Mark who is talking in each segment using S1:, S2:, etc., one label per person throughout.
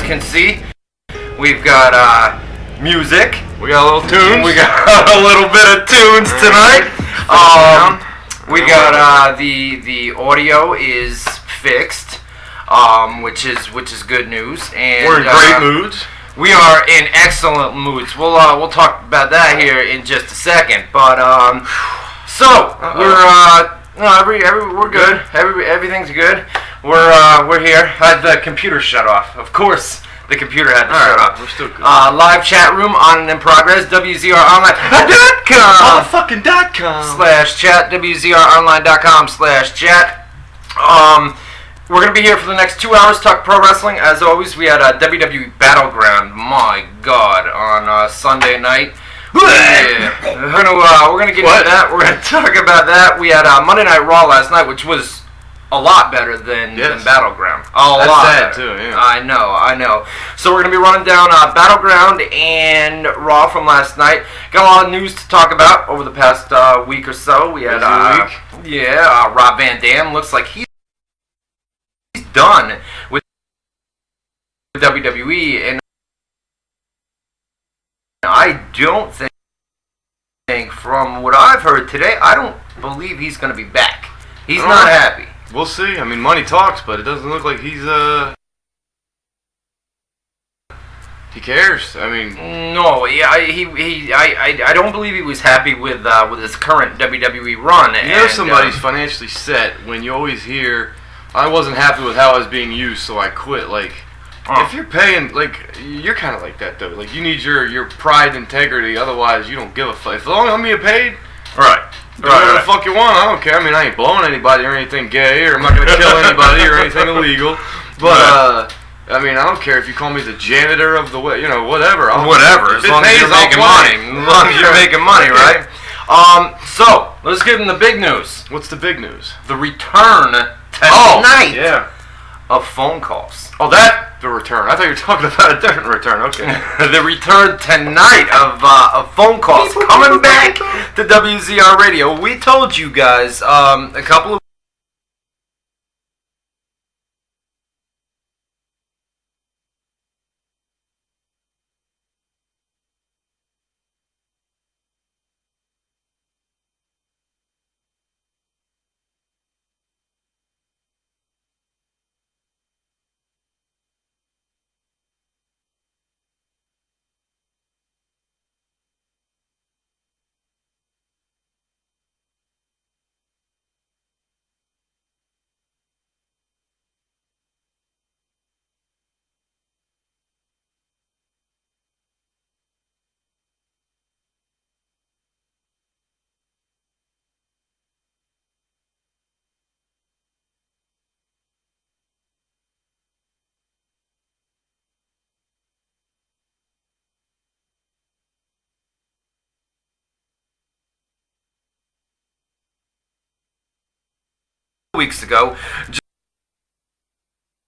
S1: can see, we've got music.
S2: We got a little tunes.
S1: We got a little bit of tunes tonight. We got the audio is fixed, which is good news. And
S2: we're in great moods.
S1: We are in excellent moods. We'll talk about that here in just a second. But we're good. Everything's good. We're here. The computer shut off. Of course, the computer had to shut off.
S2: We're still good.
S1: Live chat room on and in progress. WZROnline.com.
S2: Motherfucking.com/chat.
S1: WZROnline.com/chat. We're going to be here for the next 2 hours, talk pro wrestling. As always, we had a WWE Battleground, my God, on Sunday night. Yeah. We're going to get into that. We're going to talk about that. We had Monday Night Raw last night, which was a lot better than Battleground.
S2: That's sad, too, yeah.
S1: I know. So we're going to be running down Battleground and Raw from last night. Got a lot of news to talk about over the past week or so. We had Rob Van Dam. Looks like he's done with WWE, and I don't think, from what I've heard today, I don't believe he's going to be back. He's not happy.
S2: We'll see. I mean, money talks, but it doesn't look like he cares. I mean,
S1: no, I don't believe he was happy with his current WWE run.
S2: You know, somebody's financially set when you always hear, I wasn't happy with how I was being used, so I quit. Like, if you're paying, like, you're kind of like that, though. Like, you need your pride and integrity, otherwise you don't give a fuck. As long as I'm being paid, do whatever the fuck you want. I don't care. I mean, I ain't blowing anybody or anything gay, or I'm not going to kill anybody or anything illegal. But, I mean, I don't care if you call me the janitor of the, whatever.
S1: Whatever, as long as you're making money. As long as you're making money, right? So, let's get in the big news.
S2: What's the big news?
S1: The return tonight of phone calls.
S2: Oh, the return. I thought you were talking about a different return. Okay.
S1: The return tonight of phone calls coming back to WZR Radio. We told you guys a couple of weeks ago,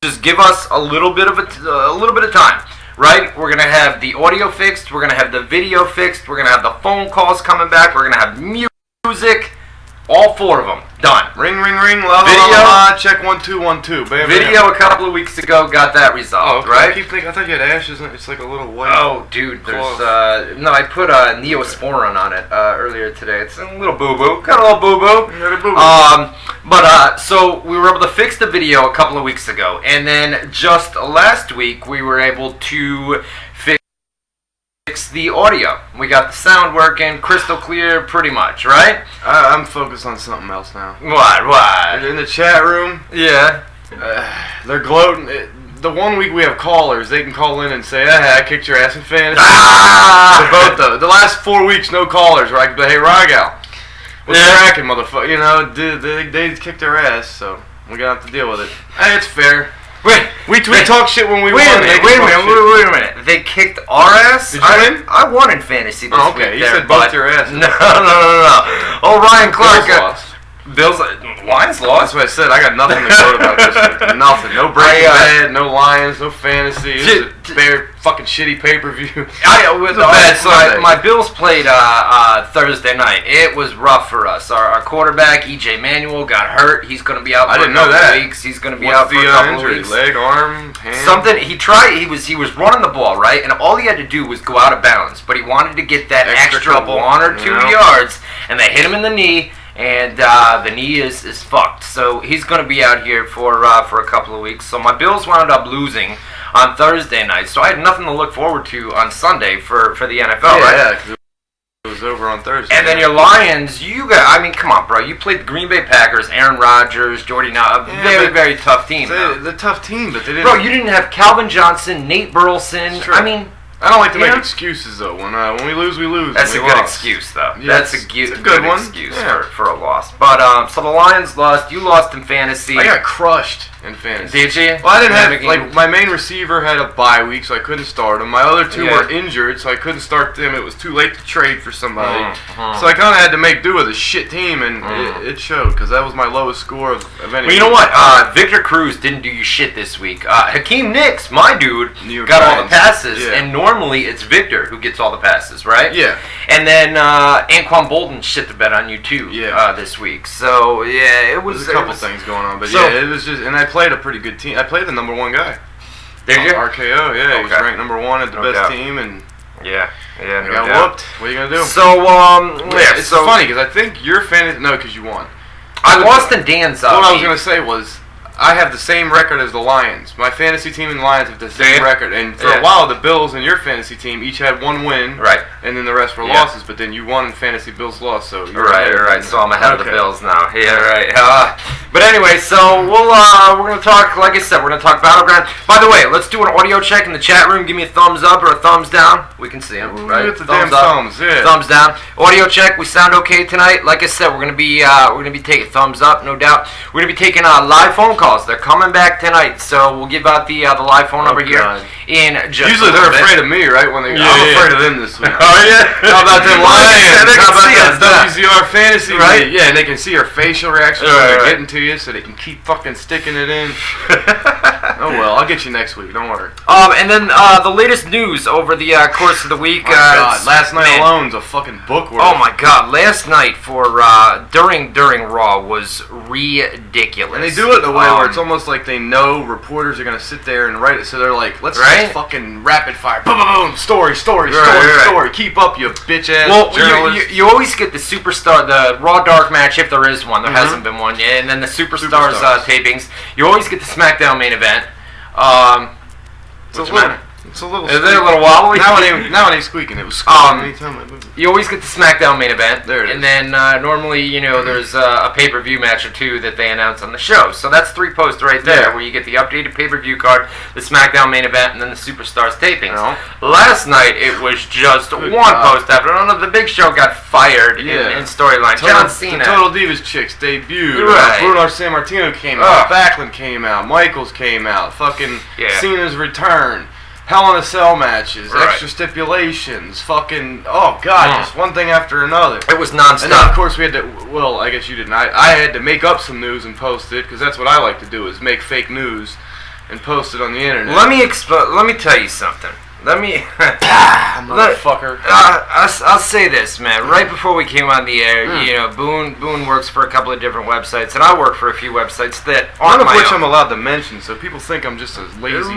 S1: just give us a little bit of time, right? We're gonna have the audio fixed, we're gonna have the video fixed, we're gonna have the phone calls coming back, we're gonna have music, all 4 of them done.
S2: Ring, ring, ring, la la la, check 1 2 1 2. Bam,
S1: video
S2: bam.
S1: a couple of weeks ago got that resolved, right?
S2: I keep thinking, I thought you had ashes. It's like a little white.
S1: Oh, dude, there's no. I put Neosporin on it earlier today. It's a little boo boo, got a little boo boo. So we were able to fix the video a couple of weeks ago, and then just last week we were able to fix the audio. We got the sound working, crystal clear, pretty much, right?
S2: I'm focused on something else now.
S1: What?
S2: In the chat room, they're gloating. The 1 week we have callers, they can call in and say, I kicked your ass in fantasy. The last 4 weeks, no callers, where I can be, hey, Rygal, what's cracking, motherfucker? They kicked their ass, so we're going to have to deal with it. Hey, it's fair. We talk shit when we win.
S1: Wait a minute. They kicked our ass?
S2: Did you win?
S1: I won in fantasy this week.
S2: You said both your ass.
S1: No. Oh, Ryan Clark. Bills, Lions
S2: That's
S1: lost.
S2: what I said. I got nothing to quote about this week. Nothing. No Breaking Bad, no Lions, no fantasy. It was a bare fucking shitty pay-per-view.
S1: My Bills played Thursday night. It was rough for us. Our quarterback, E.J. Manuel, got hurt. He's going to be out for a couple of weeks. He's going to be out for a couple of weeks.
S2: Leg, arm, hand?
S1: Something. He tried. He was running the ball, right? And all he had to do was go out of bounds. But he wanted to get that extra 1 or 2 yards. And they hit him in the knee. And the knee is fucked. So he's going to be out here for a couple of weeks. So my Bills wound up losing on Thursday night. So I had nothing to look forward to on Sunday for the NFL, right?
S2: Yeah, because it was over on Thursday.
S1: And then your Lions, come on, bro. You played the Green Bay Packers, Aaron Rodgers, Jordy Now, very, very tough team.
S2: The tough team, but they didn't.
S1: Bro, you didn't have Calvin Johnson, Nate Burleson. I mean...
S2: I don't like to make excuses, though. When we lose, we lose.
S1: That's a good excuse, though.
S2: Yeah,
S1: that's a good excuse
S2: yeah.
S1: for a loss. But, so the Lions lost. You lost in fantasy.
S2: I got crushed in fantasy.
S1: Did you?
S2: Well, I didn't have, my main receiver had a bye week, so I couldn't start him. My other two were injured, so I couldn't start them. It was too late to trade for somebody. So I kind of had to make do with a shit team, and it showed, because that was my lowest score of any.
S1: Well, you know what? Victor Cruz didn't do you shit this week. Hakeem Nicks, my dude, got all the passes, and normally it's Victor who gets all the passes, right?
S2: Yeah.
S1: And then Anquan Bolden shit the bet on you too this week. So yeah, it was
S2: a couple things going on, but it was just, and I played a pretty good team. I played the number 1 guy.
S1: Did you?
S2: RKO, yeah, he was ranked number 1 at the best team, and
S1: I
S2: got whooped. What are you gonna do?
S1: So
S2: it's funny because I think your fantasy because you won.
S1: I lost in Dan's.
S2: What I was gonna say was, I have the same record as the Lions. My fantasy team and the Lions have the same record. And for a while, the Bills and your fantasy team each had 1 win.
S1: Right.
S2: And then the rest were losses. But then you won in fantasy, Bills lost. So you're
S1: right. So I'm ahead of the Bills now. Yeah, right. But anyway, so we're going to talk, like I said, we're going to talk Battleground. By the way, let's do an audio check in the chat room. Give me a thumbs up or a thumbs down. We can see them, right?
S2: It's the damn thumbs, yeah.
S1: Thumbs down. Audio check. We sound okay tonight. Like I said, we're going to be taking thumbs up, no doubt. We're going to be taking live phone calls. They're coming back tonight, so we'll give out the live phone number here in just
S2: usually they're afraid of me, right? When I'm afraid of them this week.
S1: Oh yeah.
S2: How about them Lions? How about that WZR fantasy?
S1: Right?
S2: Yeah, and they can see our facial reactions when they're getting to you, so they can keep fucking sticking it in. Oh well, I'll get you next week. Don't worry.
S1: And then the latest news over the course of the week.
S2: Last night alone's a fucking book worth.
S1: Oh my god, last night for during Raw was ridiculous.
S2: And they do it in a way where it's almost like they know reporters are gonna sit there and write it, so they're like, let's just fucking rapid fire, boom, boom, boom, story, story. Keep up, you bitch ass journalist.
S1: You always get the superstar, the Raw Dark match if there is one. There hasn't been one yet, and then the superstars tapings. You always get the SmackDown main event. What's the matter?
S2: It's a little.
S1: Is it a little wobbly?
S2: Now it ain't squeaking. It was squeaking anytime I moved.
S1: You always get the SmackDown main event.
S2: There it is.
S1: And then normally, there's a pay-per-view match or two that they announce on the show. So that's 3 posts right there, where you get the updated pay-per-view card, the SmackDown main event, and then the Superstars tapings. Last night it was just one post after another. The Big Show got fired in storyline. John Cena.
S2: The Total Divas chicks debuted.
S1: Right.
S2: Bruno Sammartino came out. Backlund came out. Michaels came out. Fucking Cena's return. Hell in a Cell matches, extra stipulations, fucking, just one thing after another.
S1: It was nonstop.
S2: And then, of course, we had to, well, I guess you didn't. I had to make up some news and post it, because that's what I like to do, is make fake news and post it on the internet.
S1: Let me tell you something.
S2: Motherfucker.
S1: I'll say this, man. Right before we came on the air, Boone works for a couple of different websites, and I work for a few websites that aren't
S2: none of which I'm allowed to mention, so people think I'm just a lazy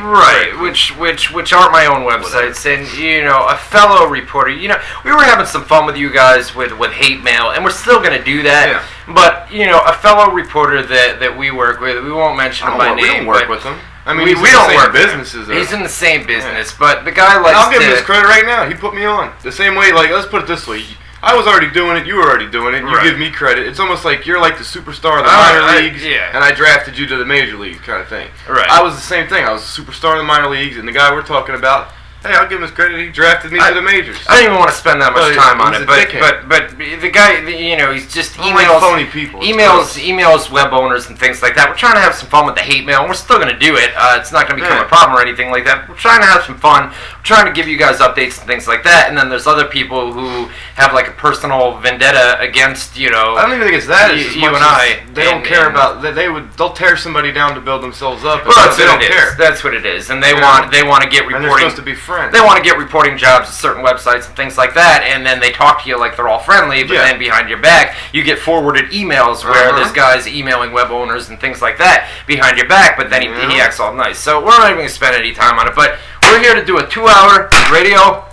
S1: which aren't my own websites. And a fellow reporter, we were having some fun with you guys with hate mail, and we're still gonna do that.
S2: Yeah.
S1: But a fellow reporter that we work with, we won't mention him by name.
S2: We don't work with him. I mean,
S1: we don't work
S2: businesses.
S1: He's in the same business, but the guy likes.
S2: And I'll give him his credit right now. He put me on the same way. Like, let's put it this way: I was already doing it. You were already doing it. You give me credit. It's almost like you're like the superstar of the minor leagues, and I drafted you to the major leagues, kind of thing.
S1: Right.
S2: I was the same thing. I was a superstar in the minor leagues, and the guy we're talking about Hey, I'll give him his credit. He drafted me to the majors.
S1: I don't even want to spend that much time on it, but the guy, he's just emails,
S2: phony people.
S1: Emails web owners and things like that. We're trying to have some fun with the hate mail, and we're still going to do it. It's not going to become a problem or anything like that. We're trying to have some fun. We're trying to give you guys updates and things like that. And then there's other people who have like a personal vendetta against,
S2: I don't even think it's that. It's
S1: you and I.
S2: They don't care about. They'll tear somebody down to build themselves up.
S1: Well, that's what it is. That's what it is, and they want to get reporting.
S2: And they're supposed to be friends.
S1: They want to get reporting jobs at certain websites and things like that, and then they talk to you like they're all friendly, but then behind your back, you get forwarded emails where there's guys emailing web owners and things like that behind your back, but then he acts all nice. So we're not even going to spend any time on it, but we're here to do a 2-hour radio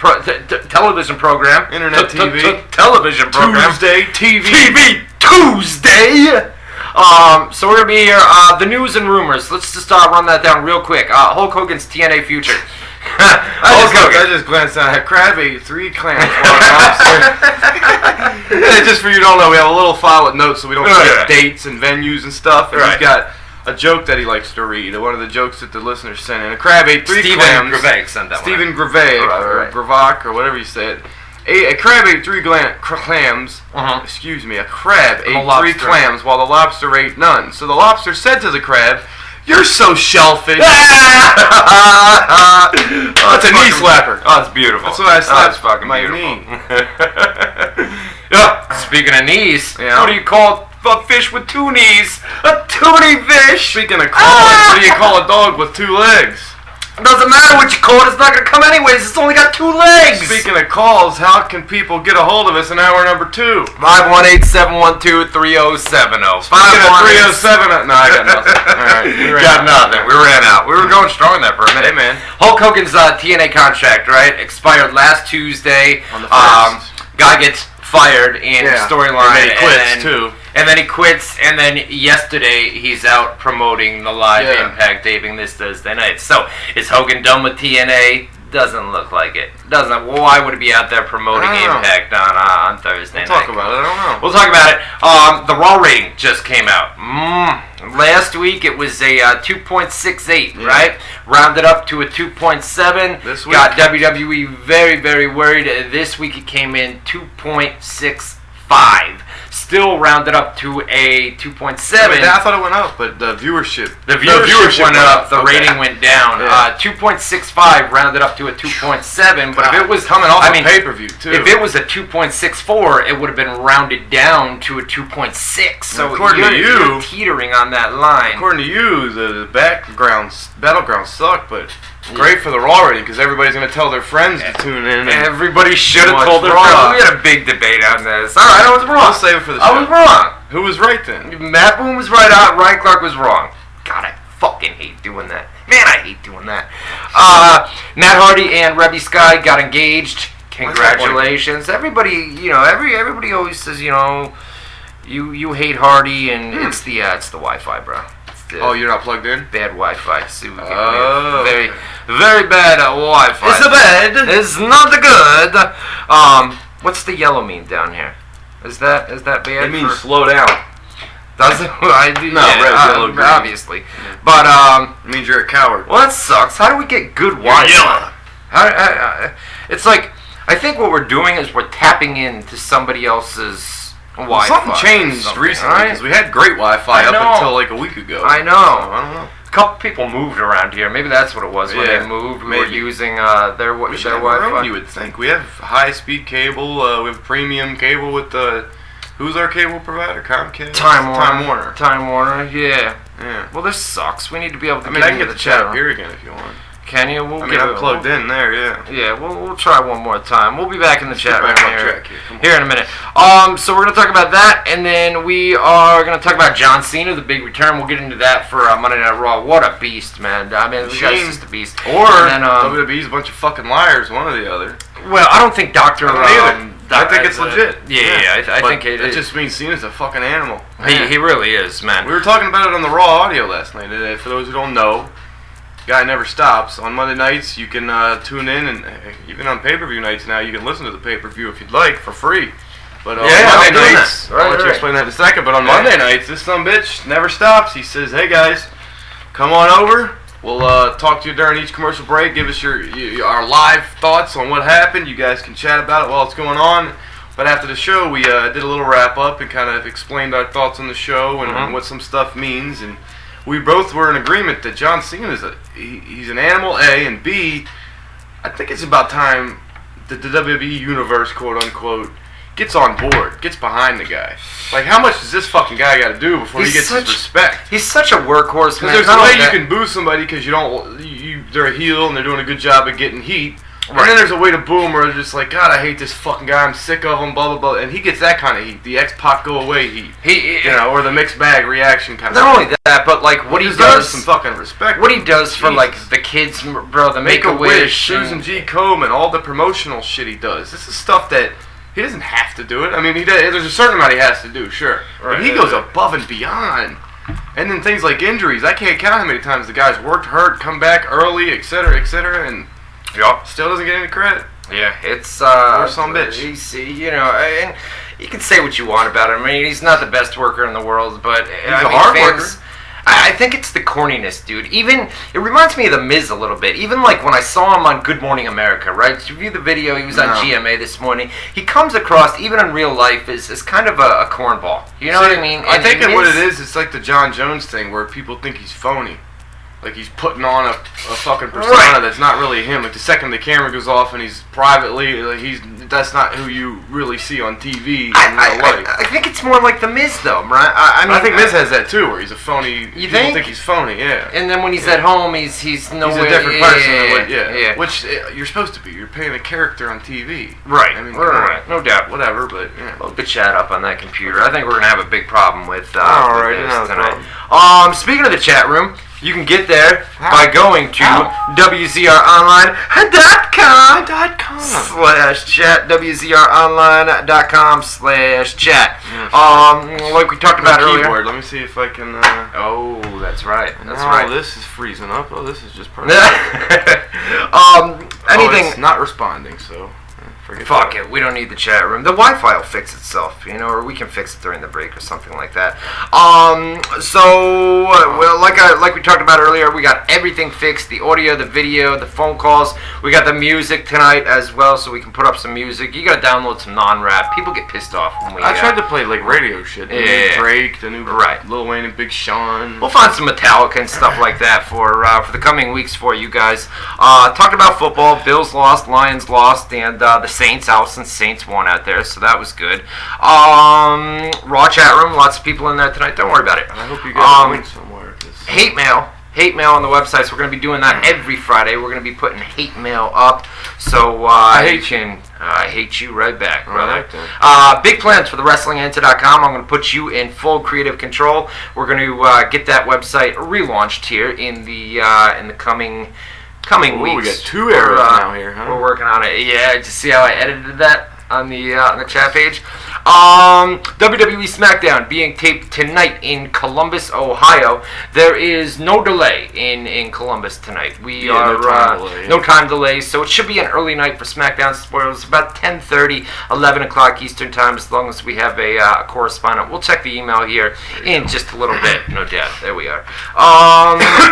S1: television program.
S2: Internet TV.
S1: Television program.
S2: Tuesday TV.
S1: TV Tuesday! So we're going to be here. The news and rumors. Let's just run that down real quick. Hulk Hogan's TNA future.
S2: I just glanced down. I had crab ate 3 clams while lobster. Just for you don't know, we have a little file with notes so we don't forget dates and venues and stuff. And he's got a joke that he likes to read. One of the jokes that the listeners sent in. A crab ate 3 clams.
S1: Stephen Grevek sent that one.
S2: Stephen Grevek, or Grevak, or whatever you say it. A crab ate 3 clams. Excuse me. A crab ate 3 clams while the lobster ate none. So the lobster said to the crab, "You're so shellfish." That's a knee slapper.
S1: Oh, it's beautiful.
S2: That's what I slapped
S1: fucking
S2: my
S1: beautiful.
S2: knee.
S1: Speaking of knees, what do you call a fish with 2 knees? A toonie fish.
S2: Speaking of calling, what do you call a dog with 2 legs?
S1: Doesn't matter what you call it, it's not going to come anyways. It's only got 2 legs.
S2: Speaking of calls, how can people get a hold of us in hour number 2?
S1: 518-712-3070.
S2: Speaking of 307, no, I got nothing. All right,
S1: we ran out. We were going strong there for a minute.
S2: Hey, man.
S1: Hulk Hogan's TNA contract, right, expired last Tuesday.
S2: On the 1st.
S1: Guy gets fired in storyline.
S2: And then he quits, too.
S1: And then he quits, and then yesterday he's out promoting the live Impact taping this Thursday night. So, is Hogan done with TNA? Doesn't look like it. Doesn't. Why would he be out there promoting Impact on Thursday night?
S2: We'll talk about it. I don't know.
S1: We'll talk about it. The Raw rating just came out. Last week it was a 2.68, right? Rounded up to a 2.7.
S2: This week?
S1: Got WWE very, very worried. This week it came in 2.65. Still rounded up to a 2.7.
S2: I thought it went up, but the viewership
S1: went up. The rating went down. 2.65 rounded up to a 2.7. But if it was
S2: coming off pay-per-view too,
S1: if it was a 2.64, it would have been rounded down to a 2.6. So
S2: according to you,
S1: you're teetering on that line.
S2: According to you, the battlegrounds suck, but great for the Raw rating because everybody's going to tell their friends to tune in.
S1: Everybody should have told their friends. We had a big debate on this. All right, I was wrong.
S2: I'll save it for the show.
S1: I was wrong.
S2: Who was right then?
S1: Matt Boone was right. Ryan Clark was wrong. God, I fucking hate doing that. Man, I hate doing that. Matt Hardy and Rebby Sky got engaged. Congratulations. Everybody, everybody always says, you hate Hardy, and it's the Wi-Fi, bro.
S2: You're not plugged in?
S1: Bad Wi-Fi. Very, very bad Wi-Fi.
S2: It's bad.
S1: It's not good. What's the yellow mean down here? Is that bad?
S2: It means slow down.
S1: Does it?
S2: Red, yellow, green.
S1: Obviously. But
S2: it means you're a coward.
S1: Well, that sucks. How do we get good Wi-Fi? It's like, I think what we're doing is we're tapping into somebody else's Wi-Fi.
S2: Something changed recently because we had great Wi-Fi up until like a week ago.
S1: I know.
S2: So, I don't know.
S1: A couple people moved around here. Maybe that's what it was when they moved. We were using their Wi-Fi.
S2: You would think we have high-speed cable. We have premium cable with the. Who's our cable provider? Comcast.
S1: Time Warner. Yeah.
S2: Yeah.
S1: Well, this sucks. We need to be able to.
S2: I can get the chat up here again if you want.
S1: Can you?
S2: I'm plugged in there, yeah.
S1: Yeah, we'll try one more time. We'll be back in the chat room here in a minute. So we're going to talk about that, and then we are going to talk about John Cena, the big return. We'll get into that for Monday Night Raw. What a beast, man. I mean, this guy's just a beast.
S2: Or WWE's a bunch of fucking liars, one or the other.
S1: Well, I don't think Dr.
S2: I think it's legit.
S1: I think it
S2: just means Cena's a fucking animal.
S1: He really is, man.
S2: We were talking about it on the Raw audio last night. For those who don't know, guy never stops. On Monday nights, you can tune in, and even on pay-per-view nights now, you can listen to the pay-per-view if you'd like for free. But on Monday nights, I'll let you explain that in a second. But on Monday nights, this sumbitch never stops. He says, "Hey guys, come on over. We'll talk to you during each commercial break. Give us our live thoughts on what happened. You guys can chat about it while it's going on. But after the show, we did a little wrap up and kind of explained our thoughts on the show and what some stuff means. And we both were in agreement that John Cena is he's an animal, A, and B, I think it's about time that the WWE universe, quote unquote, gets on board, gets behind the guy. Like, how much does this fucking guy got to do before he gets his respect?
S1: He's such a workhorse, man.
S2: Because there's a way you can boo somebody because they're a heel and they're doing a good job of getting heat. Right. And then there's a way to boo him where they're just like, God, I hate this fucking guy, I'm sick of him, blah, blah, blah. And he gets that kind of heat, the X-Pac go away heat. Or the mixed bag reaction kind of
S1: Not only that, but like what he does,
S2: some fucking respect.
S1: What he does for like the kids, bro, the Make-A-Wish,
S2: Susan G. Komen, all the promotional shit he does. This is stuff that he doesn't have to do it. I mean, there's a certain amount he has to do, sure. Right. But he goes above and beyond. And then things like injuries. I can't count how many times the guy's worked, hurt, come back early, etc., and still doesn't get any credit.
S1: Yeah, it's
S2: or some bitch.
S1: And you can say what you want about him. I mean, he's not the best worker in the world, but
S2: he's a hard worker.
S1: I think it's the corniness, dude. Even, it reminds me of The Miz a little bit. Even like when I saw him on Good Morning America, right? To review the video, he was on GMA this morning. He comes across, even in real life, as kind of a cornball. You know what I mean?
S2: I think what it is, it's like the John Jones thing where people think he's phony. Like he's putting on a fucking persona that's not really him. Like the second the camera goes off and he's privately, like that's not who you really see on TV in real life.
S1: I think it's more like The Miz though, right? I
S2: think Miz has that too, where he's a phony.
S1: You
S2: think he's phony? Yeah.
S1: And then when he's at home, he's nowhere.
S2: He's a different person. Which you're supposed to be. You're playing a character on TV.
S1: Right.
S2: I mean,
S1: right. No doubt.
S2: Whatever, but
S1: Load the chat up on that computer. I think we're gonna have a big problem with this tonight. Speaking of the chat room. You can get there by going to WZROnline.com/chat. WZROnline.com/chat. Like we talked about earlier.
S2: Keyboard. Let me see if I can.
S1: Oh, that's right.
S2: This is freezing up. Oh, this is just perfect.
S1: Anything.
S2: It's not responding. So.
S1: Fuck it, we don't need the chat room. The Wi-Fi will fix itself, or we can fix it during the break or something like that. Like we talked about earlier, we got everything fixed: the audio, the video, the phone calls. We got the music tonight as well, so we can put up some music. You gotta download some non-rap. People get pissed off when we.
S2: I tried to play like radio shit. The new Drake, the new Lil Wayne and Big Sean.
S1: We'll find some Metallica and stuff like that for the coming weeks for you guys. Talked about football. Bills lost, Lions lost, and the Saints, Allison's Saints won out there, so that was good. Raw chat room, lots of people in there tonight. Don't worry about it.
S2: I hope you guys link somewhere.
S1: Hate mail on the websites. We're going to be doing that every Friday. We're going to be putting hate mail up. So I hate you. I hate you right back, brother.
S2: I like that.
S1: Big plans for the WrestlingEnter.com. I'm going to put you in full creative control. We're going to get that website relaunched here in the coming weeks.
S2: We got 2 arrows now here, huh?
S1: We're working on it. Yeah, did you see how I edited that on the chat page? WWE SmackDown being taped tonight in Columbus, Ohio. There is no delay in Columbus tonight. No time delay, so it should be an early night for SmackDown. Spoilers about 10:30, 11 o'clock Eastern time, as long as we have a correspondent. We'll check the email here in just a little bit, no doubt. There we are.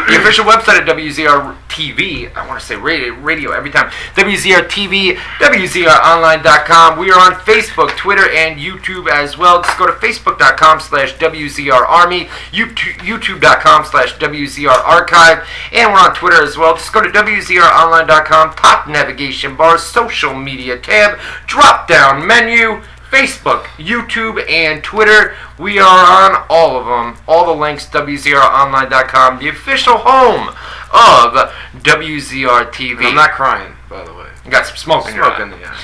S1: The official website of WZR TV, I want to say radio every time, WZR TV, WZROnline.com. We are on Facebook, Twitter, and YouTube as well. Just go to Facebook.com/WZRArmy, YouTube.com/WZRArchive, and we're on Twitter as well. Just go to WZROnline.com, top navigation bar, social media tab, drop down menu, Facebook, YouTube, and Twitter. We are on all of them. All the links, WZROnline.com, the official home of WZR TV.
S2: I'm not crying, by the way.
S1: You got some smoke in your eye.
S2: the eye.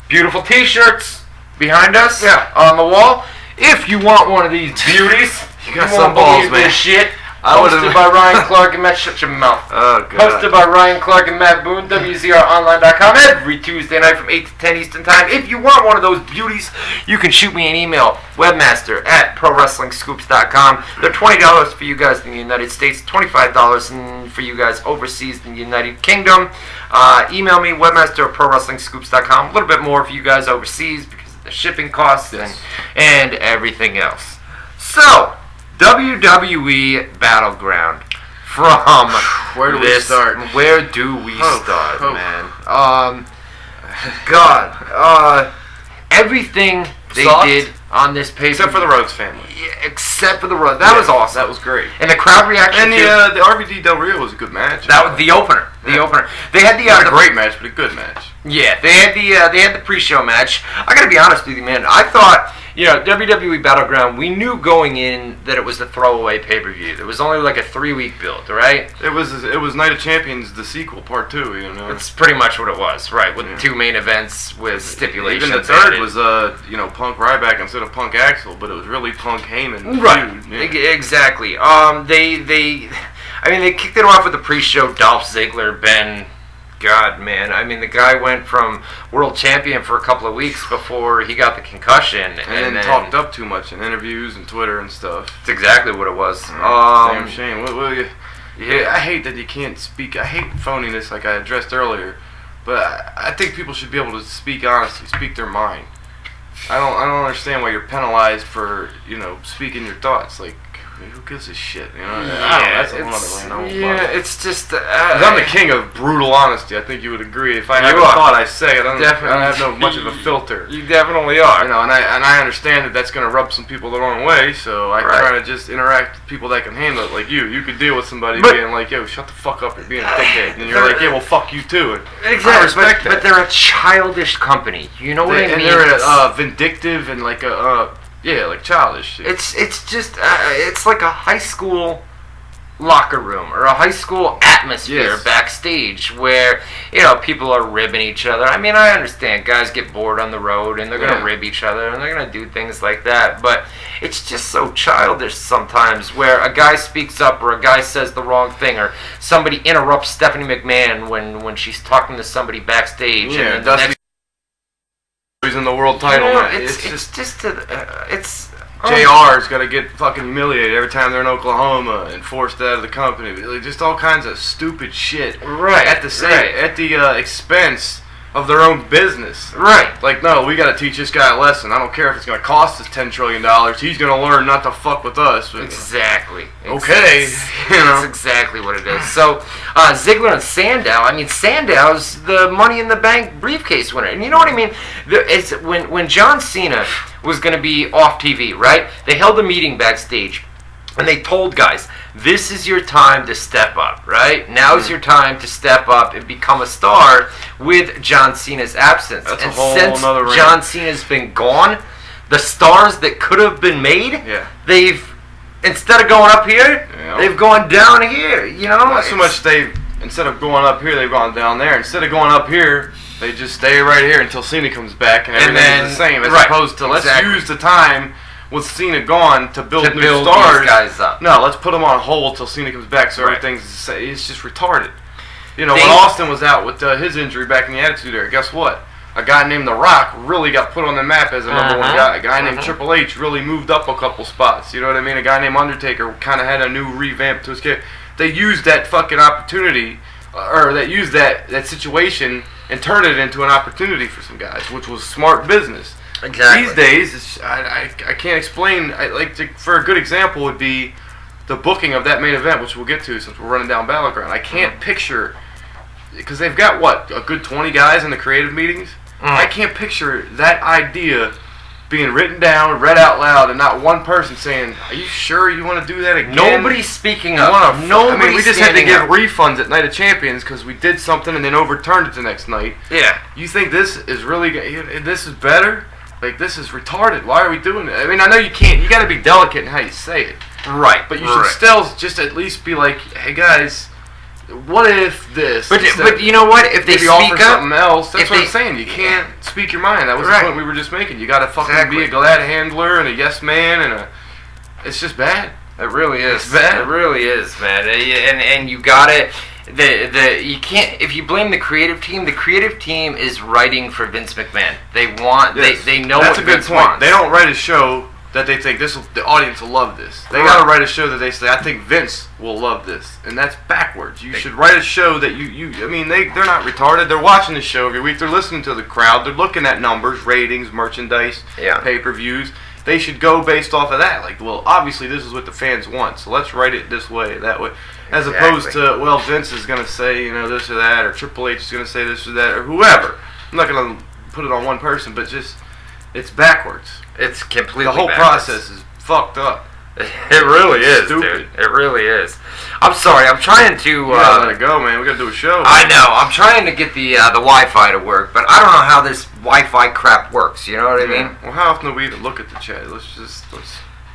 S1: Beautiful t-shirts behind us on the wall. If you want one of these beauties,
S2: you got some balls, man.
S1: This shit. Hosted by Ryan Clark and Matt. Shut your mouth.
S2: Oh, God.
S1: Hosted by Ryan Clark and Matt Boone, WZROnline.com, every Tuesday night from 8 to 10 Eastern Time. If you want one of those beauties, you can shoot me an email, webmaster@ProWrestlingScoops.com. They're $20 for you guys in the United States, $25 for you guys overseas in the United Kingdom. Email me, webmaster@ProWrestlingScoops.com. A little bit more for you guys overseas because of the shipping costs and everything else. So, WWE Battleground from
S2: Where do we start?
S1: Where do we start,
S2: oh.
S1: man? God. Everything they did on this pay-per-view.
S2: Except for the Rhodes family.
S1: Yeah, except for the Rhodes. That was awesome.
S2: That was great.
S1: And the crowd reaction.
S2: And the RVD Del Rio was a good match.
S1: That was the opener. The opener. They had
S2: not a great match, but a good match.
S1: Yeah, they had the pre-show match. I gotta be honest with you, man. I thought, WWE Battleground, we knew going in that it was a throwaway pay-per-view. There was only like a 3-week build, right?
S2: It was Night of Champions, the sequel, part 2.
S1: It's pretty much what it was, right? With the 2 main events with stipulations.
S2: Even the third was Punk Ryback instead of Punk Axel, but it was really Punk Heyman.
S1: Right.
S2: Yeah.
S1: Exactly. They kicked it off with the pre-show. Dolph Ziggler, Ben. God, man. The guy went from world champion for a couple of weeks before he got the concussion.
S2: And then talked up too much in interviews and Twitter and stuff.
S1: That's exactly what it was.
S2: Damn shame. Yeah, I hate that you can't speak. I hate phoniness like I addressed earlier. But I think people should be able to speak honestly, speak their mind. I don't understand why you're penalized for, speaking your thoughts. Like, who gives a shit? That's another rant.
S1: Yeah, it's just.
S2: I'm the king of brutal honesty. I think you would agree. If I have a thought, I say it. I don't have much of a filter.
S1: You definitely are.
S2: And I understand that that's going to rub some people the wrong way. So I try to just interact with people that can handle it. Like you could deal with somebody being like, "Yo, shut the fuck up, you're being a dickhead," and you're like, "Yeah, well, fuck you too." And
S1: exactly.
S2: I respect that.
S1: But they're a childish company. You know what I mean?
S2: And they're vindictive and like like childish.
S1: It's just it's like a high school locker room or a high school atmosphere backstage where people are ribbing each other. I understand guys get bored on the road and they're gonna rib each other and they're gonna do things like that, but it's just so childish sometimes where a guy speaks up or a guy says the wrong thing or somebody interrupts Stephanie McMahon when she's talking to somebody backstage.
S2: Yeah,
S1: and then
S2: he's in the world title. JR's got to get fucking humiliated every time they're in Oklahoma and forced out of the company. Just all kinds of stupid shit.
S1: Right.
S2: At the expense of their own business.
S1: Right.
S2: Like, no, we got to teach this guy a lesson. I don't care if it's going to cost us $10 trillion. He's going to learn not to fuck with us.
S1: Exactly.
S2: Okay.
S1: That's exactly what it is. So, Ziggler and Sandow. Sandow's the Money in the Bank briefcase winner. And you know what I mean? It's when John Cena was going to be off TV, right? They held a meeting backstage. And they told guys, this is your time to step up, right? Now's your time to step up and become a star with John Cena's absence.
S2: That's
S1: and
S2: a whole
S1: since
S2: nother rant.
S1: John Cena's been gone, the stars that could have been made, they've, instead of going up here, they've gone down here,
S2: Not so much instead of going up here, they've gone down there. Instead of going up here, they just stay right here until Cena comes back and everything's the same. As opposed to let's use the time with Cena gone to build new stars.
S1: These guys up.
S2: No, let's put them on hold till Cena comes back so it's just retarded. When Austin was out with his injury back in the Attitude Era, guess what? A guy named The Rock really got put on the map as a number one guy. A guy named Triple H really moved up a couple spots. You know what I mean? A guy named Undertaker kind of had a new revamp to his character. They used that fucking opportunity, or that used that situation and turned it into an opportunity for some guys, which was smart business.
S1: Exactly.
S2: These days, I can't explain. For a good example would be the booking of that main event, which we'll get to since we're running down Battleground. I can't picture, because they've got a good 20 guys in the creative meetings. I can't picture that idea being written down, read out loud, and not one person saying, "Are you sure you want to do that again?"
S1: Nobody's speaking up.
S2: We just had to give refunds at Night of Champions because we did something and then overturned it the next night.
S1: Yeah.
S2: You think this is really? This is better? Like, this is retarded. Why are we doing it? I know you can't. You got to be delicate in how you say it.
S1: Right.
S2: But you should still just at least be like, "Hey guys, what if this?"
S1: But you know what? If they speak
S2: offer
S1: up,
S2: something else, that's what I'm saying. You can't speak your mind. That was the point we were just making. You got to fucking be a glad handler and a yes man and it's just bad.
S1: It really is.
S2: It's bad.
S1: It really is, man. And you got it. You can't, if you blame the creative team is writing for Vince McMahon. They want they know
S2: that's
S1: what
S2: a good
S1: Vince
S2: point.
S1: wants.
S2: They don't write a show that they think the audience will love this. They gotta write a show that they say, I think Vince will love this, and that's backwards. You should write a show that they're not retarded. They're watching the show every week. They're listening to the crowd. They're looking at numbers, ratings, merchandise, pay-per-views, they should go based off of that. Like, well, obviously this is what the fans want, so let's write it this way, that way. As opposed to, well, Vince is going to say, this or that, or Triple H is going to say this or that, or whoever. I'm not going to put it on one person, but just, it's backwards.
S1: It's completely
S2: The whole
S1: backwards.
S2: process is fucked up.
S1: It really is,
S2: stupid.
S1: dude. It really is. I'm sorry. I'm trying to.
S2: Let it go, man. We got to do a show.
S1: I know. I'm trying to get the Wi-Fi to work, but I don't know how this Wi-Fi crap works. You know what I mean?
S2: Well, how often do we even look at the chat? Let's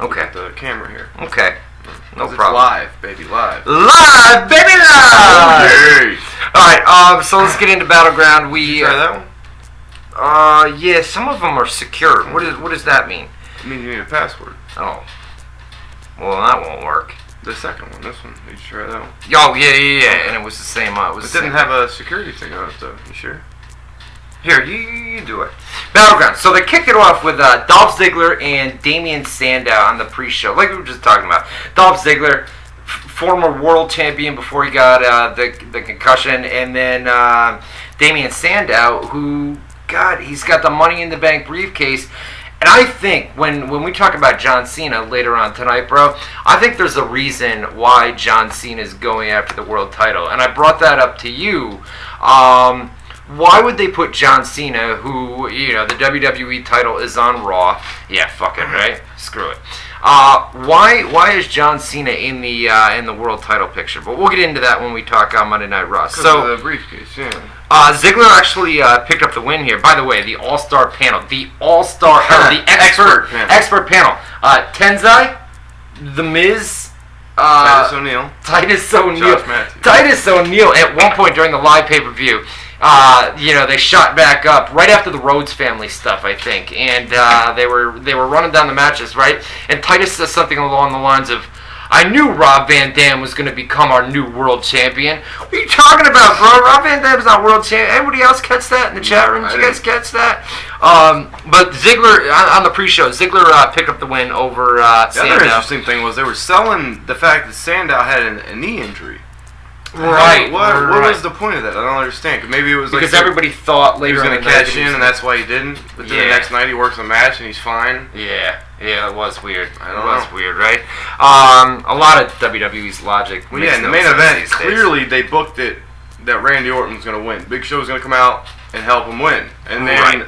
S2: look at the camera here.
S1: Okay. No
S2: It's
S1: problem.
S2: live, baby, live.
S1: Live, baby, live.
S2: Okay.
S1: All right. So let's get into Battleground.
S2: Did you try that one?
S1: Yeah. Some of them are secure. What does that mean?
S2: It means you need a password.
S1: Oh. Well, that won't work.
S2: The second one, this one. Did you try that one?
S1: Oh, yeah. And it was the same.
S2: It didn't have a security thing on it, though. You sure?
S1: Here, you do it. Battleground. So they kicked it off with Dolph Ziggler and Damian Sandow on the pre-show, like we were just talking about. Dolph Ziggler, former world champion before he got the concussion, and then Damian Sandow, who, God, he's got the Money in the Bank briefcase. And I think when we talk about John Cena later on tonight, bro, I think there's a reason why John Cena is going after the world title. And I brought that up to you. Why would they put John Cena, who, the WWE title is on Raw? Yeah, fuck it, right? Screw it. Why is John Cena in the world title picture? But we'll get into that when we talk on Monday Night Raw.
S2: So of the briefcase, yeah.
S1: Ziggler actually picked up the win here. By the way, the All-Star panel, the expert panel. Tenzai, The Miz,
S2: Titus O'Neil.
S1: Josh
S2: Matthews.
S1: Titus O'Neil. At one point during the live pay-per-view, they shot back up right after the Rhodes family stuff, I think, and they were running down the matches, right? And Titus says something along the lines of, "I knew Rob Van Dam was going to become our new world champion." What are you talking about, bro? Rob Van Dam's not world champion. Everybody else catch that in the chat room? Did you guys catch that? But Ziggler, on the pre-show, Ziggler picked up the win over Sandow.
S2: The other interesting thing was they were selling the fact that Sandow had a knee injury.
S1: Right.
S2: What was the point of that? I don't understand. Maybe it was
S1: because everybody thought
S2: he
S1: later
S2: was
S1: on
S2: going to cash in, and that's why he didn't. But then the next night he works a match and he's fine.
S1: Yeah, it was weird.
S2: It was
S1: weird, right? A lot of WWE's logic.
S2: Well, yeah, in the main event, clearly they booked it that Randy Orton was going to win. Big Show was going to come out and help him win. And then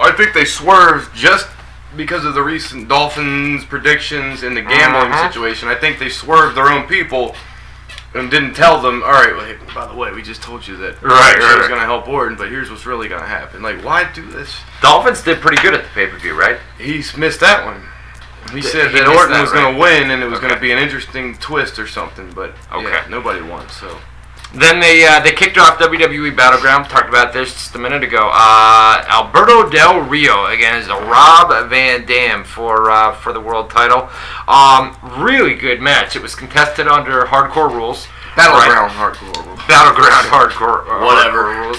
S2: I think they swerved just because of the recent Dolphins predictions and the gambling situation. I think they swerved their own people and didn't tell them, all right, well, hey, by the way, we just told you that was going to help Orton, but here's what's really going to happen. Like, why do this?
S1: Dolphins did pretty good at the pay-per-view, right?
S2: He's missed that one. He said that Orton was going to win, and it was going to be an interesting twist or something, but nobody won, so.
S1: Then they kicked off WWE Battleground. Talked about this just a minute ago. Alberto Del Rio against Rob Van Dam for the world title. Really good match. It was contested under hardcore rules.
S2: Battleground hardcore rules.
S1: Battleground hardcore.
S2: Whatever
S1: rules.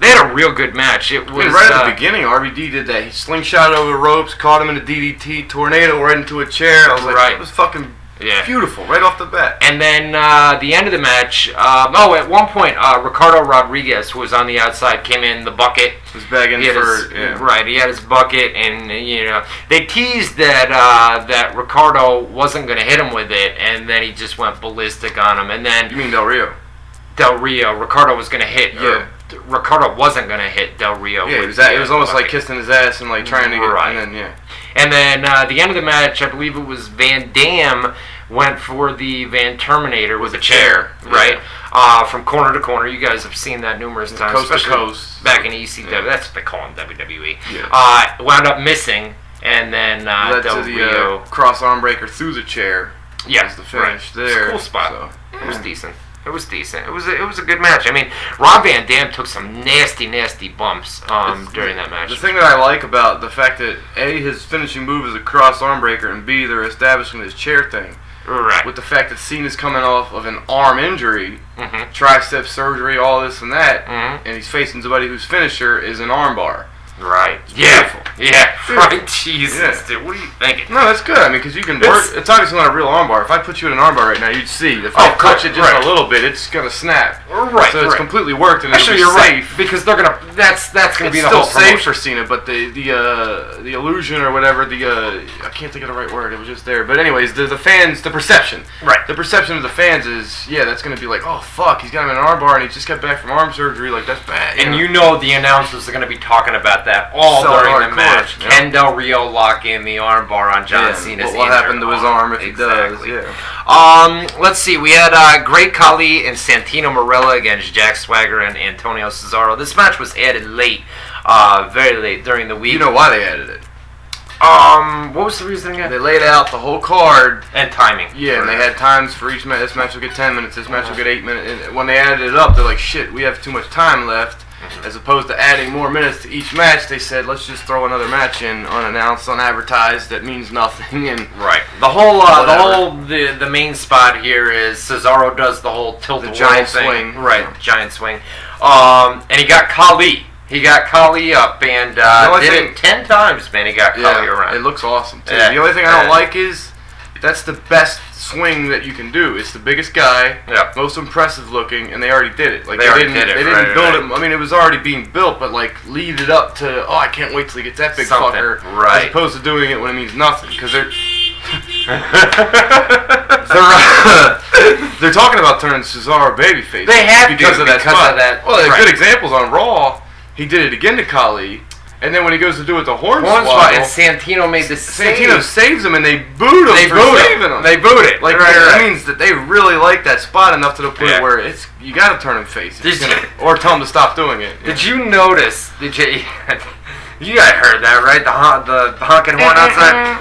S1: They had a real good match. It was
S2: right at the beginning. RVD did that. He slingshot over the ropes, caught him in a DDT, tornado right into a chair. I was like, it was fucking. Yeah. Beautiful, right off the bat.
S1: And then the end of the match, at one point, Ricardo Rodriguez, who was on the outside, came in the bucket.
S2: Was begging for...
S1: Right, he had his bucket, and, they teased that Ricardo wasn't going to hit him with it, and then he just went ballistic on him. And then...
S2: You mean Del Rio?
S1: Del Rio. Ricardo was going to hit... Yeah. Ricardo wasn't going to hit Del Rio.
S2: Yeah, it was almost like kissing his ass and, like, trying to get...
S1: Right. And then the end of the match, I believe it was Van Dam went for the Van Terminator with a chair, right? From corner to corner. You guys have seen that numerous times.
S2: Coast to coast.
S1: Back in ECW. Yeah. That's what they call him, WWE. Yeah. Wound up missing, and then
S2: led
S1: Del
S2: to the
S1: Rio...
S2: cross arm breaker through the chair.
S1: Yeah.
S2: Was the finish there.
S1: It's a cool spot. So, It was decent. It was decent. It was a good match. I mean, Rob Van Dam took some nasty bumps during that match.
S2: The thing that I like about the fact that A, his finishing move is a cross arm breaker, and B, they're establishing this chair thing.
S1: Right.
S2: With the fact that Cena's coming off of an arm injury, tricep surgery, all this and that, and he's facing somebody whose finisher is an arm bar.
S1: Right.
S2: Beautiful.
S1: Yeah. Right. Jesus, dude. What are you thinking?
S2: No, that's good. I mean, because you can work. It's obviously not a real armbar. If I put you in an armbar right now, you'd see. If I touch it just a little bit, it's gonna snap.
S1: Right.
S2: So it's completely worked, and
S1: actually,
S2: it'll
S1: you're
S2: be safe.
S1: right, because they're gonna. That's gonna be the
S2: still
S1: whole
S2: safe for Cena, but the illusion or whatever, I can't think of the right word. It was just there. But anyways, the fans, the perception.
S1: Right.
S2: The perception of the fans is, that's gonna be like, oh fuck, he's got him in an armbar, and he just got back from arm surgery. Like, that's bad.
S1: And you know the announcers are gonna be talking about that all during the match.
S2: Yeah.
S1: Can Del Rio lock in the armbar on John Cena's
S2: what happened to his arm if he does?
S1: Yeah. Let's see. We had Great Khali and Santino Marella against Jack Swagger and Antonio Cesaro. This match was added late, very late during the week.
S2: You know why they added it?
S1: What was the reason again?
S2: They laid out the whole card
S1: and timing.
S2: Yeah, and they had times for each match. This match will get 10 minutes. This match will get 8 minutes. And when they added it up, they're like, shit, we have too much time left. As opposed to adding more minutes to each match, they said, let's just throw another match in, unannounced, unadvertised, that means nothing. And
S1: right. The main spot here is Cesaro does the whole tilt the
S2: giant
S1: thing.
S2: Swing.
S1: Right, giant swing. And he got Khali. He got Khali up and did it 10 times, man. He got Khali around.
S2: It looks awesome, too.
S1: Yeah.
S2: The only thing I don't like is that's the best swing that you can do. It's the biggest guy, most impressive looking, and they already did it. Like, they didn't build it. I mean, it was already being built, but like lead it up to, oh, I can't wait till he gets that big fucker.
S1: Right.
S2: As opposed to doing it when it means nothing, because they're they're talking about turning Cesaro babyface.
S1: They have
S2: because of that spot. Well,
S1: right.
S2: Good examples on Raw. He did it again to Khali. And then when he goes to do it the horn swallow,
S1: and Santino made the save.
S2: Santino saves him, and they booed him for saving him.
S1: They booed it.
S2: Like that means that they really like that spot enough to the point where you got to turn him face, or tell him to stop doing it.
S1: Did you notice? You guys heard that, right? The honking horn outside.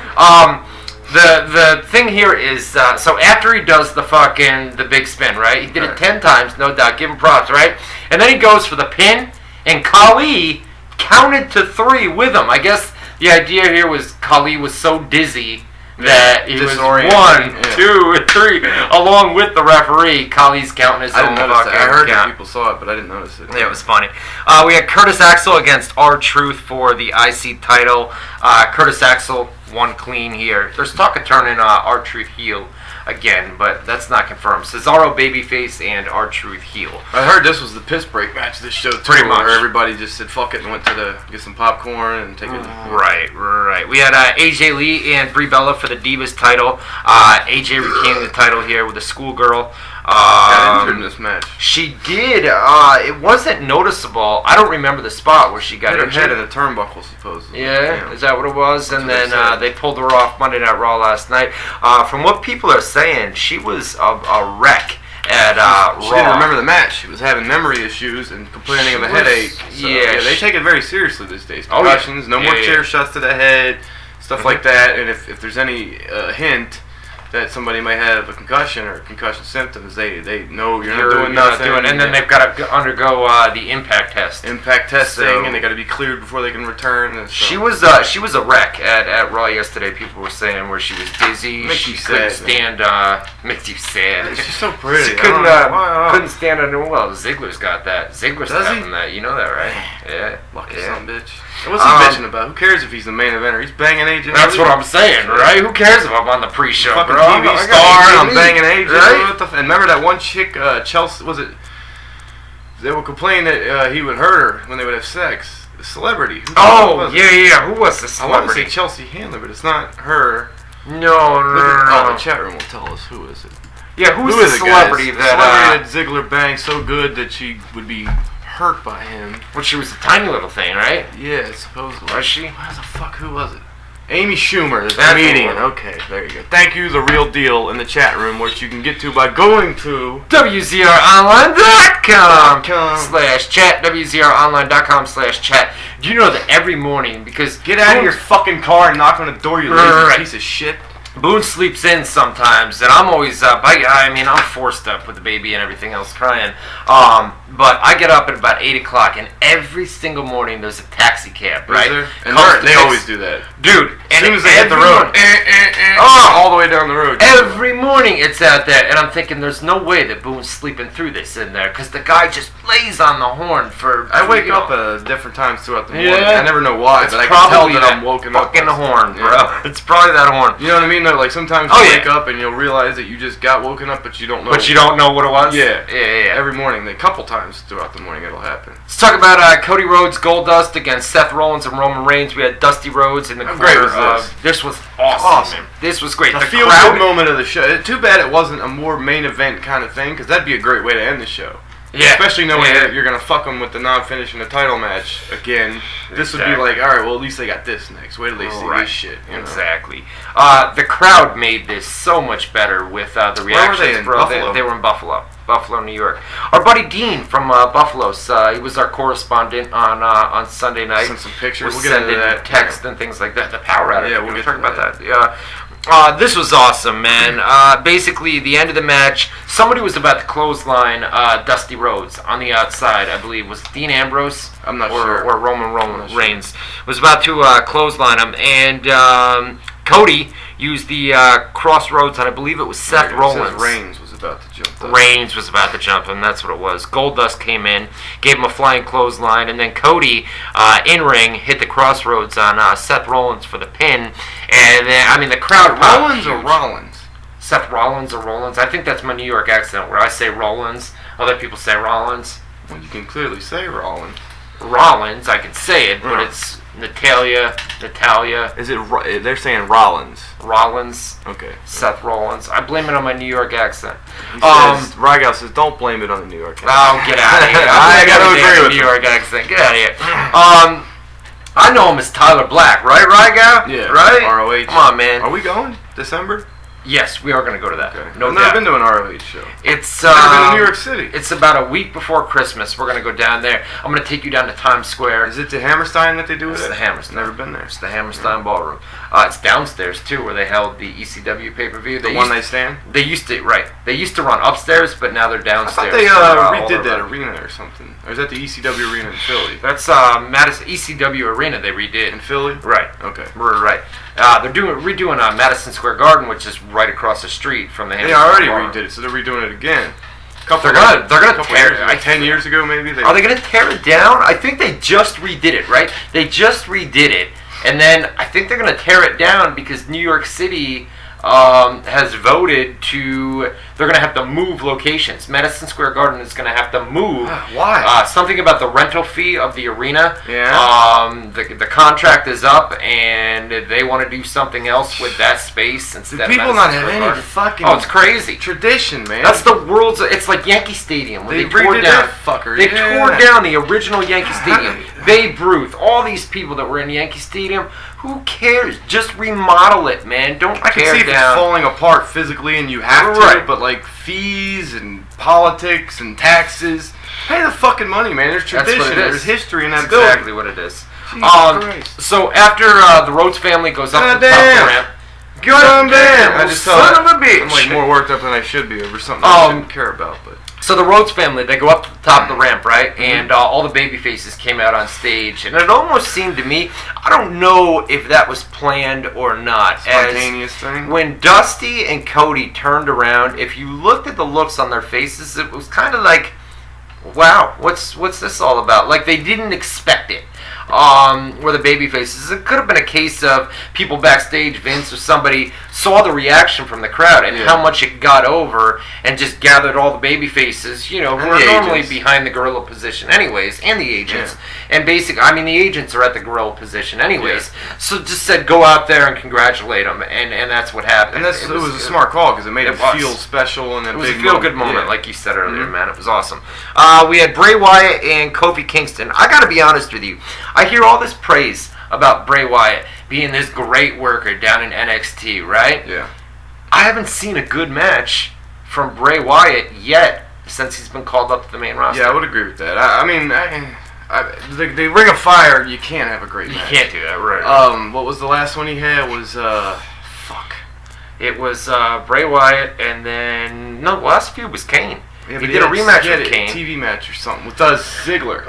S1: The thing here is so after he does the big spin, right? He did it 10 times, no doubt. Give him props, right? And then he goes for the pin, and Khali counted to 3 with him. I guess the idea here was Khali was so dizzy that he was 1, 2, 3, along with the referee. Khali's counting his own fucking
S2: I heard that people saw it, but I didn't notice it.
S1: Yeah, it was funny. We had Curtis Axel against R-Truth for the IC title. Curtis Axel won clean here. There's talk of turning R-Truth heel again, but that's not confirmed. Cesaro babyface and R-Truth heel.
S2: I heard this was the piss break match this show too,
S1: pretty much.
S2: Where everybody just said fuck it and went to get some popcorn and take it.
S1: Right. We had AJ Lee and Brie Bella for the Divas title. AJ retaining the title here with a schoolgirl.
S2: Got injured in this match.
S1: She did. It wasn't noticeable. I don't remember the spot where she got
S2: hit her
S1: injured.
S2: head in the turnbuckle, supposedly.
S1: Yeah, is that what it was? And then they pulled her off Monday Night Raw last night. From what people are saying, she was a wreck at Raw.
S2: She didn't remember the match. She was having memory issues and complaining of a headache. So, they take it very seriously these days. Concussions, no more chair shots to the head, stuff like that. And if there's any hint that somebody might have a concussion or concussion symptoms, they know you're not doing nothing.
S1: And then they've got to undergo the impact test.
S2: Impact testing, and they got to be cleared before they can return. And so.
S1: She was a wreck at Raw yesterday. People were saying where she was dizzy. She couldn't stand. Makes you sad.
S2: She's so pretty.
S1: She couldn't stand it. Well, Ziggler's got that. Ziggler's having that. You know that, right? Yeah.
S2: Lucky son bitch. What's he bitching about? Who cares if he's the main eventer? He's banging AJ.
S1: That's what I'm saying, right? Who cares if I'm on the pre-show, bro?
S2: TV star and I'm banging AJ. Right? And remember that one chick, Chelsea, was it? They would complain that he would hurt her when they would have sex. The celebrity.
S1: Who was the celebrity?
S2: I want to say Chelsea Handler, but it's not her.
S1: No.
S2: The chat room will tell us who is it.
S1: Yeah, who's the celebrity
S2: that Ziggler banged so good that she would be hurt by him.
S1: Well, she was a tiny little thing, right?
S2: Yeah, supposedly.
S1: Was she?
S2: Who was it? Amy Schumer, the comedian. Okay, there you go. Thank you, The Real Deal, in the chat room, which you can get to by going to
S1: WZROnline.com /chat, WZROnline.com/chat. Do you know that every morning, because...
S2: Get out of your fucking car and knock on the door, you lazy piece of shit.
S1: Boone sleeps in sometimes, and I'm always up. I'm forced up with the baby and everything else crying. But I get up at about 8 o'clock, and every single morning there's a taxi cab, right?
S2: And they always do that.
S1: Dude,
S2: as soon as they hit the road, all the way down the road.
S1: Every morning it's out there, and I'm thinking there's no way that Boone's sleeping through this in there, because the guy just plays on the horn for...
S2: I wake up at different times throughout the morning.
S1: Yeah.
S2: I never know why,
S1: It's
S2: but I can tell that I'm woken up.
S1: Fucking horn, bro.
S2: Yeah.
S1: It's probably that horn.
S2: You know what I mean? Like sometimes you wake up and you'll realize that you just got woken up, but you don't know.
S1: But you don't know what it was?
S2: Yeah.
S1: Yeah.
S2: Every morning, a couple times throughout the morning it'll happen.
S1: Let's talk about Cody Rhodes Goldust against Seth Rollins and Roman Reigns. We had Dusty Rhodes in the corner.
S2: Great was
S1: this was awesome. This was great.
S2: The feel-good moment of the show. Too bad it wasn't a more main event kind of thing, because that'd be a great way to end the show.
S1: Yeah.
S2: Especially knowing that you're going to fuck them with the non-finish in the title match again. This would be like, all right, well, at least they got this next. Wait till they see this shit. You know?
S1: Exactly. The crowd made this so much better with the reactions.
S2: Where were they in Buffalo?
S1: They were in Buffalo, New York. Our buddy Dean from Buffalo, he was our correspondent on Sunday night.
S2: Sent some pictures.
S1: We'll
S2: get into that.
S1: Text and things like that. The power outage.
S2: Yeah, we'll
S1: talk about that. Yeah. This was awesome, man. Basically, the end of the match, somebody was about to clothesline Dusty Rhodes on the outside, I believe. Was it Dean Ambrose?
S2: I'm not sure.
S1: Or Roman Reigns. Was about to clothesline him, and Cody used the crossroads, and I believe it was Seth Rollins.
S2: Reigns was about to jump.
S1: Reigns was about to jump him, that's what it was. Goldust came in, gave him a flying clothesline, and then Cody, in-ring, hit the crossroads on Seth Rollins for the pin. And then, the crowd...
S2: Rollins or Rollins?
S1: Seth Rollins or Rollins? I think that's my New York accent, where I say Rollins, other people say Rollins.
S2: Well, you can clearly say Rollins.
S1: Rollins, I can say it, but it's Natalia.
S2: Is it? They're saying Rollins.
S1: Rollins.
S2: Okay.
S1: Seth Rollins. I blame it on my New York accent.
S2: Rygal says, "Don't blame it on the New York accent."
S1: Oh, get out of here!
S2: I gotta agree with
S1: New York accent. Get out of here. I know him as Tyler Black, right, Rygal?
S2: Yeah.
S1: Right.
S2: ROH.
S1: Come on, man.
S2: Are we going December?
S1: Yes, we are going to go to that.
S2: Okay.
S1: No
S2: I've
S1: doubt.
S2: never been to an ROH show.
S1: It's
S2: never been to New York City.
S1: It's about a week before Christmas. We're going to go down there. I'm going to take you down to Times Square.
S2: Is it the Hammerstein that they do it?
S1: It's the Hammerstein.
S2: Never been there.
S1: It's the Hammerstein Ballroom. It's downstairs too, where they held the ECW pay-per-view.
S2: The one night stand.
S1: They used to They used to run upstairs, but now they're downstairs.
S2: I thought they redid that arena or something. Or is that the ECW arena in Philly?
S1: That's Madison ECW arena. They redid
S2: in Philly.
S1: Right.
S2: Okay.
S1: We're right. They're redoing Madison Square Garden, which is right across the street from the.
S2: They already redid it, so they're redoing it again.
S1: They're gonna tear it.
S2: 10 years ago, maybe.
S1: Are they gonna tear it down? I think they just redid it. Right? They just redid it, and then I think they're gonna tear it down because New York City has voted to. They're going to have to move locations. Madison Square Garden is going to have to move.
S2: Why?
S1: Something about the rental fee of the arena.
S2: Yeah.
S1: The contract is up, and they want to do something else with that space instead of
S2: people not have any fucking.
S1: Oh, it's crazy.
S2: Tradition, man.
S1: That's the world's. It's like Yankee Stadium. Where they tore down.
S2: That fucker.
S1: They tore down the original Yankee Stadium. Babe Ruth. All these people that were in Yankee Stadium. Who cares? Just remodel it, man. Don't
S2: I can see if it's falling apart physically and you have to, but like fees and politics and taxes. Pay the fucking money, man. There's tradition. There's history in that building.
S1: Exactly what it is.
S2: Christ.
S1: So after the Rhodes family goes up to the top of the ramp.
S2: God damn!
S1: I just son of a bitch.
S2: I'm like more worked up than I should be over something I shouldn't care about, but.
S1: So the Rhodes family, they go up to the top of the ramp, right? Mm-hmm. And all the baby faces came out on stage. And it almost seemed to me, I don't know if that was planned or not.
S2: Spontaneous thing?
S1: When Dusty and Cody turned around, if you looked at the looks on their faces, it was kind of like, wow, what's this all about? Like they didn't expect it. Were the baby faces. It could have been a case of people backstage, Vince or somebody, saw the reaction from the crowd and how much it got over and just gathered all the baby faces, you know, who are normally behind the gorilla position anyways, and the agents. And basically, I mean, the agents are at the gorilla position anyways. So just said, go out there and congratulate them, and that's what happened.
S2: And it was a smart call because it made it feel special and
S1: it was a feel-good moment, like you said earlier, man. It was awesome. We had Bray Wyatt and Kofi Kingston. I got to be honest with you. I hear all this praise about Bray Wyatt being this great worker down in NXT, right?
S2: Yeah.
S1: I haven't seen a good match from Bray Wyatt yet since he's been called up to the main roster.
S2: Yeah, I would agree with that. I mean, the Ring of Fire, you can't have a great match.
S1: You can't do that, right?
S2: What was the last one he had? Was
S1: It was Bray Wyatt, and then the last feud was Kane.
S2: Yeah,
S1: he did a rematch with Kane.
S2: TV match or something with Ziggler.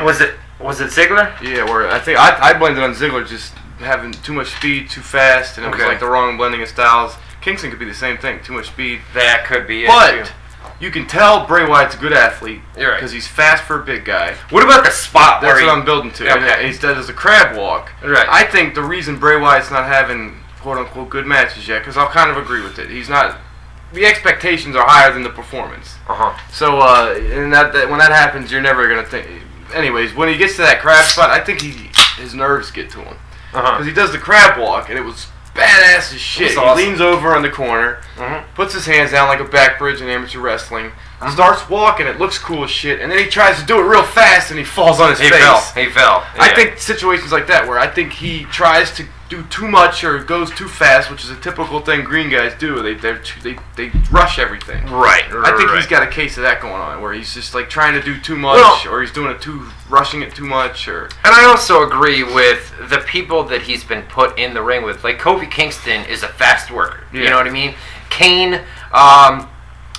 S1: Was it Ziggler?
S2: Yeah, where I think I blamed it on Ziggler just having too much speed, too fast, and it was like the wrong blending of styles. Kingston could be the same thing, too much speed.
S1: That could be it,
S2: but
S1: too.
S2: You can tell Bray Wyatt's a good athlete
S1: Right.
S2: because he's fast for a big guy.
S1: What about the spot?
S2: That's what I'm building to.
S1: Okay.
S2: And he does a crab walk.
S1: Right.
S2: I think the reason Bray Wyatt's not having quote-unquote good matches yet, because I'll kind of agree with it. He's not. The expectations are higher than the performance. So and when that happens, you're never gonna think. Anyways, when he gets to that crab spot, I think his nerves get to him because he does the crab walk, and it was badass as shit.
S1: Awesome.
S2: He leans over on the corner, puts his hands down like a back bridge in amateur wrestling, starts walking. It looks cool as shit, and then he tries to do it real fast, and he falls on his face.
S1: He fell. Yeah.
S2: I think situations like that where I think he tries to do too much or goes too fast, which is a typical thing green guys do. They rush everything.
S1: Right.
S2: I think he's got a case of that going on, where he's just like trying to do too much, or he's doing rushing it too much, or. And
S1: I also agree with the people that he's been put in the ring with. Like Kofi Kingston is a fast worker. Yeah. You know what I mean? Kane.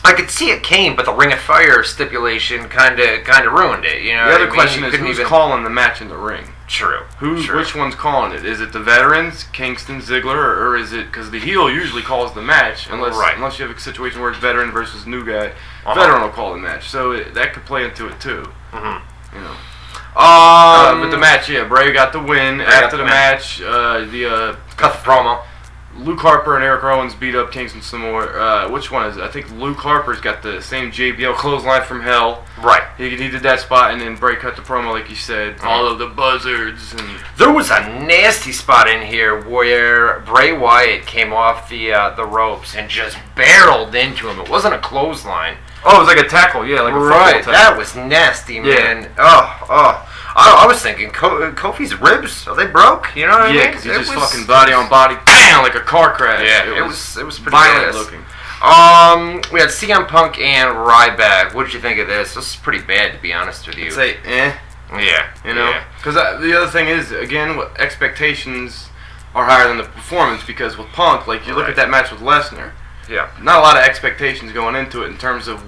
S1: I could see it Kane, but the Ring of Fire stipulation kind of ruined it. You know.
S2: The other question is who's calling the match in the ring?
S1: True.
S2: Which one's calling it? Is it the veterans, Kingston, Ziggler, or is it because the heel usually calls the match unless you have a situation where it's veteran versus new guy? Veteran will call the match, so that could play into it too. You know. But the match, Bray got the win. After the match,
S1: cut the promo.
S2: Luke Harper and Eric Owens beat up Kingston some more. Which one is it? I think Luke Harper's got the same JBL clothesline from hell.
S1: Right.
S2: He did that spot, and then Bray cut the promo like you said. All of the buzzards. And
S1: there was a nasty spot in here where Bray Wyatt came off the ropes and just barreled into him. It wasn't a clothesline.
S2: Oh, it was like a tackle. Yeah, like a football tackle.
S1: That was nasty, man.
S2: Yeah.
S1: I was thinking Kofi's ribs, are they broke? You know what I mean?
S2: Yeah, because he just fucking body on body, bam, like a car crash.
S1: Yeah, it was pretty
S2: violent looking.
S1: We had CM Punk and Ryback. What did you think of this? This is pretty bad, to be honest with you.
S2: I'd say,
S1: Yeah.
S2: You know? Because the other thing is, again, expectations are higher than the performance, because with Punk, like, you look at that match with Lesnar, not a lot of expectations going into it in terms of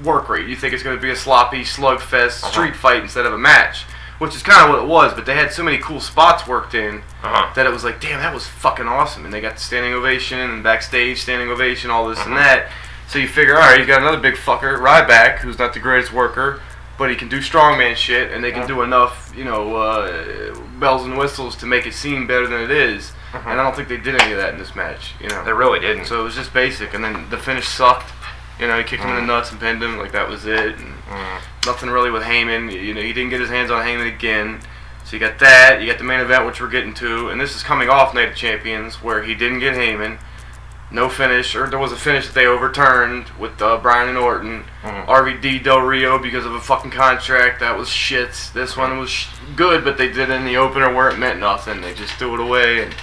S2: work rate. You think it's going to be a sloppy, slugfest street fight instead of a match, which is kind of what it was, but they had so many cool spots worked in that it was like, damn, that was fucking awesome. And they got the standing ovation and backstage standing ovation, all this and that. So you figure, all right, he's got another big fucker, Ryback, who's not the greatest worker, but he can do strongman shit, and they can do enough, bells and whistles to make it seem better than it is. And I don't think they did any of that in this match.
S1: They really didn't.
S2: So it was just basic, and then the finish sucked. He kicked him in the nuts and pinned him, like that was it. And nothing really with Heyman. He didn't get his hands on Heyman again. So you got that. You got the main event, which we're getting to, and this is coming off Night of Champions, where he didn't get Heyman. No finish, or there was a finish that they overturned with Bryan and Orton. RVD Del Rio because of a fucking contract. That was shit. This one was good, but they did it in the opener where it meant nothing. They just threw it away. And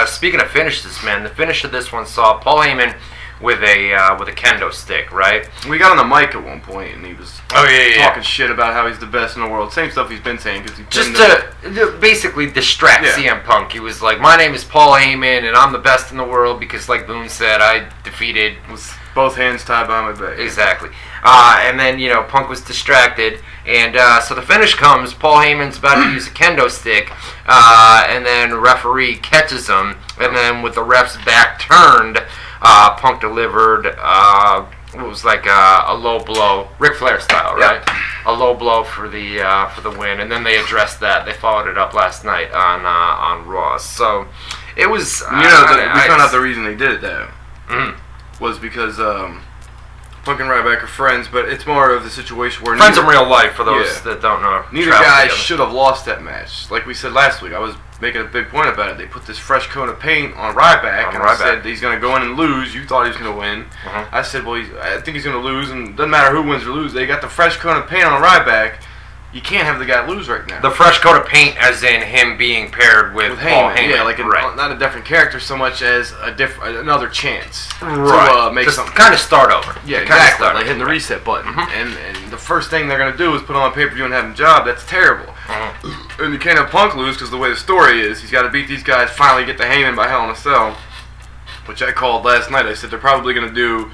S1: speaking of finishes, man, the finish of this one saw Paul Heyman with a kendo stick, right?
S2: We got on the mic at one point, and he was talking shit about how he's the best in the world. Same stuff he's been saying, because he
S1: just to basically distract CM Punk. He was like, "My name is Paul Heyman, and I'm the best in the world because, like Boone said, I defeated
S2: with both hands tied behind my back."
S1: Exactly. And then Punk was distracted, and so the finish comes. Paul Heyman's about to use a kendo stick, and then referee catches him, and then with the ref's back turned, Punk delivered it was like a low blow, Ric Flair style, right? Yep. A low blow for the win, and then they addressed that. They followed it up last night on Raw. So it was.
S2: We found out the reason they did it though was because Punk and Ryback are friends, but it's more of the situation where
S1: friends in real life for those that don't know.
S2: Neither guy should have lost that match. Like we said last week, I was making a big point about it. They put this fresh coat of paint on Ryback, I said he's going to go in and lose. You thought he was going to win. I said, well, I think he's going to lose, and it doesn't matter who wins or loses. They got the fresh coat of paint on Ryback. You can't have the guy lose right now.
S1: The fresh coat of paint, as in him being paired with Paul Heyman.
S2: Yeah, like not a different character so much as another chance
S1: to make something. Kind of start over.
S2: Yeah, exactly. Like hitting the reset button. And the first thing they're going to do is put him on pay-per-view and have him job. That's terrible. And you can't have Punk lose because the way the story is, he's got to beat these guys, finally get the Heyman by Hell in a Cell. which I called last night. I said they're probably going to do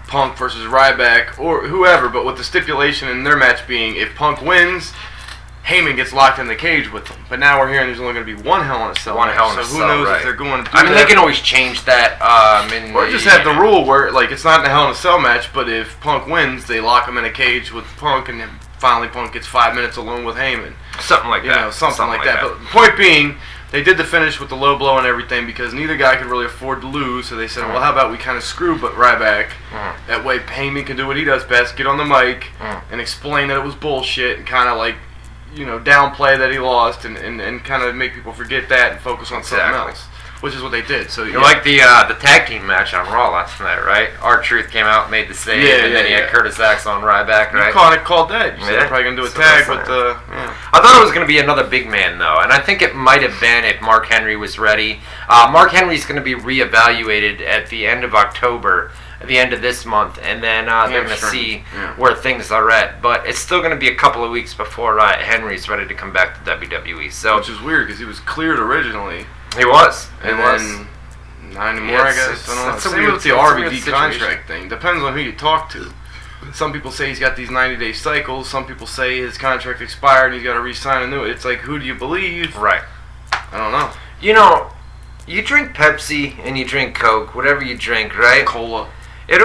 S2: Punk versus Ryback or whoever, but with the stipulation in their match being if Punk wins, Heyman gets locked in the cage with them. But now we're hearing there's only going to be one Hell in a Cell. So who knows if they're going to do
S1: they can always change that.
S2: Or just have the rule where, like, it's not in a Hell in a Cell match, but if Punk wins, they lock him in a cage with Punk, and then finally Punk gets 5 minutes alone with Heyman.
S1: Something like that.
S2: Something like that. But the point being, they did the finish with the low blow and everything because neither guy could really afford to lose. So they said, well, how about we kind of screw Ryback? That way Heyman can do what he does best, get on the mic and explain that it was bullshit and kind of like, downplay that he lost and kind of make people forget that and focus on something else, which is what they did. So
S1: like the tag team match on Raw last night, right? R-Truth came out, made the save, and then he had Curtis Axel on Ryback, right?
S2: You called that. You said they're probably going to do a tag with the...
S1: I thought it was going to be another big man, though, and I think it might have been if Mark Henry was ready. Mark Henry's going to be reevaluated at the end of October, at the end of this month, and then they're going to see where things are at. But it's still going to be a couple of weeks before Henry's ready to come back to WWE. So,
S2: which is weird, because he was cleared originally.
S1: He was.
S2: And then not anymore, I guess. I don't know. Same with the RVD contract thing. Depends on who you talk to. Some people say he's got these 90-day cycles. Some people say his contract expired and he's got to re-sign a new. It's like, who do you believe?
S1: Right.
S2: I don't know.
S1: You drink Pepsi and you drink Coke, whatever you drink, right?
S2: Cola.
S1: You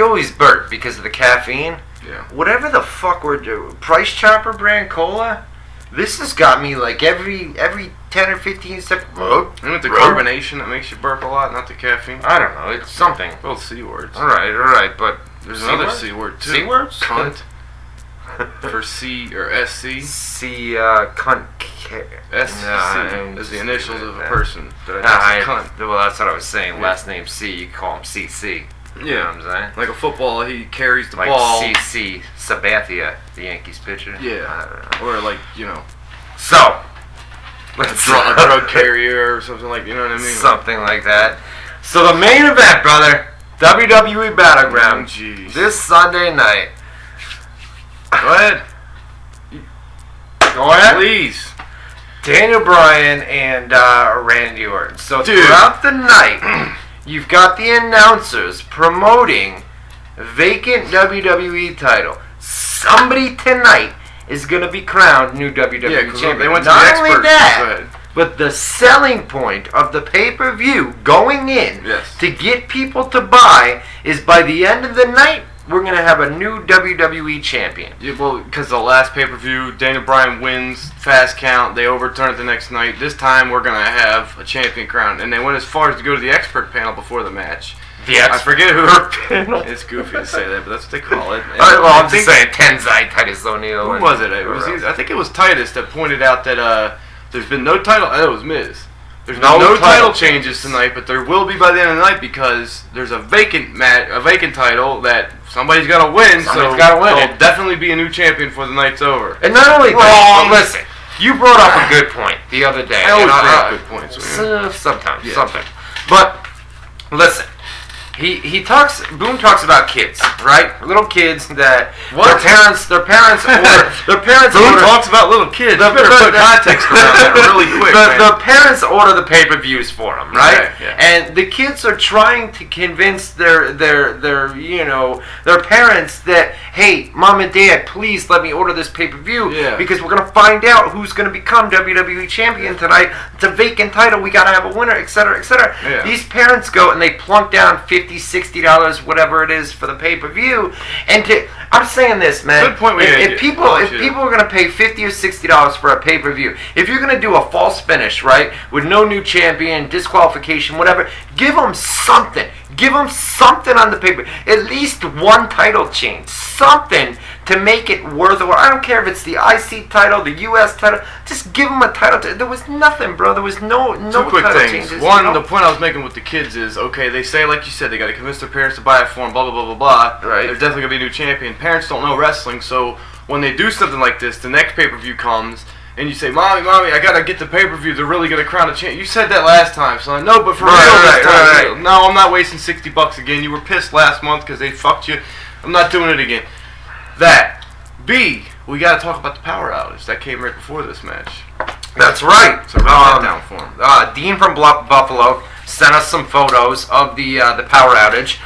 S1: always burp because of the caffeine.
S2: Yeah.
S1: Whatever the fuck we're doing, Price Chopper brand cola, this has got me like every 10 or 15 seconds.
S2: And with the carbonation that makes you burp a lot, not the caffeine.
S1: I don't know, it's something.
S2: Both C words.
S1: All right, but
S2: there's another C word too.
S1: C words?
S2: Cunt. For C or SC.
S1: Cunt.
S2: SC is the initials of a person.
S1: Cunt. Well, that's what I was saying. Last name C, you call him CC.
S2: Yeah.
S1: You know what I'm saying?
S2: Like a football, he carries the
S1: like
S2: ball.
S1: Like CC Sabathia, the Yankees pitcher.
S2: Yeah.
S1: I don't know.
S2: Or like,
S1: So,
S2: let's a drug carrier or something like, you know what I mean?
S1: Something like that. So the main event, brother, WWE Battleground, this Sunday night.
S2: Go ahead.
S1: Go ahead.
S2: Please.
S1: Daniel Bryan and Randy Orton. So throughout the night, you've got the announcers promoting vacant WWE title. Somebody tonight is going to be crowned new WWE champion.
S2: They went to
S1: Not
S2: the experts.
S1: only that, but the selling point of the pay-per-view going in to get people to buy is by the end of the night, we're going to have a new WWE champion.
S2: Yeah, well, because the last pay-per-view, Daniel Bryan wins, fast count, they overturn it the next night. This time, we're going to have a champion crown. And they went as far as to go to the expert panel before the match. I forget who. It's goofy to say that, but that's what they call it.
S1: I'm just saying Tenzai, Titus O'Neil.
S2: Who was it? I think it was Titus that pointed out that there's been no title. Oh, it was Miz. There's no title changes tonight, but there will be by the end of the night because there's a vacant title that somebody's got to win. There'll definitely be a new champion before the night's over.
S1: And not only that, listen, you brought up a good point the other day.
S2: I always bring up good points.
S1: Sometimes. But listen. Boone talks about kids, right? Little kids that their parents
S2: Boone talks about little kids. You better put context around that really quick.
S1: The parents order the pay-per-views for them, right?
S2: Yeah.
S1: And the kids are trying to convince their parents that, hey, mom and dad, please let me order this pay-per-view because we're gonna find out who's gonna become WWE champion tonight. It's a vacant title. We gotta have a winner, etc., etc.
S2: Yeah.
S1: These parents go and they plunk down $50, $60, whatever it is for the pay-per-view, and I'm saying this, man.
S2: Good point.
S1: If people are gonna pay $50 or $60 for a pay-per-view, if you're gonna do a false finish, right, with no new champion, disqualification, whatever, give them something. Give them something on the paper. At least one title change. Something to make it worthwhile. I don't care if it's the IC title, the US title. Just give them a title. There was nothing, bro. There was no
S2: Two quick
S1: title
S2: things.
S1: changes.
S2: One, the point I was making with the kids is, okay, they say, like you said, they got to convince their parents to buy it for them, blah, blah, blah, blah, blah.
S1: Right.
S2: There's definitely going to be a new champion. Parents don't know wrestling, so when they do something like this, the next pay-per-view comes, and you say, Mommy, I gotta get the pay-per-view. They're really gonna crown a champ. You said that last time, son. No, but for real this time. Right. No, I'm not wasting $60 again. You were pissed last month because they fucked you. I'm not doing it again. That. B, we gotta talk about the power outage. That came right before this match.
S1: That's right.
S2: So write that down for him.
S1: Dean from Buffalo sent us some photos of the power outage.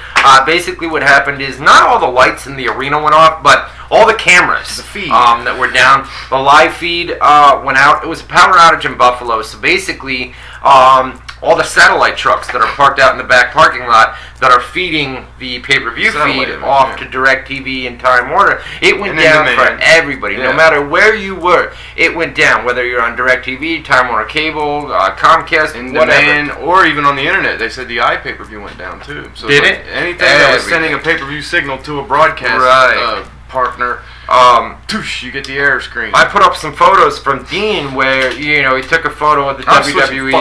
S1: Basically, what happened is not all the lights in the arena went off, but all the cameras that were down. The live feed went out. It was a power outage in Buffalo, so basically all the satellite trucks that are parked out in the back parking lot that are feeding the pay-per-view feed off to DirecTV and Time Warner, it went down for everybody. No matter where you were, it went down, whether you're on DirecTV, Time Warner Cable, Comcast, whatever.
S2: Or even on the internet. They said the iPay-per-view went down too. So
S1: did it?
S2: Anything that was sending a pay-per-view signal to a broadcast partner, you get the error screen.
S1: I put up some photos from Dean where, he took a photo of the WWE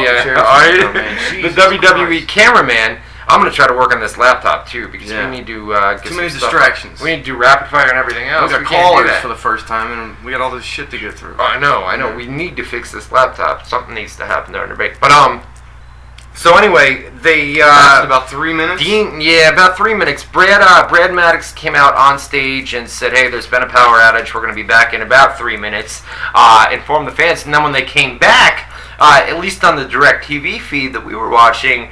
S1: the WWE cameraman. I'm going to try to work on this laptop too, because we need to get
S2: too many distractions.
S1: We need to do rapid fire and everything else.
S2: We got callers for the first time, and we got all this shit to get through.
S1: I know. We need to fix this laptop. Something needs to happen during the break. But so anyway, they
S2: about 3 minutes.
S1: About 3 minutes. Brad Maddox came out on stage and said, "Hey, there's been a power outage. We're going to be back in about 3 minutes." Informed the fans, and then when they came back, at least on the DirecTV feed that we were watching,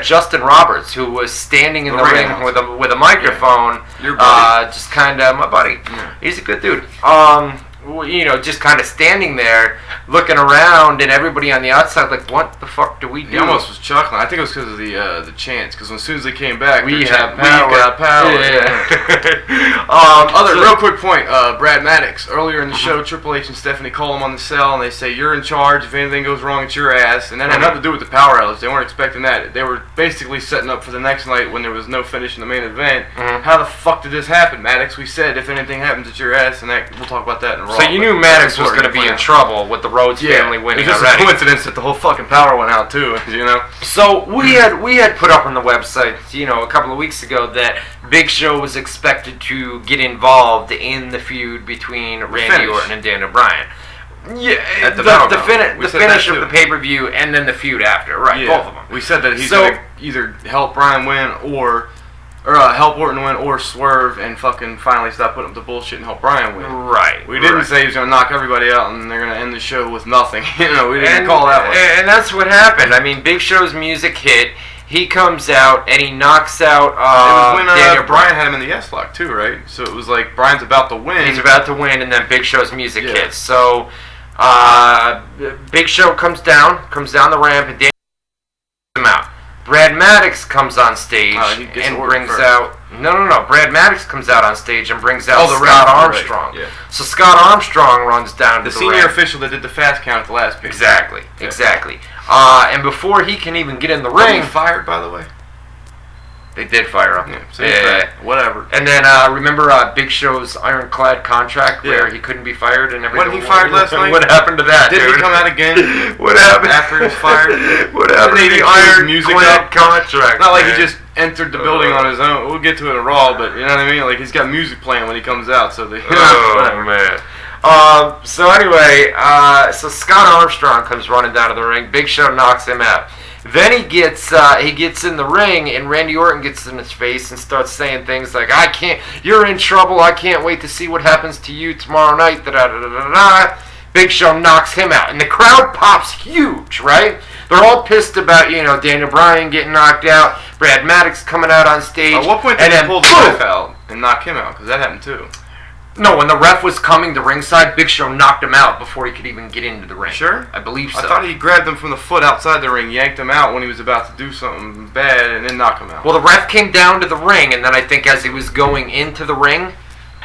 S1: Justin Roberts, who was standing in the ring with a microphone,
S2: your buddy.
S1: just kind of my buddy. Yeah. He's a good dude. Just kind of standing there, looking around, and everybody on the outside like, what the fuck do we do?
S2: He almost was chuckling. I think it was because of the chants. Because as soon as they came back,
S1: we got power.
S2: Yeah. Real quick point. Brad Maddox earlier in the show, Triple H and Stephanie call him on the cell, and they say, "You're in charge. If anything goes wrong, it's your ass." And that had nothing to do with the power outage. They weren't expecting that. They were basically setting up for the next night when there was no finish in the main event. How the fuck did this happen, Maddox? We said if anything happens, it's your ass, and we'll talk about that in Raw.
S1: So you knew Maddox was going to be in trouble with the Rhodes family winning
S2: already. It's just a coincidence that the whole fucking power went out too,
S1: So we had put up on the website, a couple of weeks ago that Big Show was expected to get involved in the feud between Randy Orton and Daniel Bryan. Yeah,
S2: at the
S1: finish of the pay-per-view and then the feud after, right? Both of them.
S2: We said that he's going to either help Bryan win or help Orton win or swerve and fucking finally stop putting up the bullshit and help Bryan win.
S1: Right.
S2: We didn't say he was going to knock everybody out and they're going to end the show with nothing. We didn't call that one.
S1: And that's what happened. I mean, Big Show's music hit. He comes out and he knocks out
S2: it was when Daniel Bryan had him in the S-Lock too, right? So it was like Bryan's about to win.
S1: He's about to win, and then Big Show's music hits. So Big Show comes down the ramp, and Daniel him out. Brad Maddox comes on stage and brings out... No. Brad Maddox comes out on stage and brings out Scott Armstrong. Right. Yeah. So Scott Armstrong runs down to the
S2: senior
S1: ramp.
S2: official that did the fast count at the last pick.
S1: Exactly. And before he can even get in the ring...
S2: fired, by the way?
S1: They did fire him.
S2: Yeah, whatever.
S1: And then remember Big Show's ironclad contract where he couldn't be fired and everything?
S2: Wasn't he fired last night?
S1: What happened to that,
S2: Did he come out again?
S1: What happened?
S2: After he was fired?
S1: What happened to the ironclad contract?
S2: Not like he just entered the building on his own. We'll get to it in Raw, but you know what I mean? Like he's got music playing when he comes out, so they...
S1: man. So anyway, so Scott Armstrong comes running down to the ring. Big Show knocks him out. Then he gets in the ring, and Randy Orton gets in his face and starts saying things like, you're in trouble, I can't wait to see what happens to you tomorrow night, da-da-da-da-da. Big Show knocks him out, and the crowd pops huge, right? They're all pissed about, Daniel Bryan getting knocked out, Brad Maddox coming out on stage.
S2: At what point did they pull the ref out and knock him out? Because that happened too.
S1: No, when the ref was coming to ringside, Big Show knocked him out before he could even get into the ring.
S2: Sure?
S1: I believe so.
S2: I thought he grabbed him from the foot outside the ring, yanked him out when he was about to do something bad, and then knocked him out.
S1: Well, the ref came down to the ring, and then I think as he was going into the ring,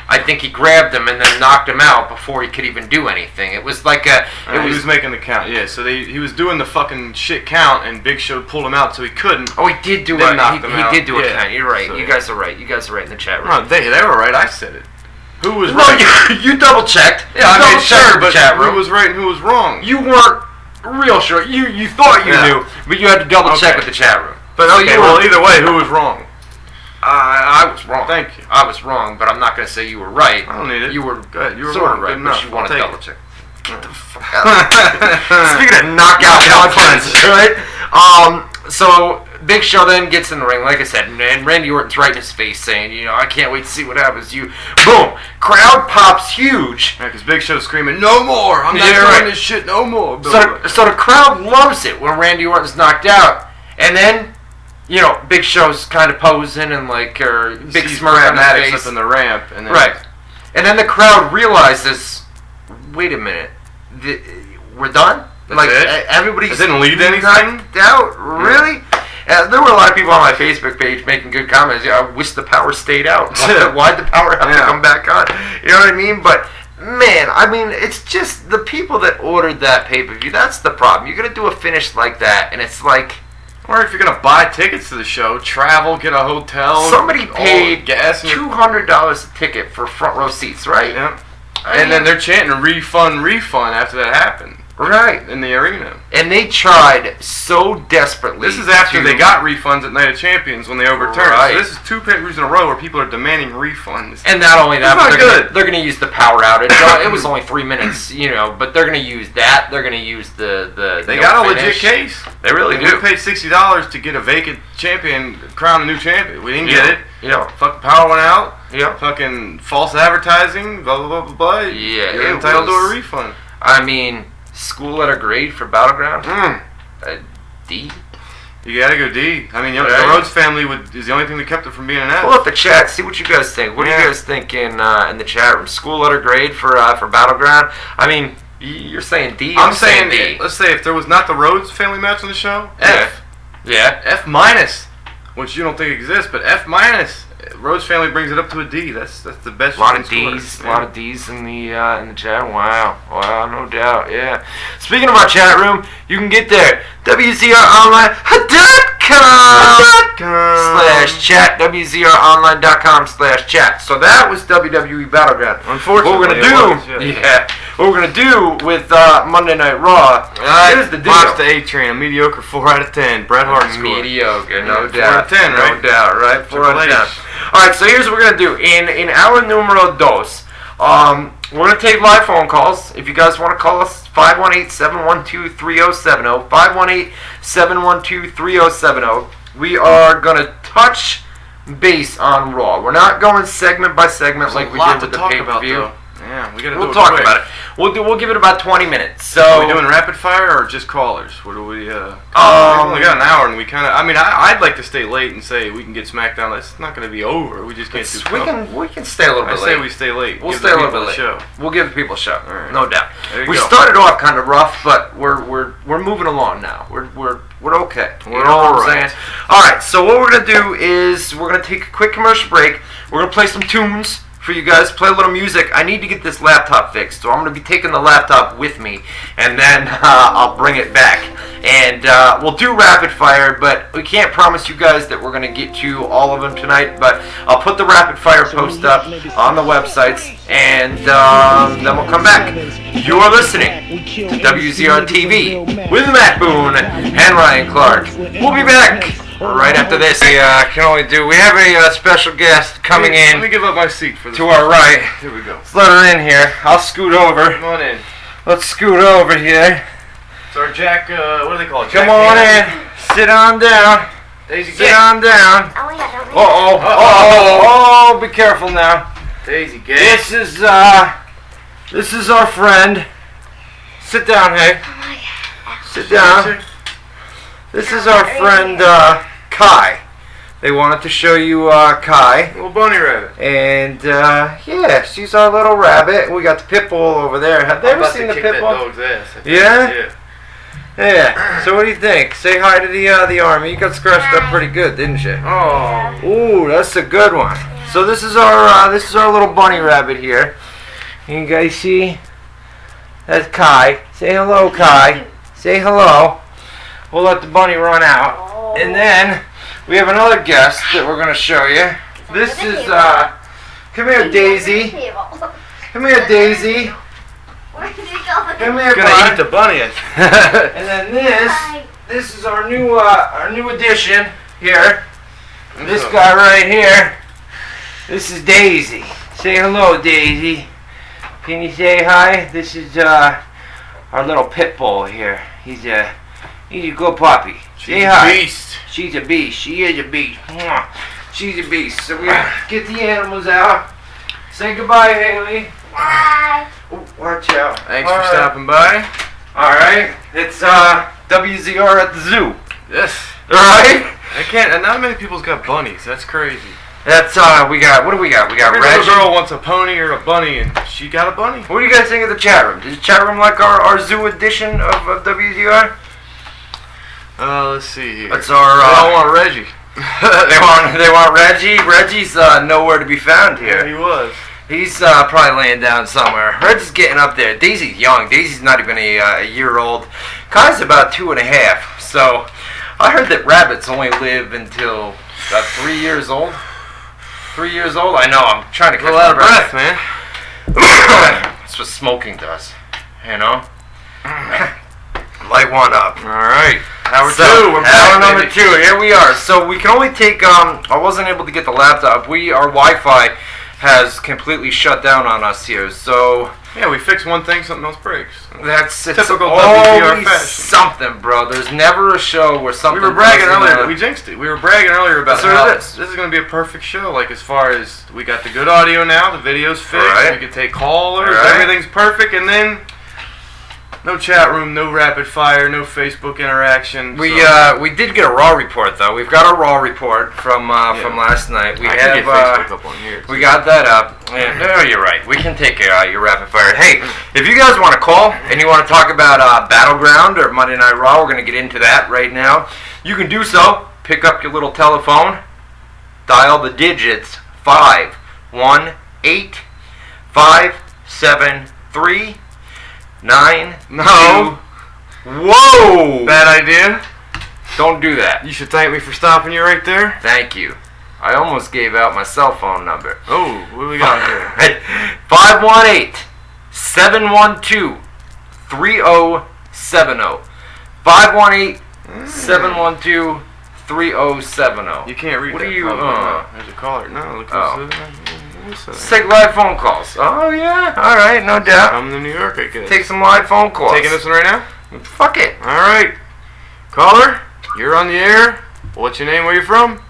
S1: I think he grabbed him and then knocked him out before he could even do anything. It was like
S2: he was making the count, yeah. So he was doing the fucking shit count, and Big Show pulled him out so he couldn't.
S1: Oh, he did do it. He did do a count. You're right. So, you guys are right. You guys are right in the chat room.
S2: No, they were right. I said it. Who was
S1: right?
S2: No,
S1: you double checked.
S2: Yeah, I made sure, but who was right and who was wrong?
S1: You weren't real sure. You thought you knew, but you had to double check with the chat room.
S2: But okay, well, either way, who was wrong?
S1: I was wrong.
S2: Thank you.
S1: I was wrong, but I'm not going to say you were right.
S2: I don't need it.
S1: You were
S2: good. You were
S1: sort of
S2: right,
S1: but you want to double check.
S2: Get the fuck out.
S1: Speaking of knockout punches, right? So Big Show then gets in the ring, like I said, and Randy Orton's right in his face saying, I can't wait to see what happens to you. Boom! Crowd pops huge.
S2: Yeah, because Big Show's screaming, no more! I'm not doing this shit no more.
S1: So the crowd loves it when Randy Orton's knocked out. And then, you know, Big Show's kind of posing and like, or big smirk on his face.
S2: up in the ramp, and then
S1: Right. And then the crowd realizes, wait a minute, we're done?
S2: That's
S1: like,
S2: it?
S1: Everybody's
S2: It didn't lead to anything?
S1: knocked out? Really? There were a lot of people on my Facebook page making good comments. Yeah, I wish the power stayed out. Why'd the power have to come back on? You know what I mean? But, man, I mean, it's just the people that ordered that pay-per-view. That's the problem. You're going to do a finish like that, and it's like...
S2: Or if you're going to buy tickets to the show, travel, get a hotel.
S1: Somebody paid
S2: gas
S1: $200 a ticket for front row seats, right?
S2: Yeah. And then they're chanting refund after that happened.
S1: Right.
S2: In the arena.
S1: And they tried so desperately.
S2: This is after they got refunds at Night of Champions when they overturned.
S1: Right.
S2: So this is 2 pay-per-views in a row where people are demanding refunds.
S1: And not only that,
S2: That's
S1: but
S2: not
S1: they're going to use the power outage. It was only 3 minutes, you know, but they're going to use that. They're going to use the
S2: They got a legit case.
S1: They really do.
S2: We paid $60 to get a vacant champion, crown a new champion. We didn't get it.
S1: Yeah.
S2: Fucking power went out.
S1: Yeah.
S2: Fucking false advertising. Blah blah blah blah blah.
S1: Yeah.
S2: You're entitled to a refund.
S1: I mean, school letter grade for Battleground. D.
S2: You gotta go D. I mean, the Rhodes family is the only thing that kept it from being an F.
S1: Pull up the chat. See what you guys think. What do you guys think in the chat room? School letter grade for Battleground. I mean, you're saying D.
S2: I'm saying
S1: D.
S2: Let's say if there was not the Rhodes family match on the show, F.
S1: Yeah.
S2: F minus, which you don't think exists, but F minus. Rhodes family brings it up to a D. That's the best.
S1: A lot of D's. A lot of D's in the chat. Wow, no doubt. Yeah. Speaking of our chat room, you can get there. WZROnline.com/chat. WZROnline.com/chat. So that was WWE Battleground.
S2: Unfortunately,
S1: what we're gonna do? What we're gonna do with Monday Night Raw? Here's the deal.
S2: Box to A-Train, a mediocre 4 out of 10. Bret Hart scored.
S1: Mediocre, no doubt.
S2: 4 out of 10, right?
S1: No doubt, right? 4 out of 10. Alright, so here's what we're going to do. In our numero dos, we're going to take live phone calls. If you guys want to call us, 518-712-3070. 518-712-3070. We are going to touch base on Raw. We're not going segment by segment like we did with the pay-per-view.
S2: Yeah, we gotta
S1: We'll talk about it. We'll give it about 20 minutes. So
S2: are we doing rapid fire or just callers? What do we? We only got an hour, and we kind of. I mean, I'd like to stay late and say we can get SmackDown. It's not going to be over. We just can't do.
S1: We can stay a little bit late.
S2: I say we stay late.
S1: We'll stay a little bit late.
S2: Show.
S1: We'll give the people a show.
S2: All right.
S1: No doubt.
S2: We
S1: started off kind of rough, but we're moving along now. We're okay.
S2: We're all right.
S1: All right. So what we're gonna do is we're gonna take a quick commercial break. We're gonna play some tunes for you guys, play a little music. I need to get this laptop fixed, so I'm going to be taking the laptop with me, and then I'll bring it back. And we'll do rapid fire, but we can't promise you guys that we're going to get to all of them tonight, but I'll put the rapid fire post up on the websites, and then we'll come back. You're listening to WZR TV with Matt Boone and Ryan Clark. We'll be back right after this. We have a special guest coming in.
S2: Let me give up my seat for this.
S1: To our right.
S2: Here we go.
S1: Let's let her in here. I'll scoot over.
S2: Come on in.
S1: Let's scoot over here.
S2: It's our Jack, what do they call it?
S1: Come on in. Sit on down.
S2: Daisy,
S1: sit on down. Oh, be careful now.
S2: Daisy, gay.
S1: This is our friend. Sit down, hey. Sit down. This is our friend, Kai. They wanted to show you Kai.
S2: Little bunny rabbit.
S1: And, yeah, she's our little rabbit. We got the pit bull over there. Have they ever seen the pit bull?
S2: That dog's ass.
S1: Yeah? Yeah. So what do you think? Say hi to the army. You got scratched up pretty good, didn't you?
S2: Oh.
S1: Ooh, that's a good one. So this is our little bunny rabbit here. You guys see? That's Kai. Say hello, Kai. Say hello. We'll let the bunny run out. And then we have another guest that we're going to show you. This is, come here, Daisy. Come here, Daisy. Come here,
S2: Gonna eat the bunny.
S1: And then this is our new addition here. This guy right here. This is Daisy. Say hello, Daisy. Can you say hi? This is our little pit bull here. He's a good puppy. Say hi.
S2: Beast.
S1: She's a beast. She is a beast. Mwah. She's a beast. So we get the animals out. Say goodbye, Haley.
S3: Bye.
S1: Oh, watch out.
S2: Thanks for stopping by.
S1: All right. It's WZR at the zoo.
S2: Yes.
S1: Right?
S2: I can't. And not many people's got bunnies. That's crazy.
S1: That's we got. What do we got? We got
S2: Every
S1: Reggie.
S2: little girl wants a pony or a bunny, and she got a bunny.
S1: What do you guys think of the chat room? Does the chat room like our zoo edition of WZR?
S2: Let's see here.
S1: That's our.
S2: They all want Reggie.
S1: they want Reggie. Reggie's nowhere to be found here.
S2: Yeah, he was.
S1: He's probably laying down somewhere. Reggie's getting up there. Daisy's young. Daisy's not even a year old. Kai's about 2.5. So I heard that rabbits only live until about 3 years old. 3 years old? I know. I'm trying to catch
S2: A lot
S1: my
S2: of breath, man.
S1: That's what smoking does. You know? Light one up.
S2: All right. Hour
S1: So,
S2: two. We're back,
S1: hour number
S2: baby.
S1: 2. Here we are. So we can only take. I wasn't able to get the laptop. Our Wi-Fi has completely shut down on us here. So
S2: Yeah, we fix one thing, something else breaks.
S1: it's
S2: Typical
S1: always
S2: WZR fashion.
S1: something, bro. There's never a show where something.
S2: We were bragging
S1: doesn't,
S2: earlier. We jinxed it. We were bragging earlier about
S1: That's what
S2: how
S1: it is.
S2: this is going to be a perfect show. Like, as far as we got the good audio now, the video's fixed.
S1: Right.
S2: We can take callers.
S1: Right.
S2: Everything's perfect. And then no chat room, no rapid fire, no Facebook interaction.
S1: We
S2: so.
S1: we did get a raw report though. We've got a raw report from last night. We
S2: I
S1: have
S2: can get Facebook up on here.
S1: we got that up. Yeah, no, you're right. We can take your rapid fire. Hey, if you guys want to call and you want to talk about Battleground or Monday Night Raw, we're going to get into that right now. You can do so. Pick up your little telephone, dial the digits 518-573-9.
S2: No.
S1: Whoa!
S2: Bad idea.
S1: Don't do that.
S2: You should thank me for stopping you right there.
S1: Thank you. I almost gave out my cell phone number.
S2: Oh, what do we got here?
S1: 518-712-3070. 518-712-3070.
S2: You can't read
S1: What
S2: that.
S1: are you,
S2: probably. There's a caller. No, look
S1: Let's take live phone calls. Oh, yeah. All right, no doubt.
S2: I'm in New York, I guess.
S1: Take some live phone calls.
S2: Taking this one right now?
S1: Fuck it.
S2: All right. Caller, you're on the air. What's your name? Where you from?
S3: This is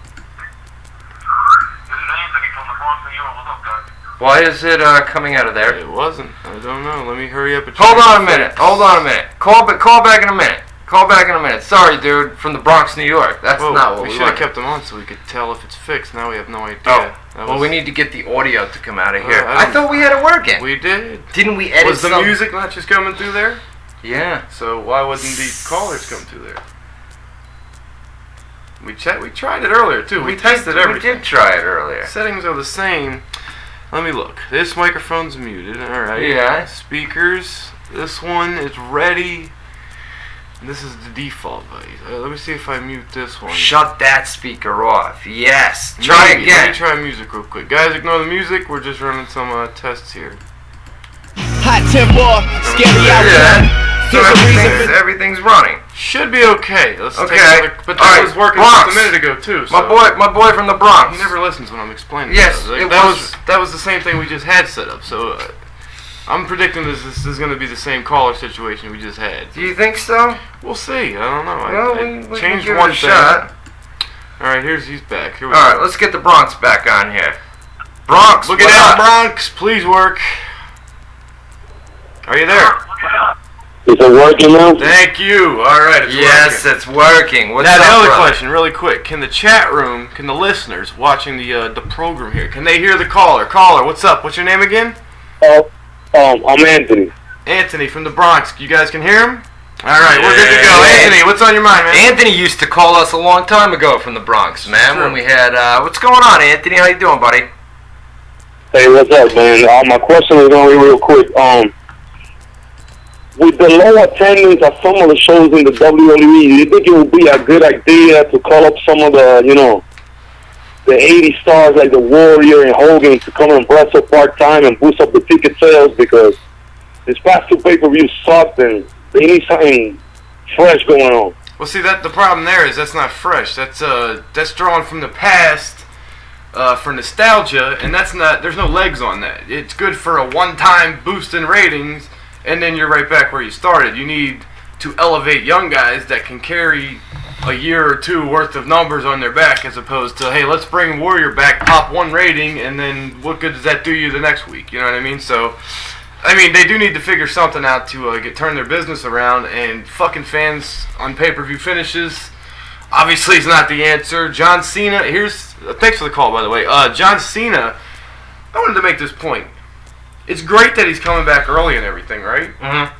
S3: Anthony from the Bronx, New York. What's up, guys?
S1: Why is it coming out of there?
S2: It wasn't. I don't know. Let me hurry up and
S1: Hold
S2: check
S1: on a
S2: the
S1: minute.
S2: fix.
S1: Hold on a minute. Call back in a minute. Call back in a minute. Sorry, dude. From the Bronx, New York. That's
S2: Whoa,
S1: not what
S2: we
S1: we
S2: should have
S1: want.
S2: kept them on so we could tell if it's fixed. Now we have no idea.
S1: Oh,
S2: That
S1: well,
S2: was-
S1: we need to get the audio to come out of here.
S2: I
S1: I thought we had it working.
S2: We did.
S1: Didn't we edit
S2: Was the
S1: some?
S2: music not just coming through there?
S1: Yeah.
S2: So why wouldn't the callers come through there? We tried it earlier too. We tested everything.
S1: We did try it earlier.
S2: Settings are the same. Let me look. This microphone's muted. All right.
S1: Yeah.
S2: Speakers. This one is ready. This is the default, buddy. Let me see if I mute this one.
S1: Shut that speaker off. Yes. Try
S2: Maybe.
S1: again.
S2: Let me try music real quick. Guys, ignore the music. We're just running some tests here.
S4: Hot tempo, scary outcome.
S1: So everything's running.
S2: Should be okay. Let's
S1: Okay.
S2: take another. But that
S1: All right.
S2: was working
S1: Bronx.
S2: just a minute ago too.
S1: My
S2: So.
S1: boy from the Bronx.
S2: He never listens when I'm explaining.
S1: Yes,
S2: stuff.
S1: it
S2: that
S1: was-
S2: that was the same thing we just had set up. So I'm predicting this is going to be the same caller situation we just had.
S1: Do you think so?
S2: We'll see. I don't know.
S1: Well,
S2: I
S1: we can
S2: changed
S1: give
S2: one
S1: it a
S2: thing.
S1: shot.
S2: All right, he's back. Here we
S1: All
S2: go.
S1: right, let's get the Bronx back on here. Bronx,
S2: Look at
S1: what
S2: that,
S1: up?
S2: Bronx. Please work. Are you there?
S5: Is it working now?
S2: Thank you. All right. It's
S1: Yes,
S2: working.
S1: it's working. What's
S2: Now,
S1: up,
S2: the other
S1: brother?
S2: question, really quick. Can the chat room, can the listeners watching the program here, can they hear the caller? Caller, what's up? What's your name again?
S5: I'm Anthony.
S2: Anthony from the Bronx. You guys can hear him? All right, we're good to go.
S1: Yeah.
S2: Anthony, what's on your mind, man?
S1: Anthony used to call us a long time ago from the Bronx, man.
S2: True.
S1: When we had, what's going on, Anthony? How you doing, buddy?
S5: Hey, what's up, man? My question is going to be real quick. With the low attendance at some of the shows in the WWE, do you think it would be a good idea to call up some of the, the 80 stars like the Warrior and Hogan to come and wrestle part-time and boost up the ticket sales? Because this past two pay-per-views sucked and they need something fresh going on.
S2: Well, see, the problem there is that's not fresh. That's drawn from the past for nostalgia, and there's no legs on that. It's good for a one-time boost in ratings, and then you're right back where you started. You need to elevate young guys that can carry a year or two worth of numbers on their back, as opposed to, hey, let's bring Warrior back, pop one rating, and then what good does that do you the next week? You know what I mean? So, I mean, they do need to figure something out to turn their business around, and fucking fans on pay-per-view finishes Obviously, he's not the answer. John Cena, thanks for the call, by the way. John Cena, I wanted to make this point. It's great that he's coming back early and everything, right?
S1: Mm-hmm.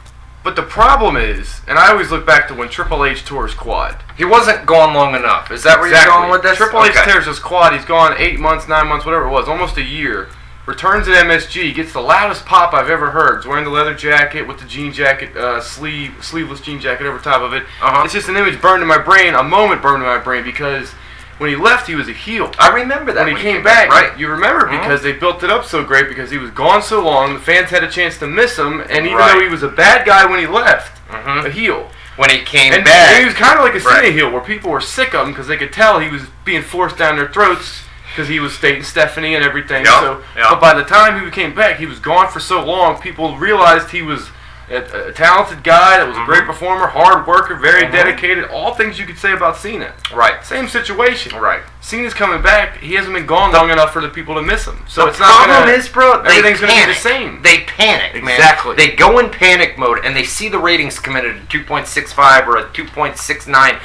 S2: But the problem is, and I always look back to when Triple H tore his quad.
S1: He wasn't gone long enough. Is that where you're going with this?
S2: Triple H tears his quad. He's gone 8 months, 9 months, whatever it was, almost a year. Returns at MSG, gets the loudest pop I've ever heard. He's wearing the leather jacket with the jean jacket, sleeveless jean jacket over top of it. It's just an image burned in my brain, a moment burned in my brain, because when he left, he was a heel.
S1: I remember that.
S2: When he came back, right? You remember because they built it up so great because he was gone so long, the fans had a chance to miss him, and even though he was a bad guy when he left, a heel.
S1: When he came back.
S2: And he was kind of like a Cena heel, where people were sick of him because they could tell he was being forced down their throats. Because he was dating Stephanie and everything. But by the time he came back, he was gone for so long, people realized he was a talented guy that was a great performer, hard worker, very dedicated, all things you could say about Cena.
S1: Right.
S2: Same situation.
S1: Right.
S2: Cena's coming back. He hasn't been gone long enough for the people to miss him. So
S1: the
S2: it's not
S1: problem is, bro,
S2: everything's going to be the same.
S1: They panic, man.
S2: Exactly.
S1: They go in panic mode, and they see the ratings come in at a 2.65 or a 2.69,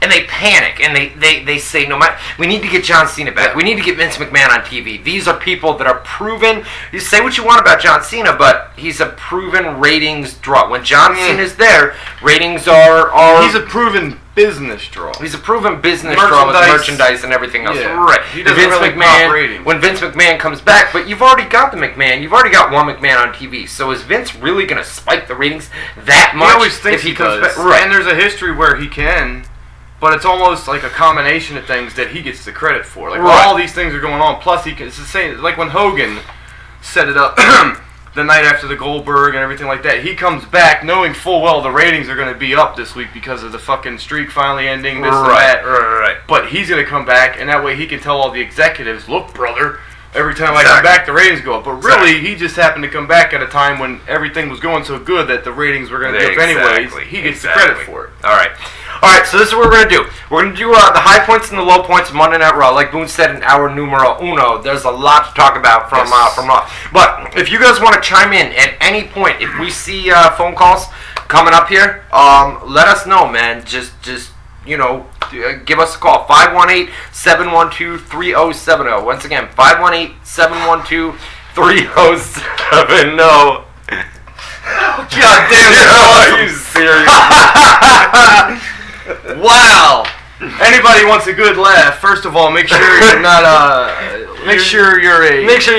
S1: and they panic, and they say, no matter, we need to get John Cena back. We need to get Vince McMahon on TV. These are people that are proven. You say what you want about John Cena, but he's a proven ratings draw. When John Cena's there, ratings are...
S2: He's a proven business draw.
S1: He's a proven business draw with merchandise and everything else.
S2: Yeah.
S1: Right.
S2: He doesn't really pop ratings.
S1: When Vince McMahon comes back, but you've already got the McMahon. You've already got one McMahon on TV. So is Vince really going to spike the ratings that much?
S2: He always thinks he comes back.
S1: Right.
S2: And there's a history where he can, but it's almost like a combination of things that he gets the credit for. Like all these things are going on. Plus, it's the same. Like when Hogan set it up the night after the Goldberg and everything like that. He comes back knowing full well the ratings are going to be up this week because of the fucking streak finally ending, this and that.
S1: Right.
S2: But he's going to come back, and that way he can tell all the executives, look, brother, every time I come back, the ratings go up. But really, he just happened to come back at a time when everything was going so good that the ratings were going to be up anyways. He gets the credit for it.
S1: All right, so this is what we're going to do. We're going to do the high points and the low points of Monday Night Raw. Like Boone said in our numero uno, there's a lot to talk about from Raw. But if you guys want to chime in at any point, if we see phone calls coming up here, let us know, man. Just give us a call. 518-712-3070. Once again, 518-712-3070. God damn it! Are you serious?
S2: Wow! Anybody wants a good laugh? First of all, make sure you're not make sure you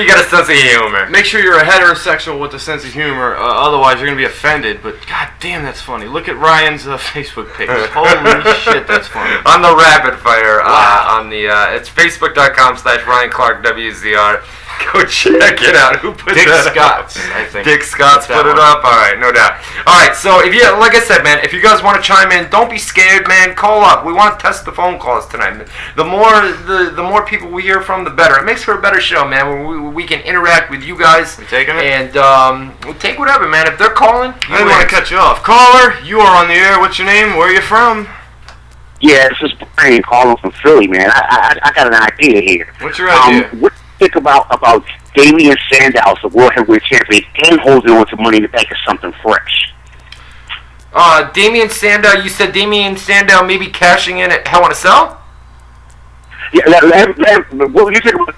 S1: got a sense of humor.
S2: Make sure you're a heterosexual with a sense of humor. Otherwise, you're gonna be offended. But god damn, that's funny. Look at Ryan's Facebook page. Holy shit, that's funny.
S1: On the rapid fire, on the it's facebook.com/Ryan Clark WZR. Go check it out. Who put
S2: Dick
S1: that
S2: Scott's,
S1: up?
S2: I think.
S1: Dick Scott's put it up. All right, no doubt. All right, so if you, like I said, man, if you guys want to chime in, don't be scared, man. Call up. We want to test the phone calls tonight. The more people we hear from, the better. It makes for a better show, man. Where we can interact with you guys.
S2: We taking it?
S1: And we'll take whatever, man. If they're calling,
S2: I didn't want to cut you off. Caller, you are on the air. What's your name? Where are you from?
S5: Yeah, this is Brian calling from Philly, man. I got an idea here.
S2: What's your idea?
S5: What do you think about Damian Sandow, the World Heavyweight Champion, and holding on to Money in the Bank as something fresh?
S1: Damian Sandow, you said Damian Sandow maybe cashing in at Hell in a Cell?
S5: Yeah, what do you think about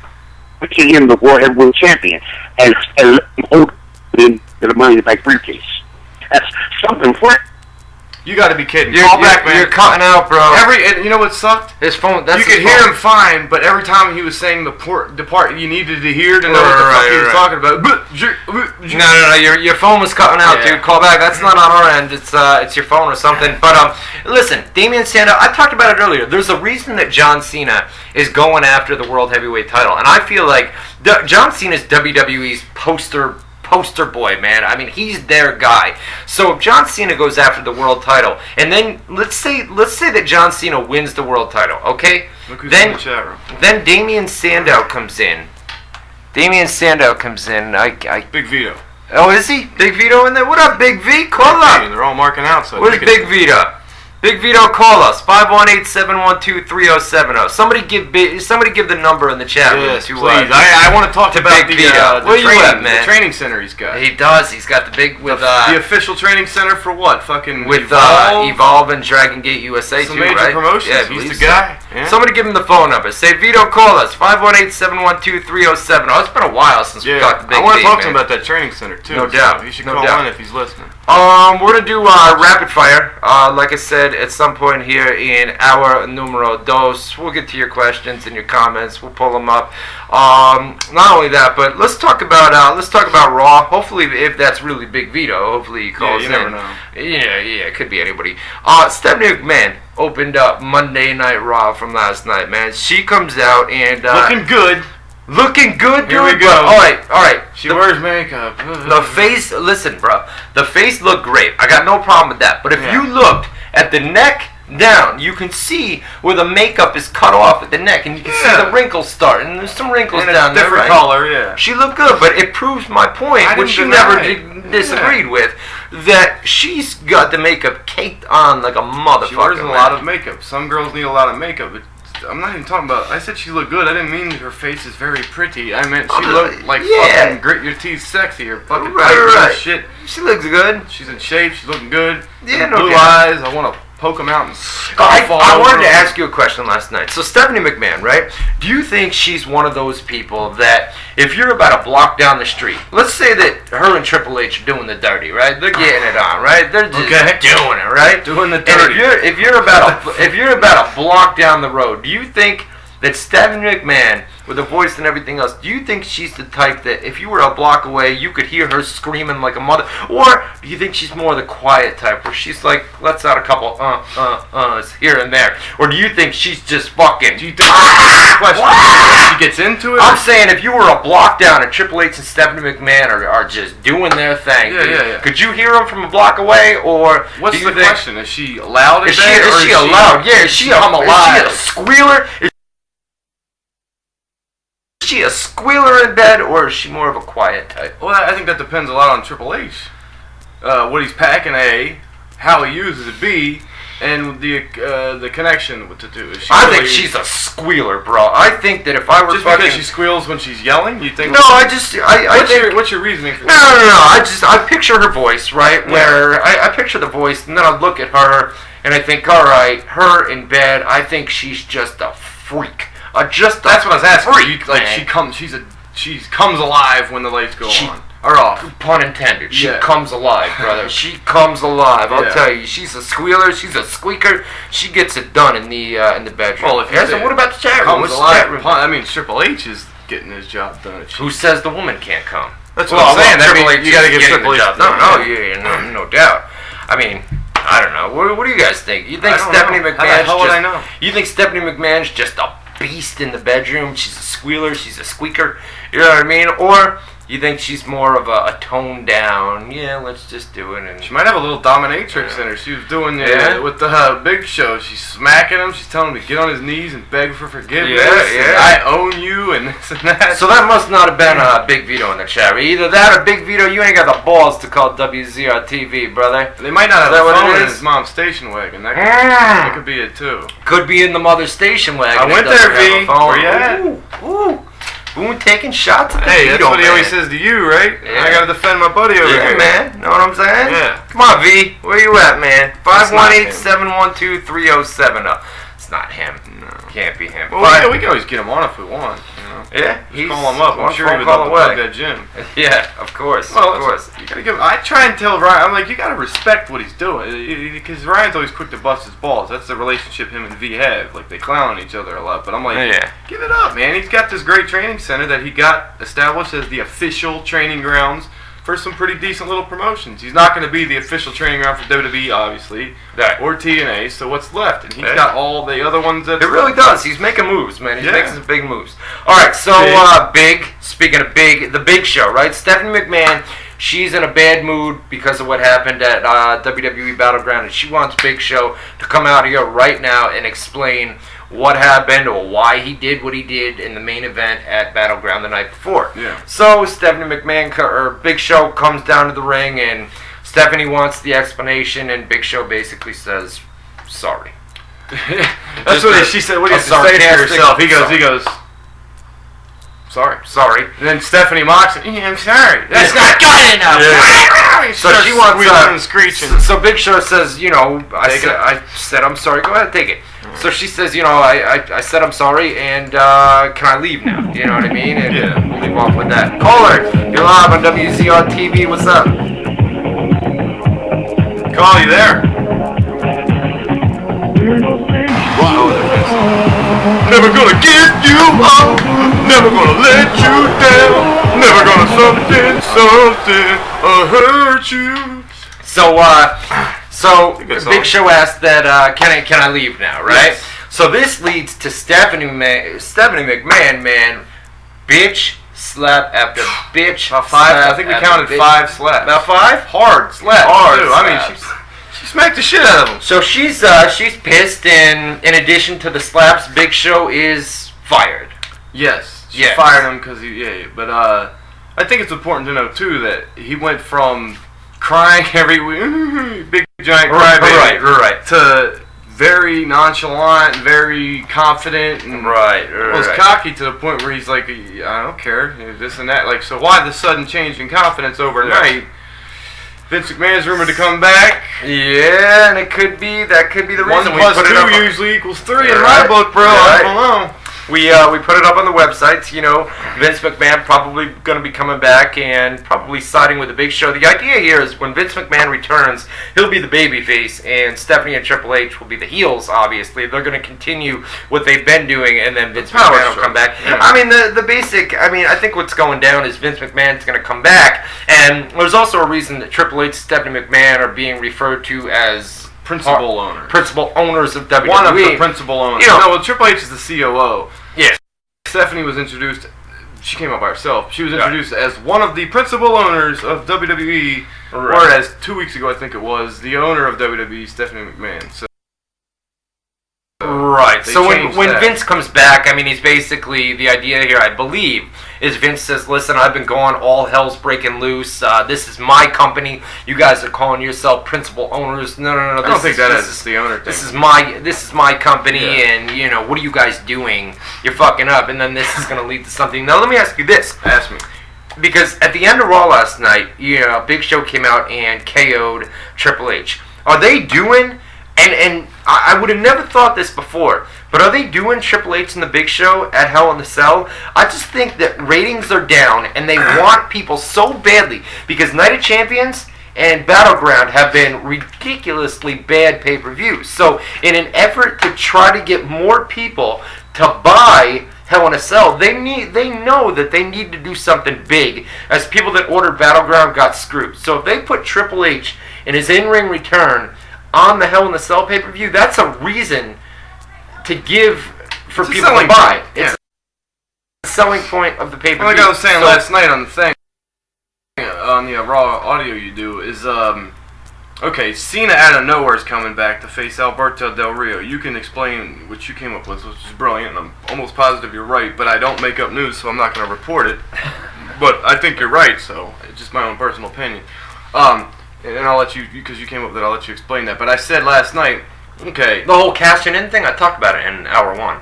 S5: making him the World Heavyweight Champion and holding the Money in the Bank briefcase? That's something fresh.
S2: You got to be kidding.
S1: Call back, man. You're cutting out, bro.
S2: You know what sucked?
S1: His phone.
S2: You could hear him fine, but every time he was saying the part you needed to hear to know what the fuck he was talking about.
S1: No. Your phone was cutting out, dude. Call back. That's not on our end. It's your phone or something. But listen, Damian Sandow. I talked about it earlier. There's a reason that John Cena is going after the World Heavyweight title, and I feel like John Cena's WWE's poster boy, man. I mean, he's their guy. So if John Cena goes after the world title, and then let's say that John Cena wins the world title, okay? Then Damian Sandow comes in. Big
S2: Vito.
S1: Oh, is he? Big Vito in there? What up, Big V? Call up.
S2: They're all marking out. So
S1: Where's Big Vito? Big Vito, call us 518-712-3070. Somebody give the number in the chat room.
S2: Yes,
S1: to,
S2: please. I want to talk about
S1: Big Vito. Where you at, man?
S2: The training center he's got.
S1: He does. He's got the big with
S2: the official training center for what? Fucking
S1: with
S2: Evolve?
S1: Evolve and Dragon Gate USA
S2: Some
S1: too,
S2: major
S1: right?
S2: promotions.
S1: Yeah,
S2: He's the
S1: so.
S2: guy. Yeah.
S1: Somebody give him the phone number. Say Vito, call us 518-712-3070. Oh, it's been a while since we talked to Big
S2: I want to
S1: V,
S2: talk to
S1: man.
S2: him about that training center too.
S1: No doubt.
S2: He should
S1: No
S2: call
S1: doubt.
S2: in if he's listening.
S1: We're gonna do rapid fire. Like I said, at some point here in our numero dos, we'll get to your questions and your comments. We'll pull them up. Not only that, but let's talk about Raw. Hopefully, if that's really Big Vito, hopefully he calls in.
S2: You never know.
S1: Yeah, it could be anybody. Stephanie McMahon opened up Monday Night Raw from last night. Man, she comes out and
S2: Looking good.
S1: looking good, dude.
S2: Here we go.
S1: But, all right.
S2: She wears makeup.
S1: The face, listen, bro. The face looked great. I got no problem with that. But if you looked at the neck down, you can see where the makeup is cut off at the neck, and you can see the wrinkles starting. And there's some wrinkles
S2: and
S1: down
S2: a
S1: there,
S2: different
S1: right?
S2: color, yeah.
S1: She looked good, but it proves my point,
S2: I
S1: which you
S2: didn't
S1: never
S2: deny.
S1: disagreed with, that she's got the makeup caked on like a motherfucker.
S2: She wears a
S1: man.
S2: lot of makeup. Some girls need a lot of makeup. But I'm not even talking about. I said she looked good. I didn't mean her face is very pretty. I meant she looked like fucking grit your teeth sexy or fucking tight shit.
S1: She looks good.
S2: She's in shape. She's looking good.
S1: Yeah,
S2: blue eyes. I want to poke them out and
S1: I wanted to ask you a question last night. So Stephanie McMahon, right? Do you think she's one of those people that if you're about a block down the street, let's say that her and Triple H are doing the dirty, right? They're getting it on, right? They're just doing it, right?
S2: Doing the
S1: And
S2: dirty.
S1: if you're about a block down the road, do you think that Stephanie McMahon, with her voice and everything else, do you think she's the type that if you were a block away, you could hear her screaming like a mother? Or do you think she's more the quiet type, where she's like, lets out a couple here and there? Or do you think she's just fucking...
S2: Do you think she gets into it?
S1: I'm saying if you were a block down and Triple H and Stephanie McMahon are just doing their thing, could you hear them from a block away? Or
S2: what's
S1: do you
S2: the question? Is she loud?
S1: Is she loud? Yeah, is she a squealer? Is she a squealer in bed, or is she more of a quiet type?
S2: Well, I think that depends a lot on Triple H. What he's packing, A, how he uses it, B, and the connection with the two.
S1: I think she's a squealer, bro. I think that if I were
S2: just because she squeals when she's yelling, you think?
S1: No, what's
S2: your reasoning for
S1: that? No. I picture her voice, right? Yeah. Where I picture the voice, and then I look at her, and I think, all right, her in bed. I think she's just a freak. That's what I was asking.
S2: Freak, she comes alive when the lights go on or off.
S1: Pun intended. She comes alive, brother. She comes alive. I'll tell you. She's a squealer. She's a squeaker. She gets it done in the bedroom.
S2: Well,
S1: so what about the chat room?
S2: Comes alive. I mean, Triple H is getting his job done.
S1: Who says the woman can't come?
S2: That's what I'm saying. Triple H, you got to give Triple H.
S1: No doubt. I mean, I don't know. What do you guys think? You think Stephanie McMahon's You think Stephanie McMahon's just a beast in the bedroom? She's a squealer. She's a squeaker. You know what I mean? Or you think she's more of a toned down? Yeah, let's just do it. And
S2: she might have a little dominatrix in her. She was doing with the Big Show. She's smacking him. She's telling him to get on his knees and beg for forgiveness. Yeah. I own you and this and that.
S1: So that must not have been Big Vito in the chat. Either that or Big Vito, you ain't got the balls to call WZR TV, brother.
S2: They might not have a phone in his mom's station wagon. That could be it too.
S1: Could be in the mother's station wagon.
S2: I went there, V. Where you at?
S1: Ooh. Boone taking shots at the
S2: Hey,
S1: Vito,
S2: that's what he always says to you, right?
S1: Yeah.
S2: I gotta defend my buddy over here.
S1: Yeah, man. Know what I'm saying?
S2: Yeah.
S1: Come on, V. Where you at, man? 518-712-3070. It's not him. No. Can't be him.
S2: Well, we can always get him on if we want. You know?
S1: Yeah.
S2: Just call him up. I'm sure he would love to plug that gym.
S1: Yeah, of course.
S2: Well, of course. You gotta give. I try and tell Ryan. I'm like, you gotta respect what he's doing, because Ryan's always quick to bust his balls. That's the relationship him and V have. Like, they clown on each other a lot. But I'm like, give it up, man. He's got this great training center that he got established as the official training grounds for some pretty decent little promotions. He's not going to be the official training ground for WWE, obviously, or TNA. So what's left? And he's got all the other ones that.
S1: It really does. He's making moves, man. He's making some big moves. All right, so big. Speaking of big, the Big Show, right? Stephanie McMahon. She's in a bad mood because of what happened at WWE Battleground, and she wants Big Show to come out here right now and explain what happened or why he did what he did in the main event at Battleground the night before.
S2: Yeah.
S1: So Stephanie McMahon or Big Show comes down to the ring, and Stephanie wants the explanation, and Big Show basically says, sorry.
S2: That's what she said. What do you have to say to yourself? He goes, sorry.
S1: Sorry.
S2: And then Stephanie mocks him. Yeah, I'm sorry.
S1: That's not good enough.
S2: Yeah.
S1: So she wants
S2: and screeching.
S1: So Big Show says, I said I'm sorry. Go ahead, take it. So she says, I said I'm sorry, and can I leave now? You know what I mean? And we'll leave off with that. Caller, you're live on WZR TV. What's up?
S2: Call you there. Never gonna give you up. Never gonna let you down. Never gonna something hurt you.
S1: So Big Show asked that can I leave now, right?
S2: Yes.
S1: So this leads to Stephanie McMahon, man, bitch slap after bitch.
S2: About 5. I think we counted 5 slaps.
S1: About 5?
S2: Hard slaps.
S1: Hard
S2: too.
S1: slaps.
S2: I mean, she smacked the shit out of him.
S1: So she's pissed, and in addition to the slaps, Big Show is fired.
S2: Yes, she
S1: Yes.
S2: fired him because but I think it's important to know too that he went from crying every week, big giant crybaby,
S1: right,
S2: to very nonchalant, very confident, and was cocky to the point where he's like, I don't care, this and that. Like, so why the sudden change in confidence overnight?
S1: Yes.
S2: Vince McMahon's rumored to come back.
S1: Yeah, and that could be the reason
S2: 1
S1: we
S2: plus
S1: put
S2: 2
S1: it up.
S2: usually equals 3 in
S1: Right.
S2: my book, bro.
S1: Right.
S2: I don't know.
S1: We put it up on the websites. Vince McMahon probably going to be coming back and probably siding with the Big Show. The idea here is when Vince McMahon returns, he'll be the babyface, and Stephanie and Triple H will be the heels. Obviously, they're going to continue what they've been doing, and then Vince McMahon will come back.
S2: Yeah.
S1: I mean, the basic. I mean, I think what's going down is Vince McMahon's going to come back, and there's also a reason that Triple H and Stephanie McMahon are being referred to as
S2: Principal owners
S1: of WWE.
S2: One of the principal owners. No, Triple H is the COO.
S1: Yeah.
S2: Stephanie was introduced. She came up by herself. She was introduced as one of the principal owners of WWE, whereas 2 weeks ago, I think it was, the owner of WWE, Stephanie McMahon. So,
S1: right. So when
S2: that.
S1: Vince comes back, I mean, he's basically, the idea here, I believe, is Vince says, listen, I've been going, all hell's breaking loose. This is my company. You guys are calling yourself principal owners. No.
S2: I don't think that is the owner thing.
S1: This is my company, and what are you guys doing? You're fucking up, and then this is going to lead to something. Now let me ask you this.
S2: Ask me.
S1: Because at the end of Raw last night, Big Show came out and KO'd Triple H. Are they doing, and I would have never thought this before, but are they doing Triple H and the Big Show at Hell in the Cell? I just think that ratings are down, and they want people so badly, because Night of Champions and Battleground have been ridiculously bad pay-per-views. So in an effort to try to get more people to buy Hell in a Cell, they know that they need to do something big, as people that ordered Battleground got screwed. So if they put Triple H in his in-ring return on the Hell in the Cell pay-per-view, that's a reason to give for people to buy. It's the selling point of the pay-per-view.
S2: Like I was saying last night on the thing, on the Raw audio you do, is, okay, Cena out of nowhere is coming back to face Alberto Del Rio. You can explain what you came up with, which is brilliant, and I'm almost positive you're right, but I don't make up news, so I'm not going to report it. But I think you're right, so it's just my own personal opinion. And I'll let you, because you came up with it, I'll let you explain that. But I said last night, okay.
S1: The whole cashing in thing, I talked about it in hour 1.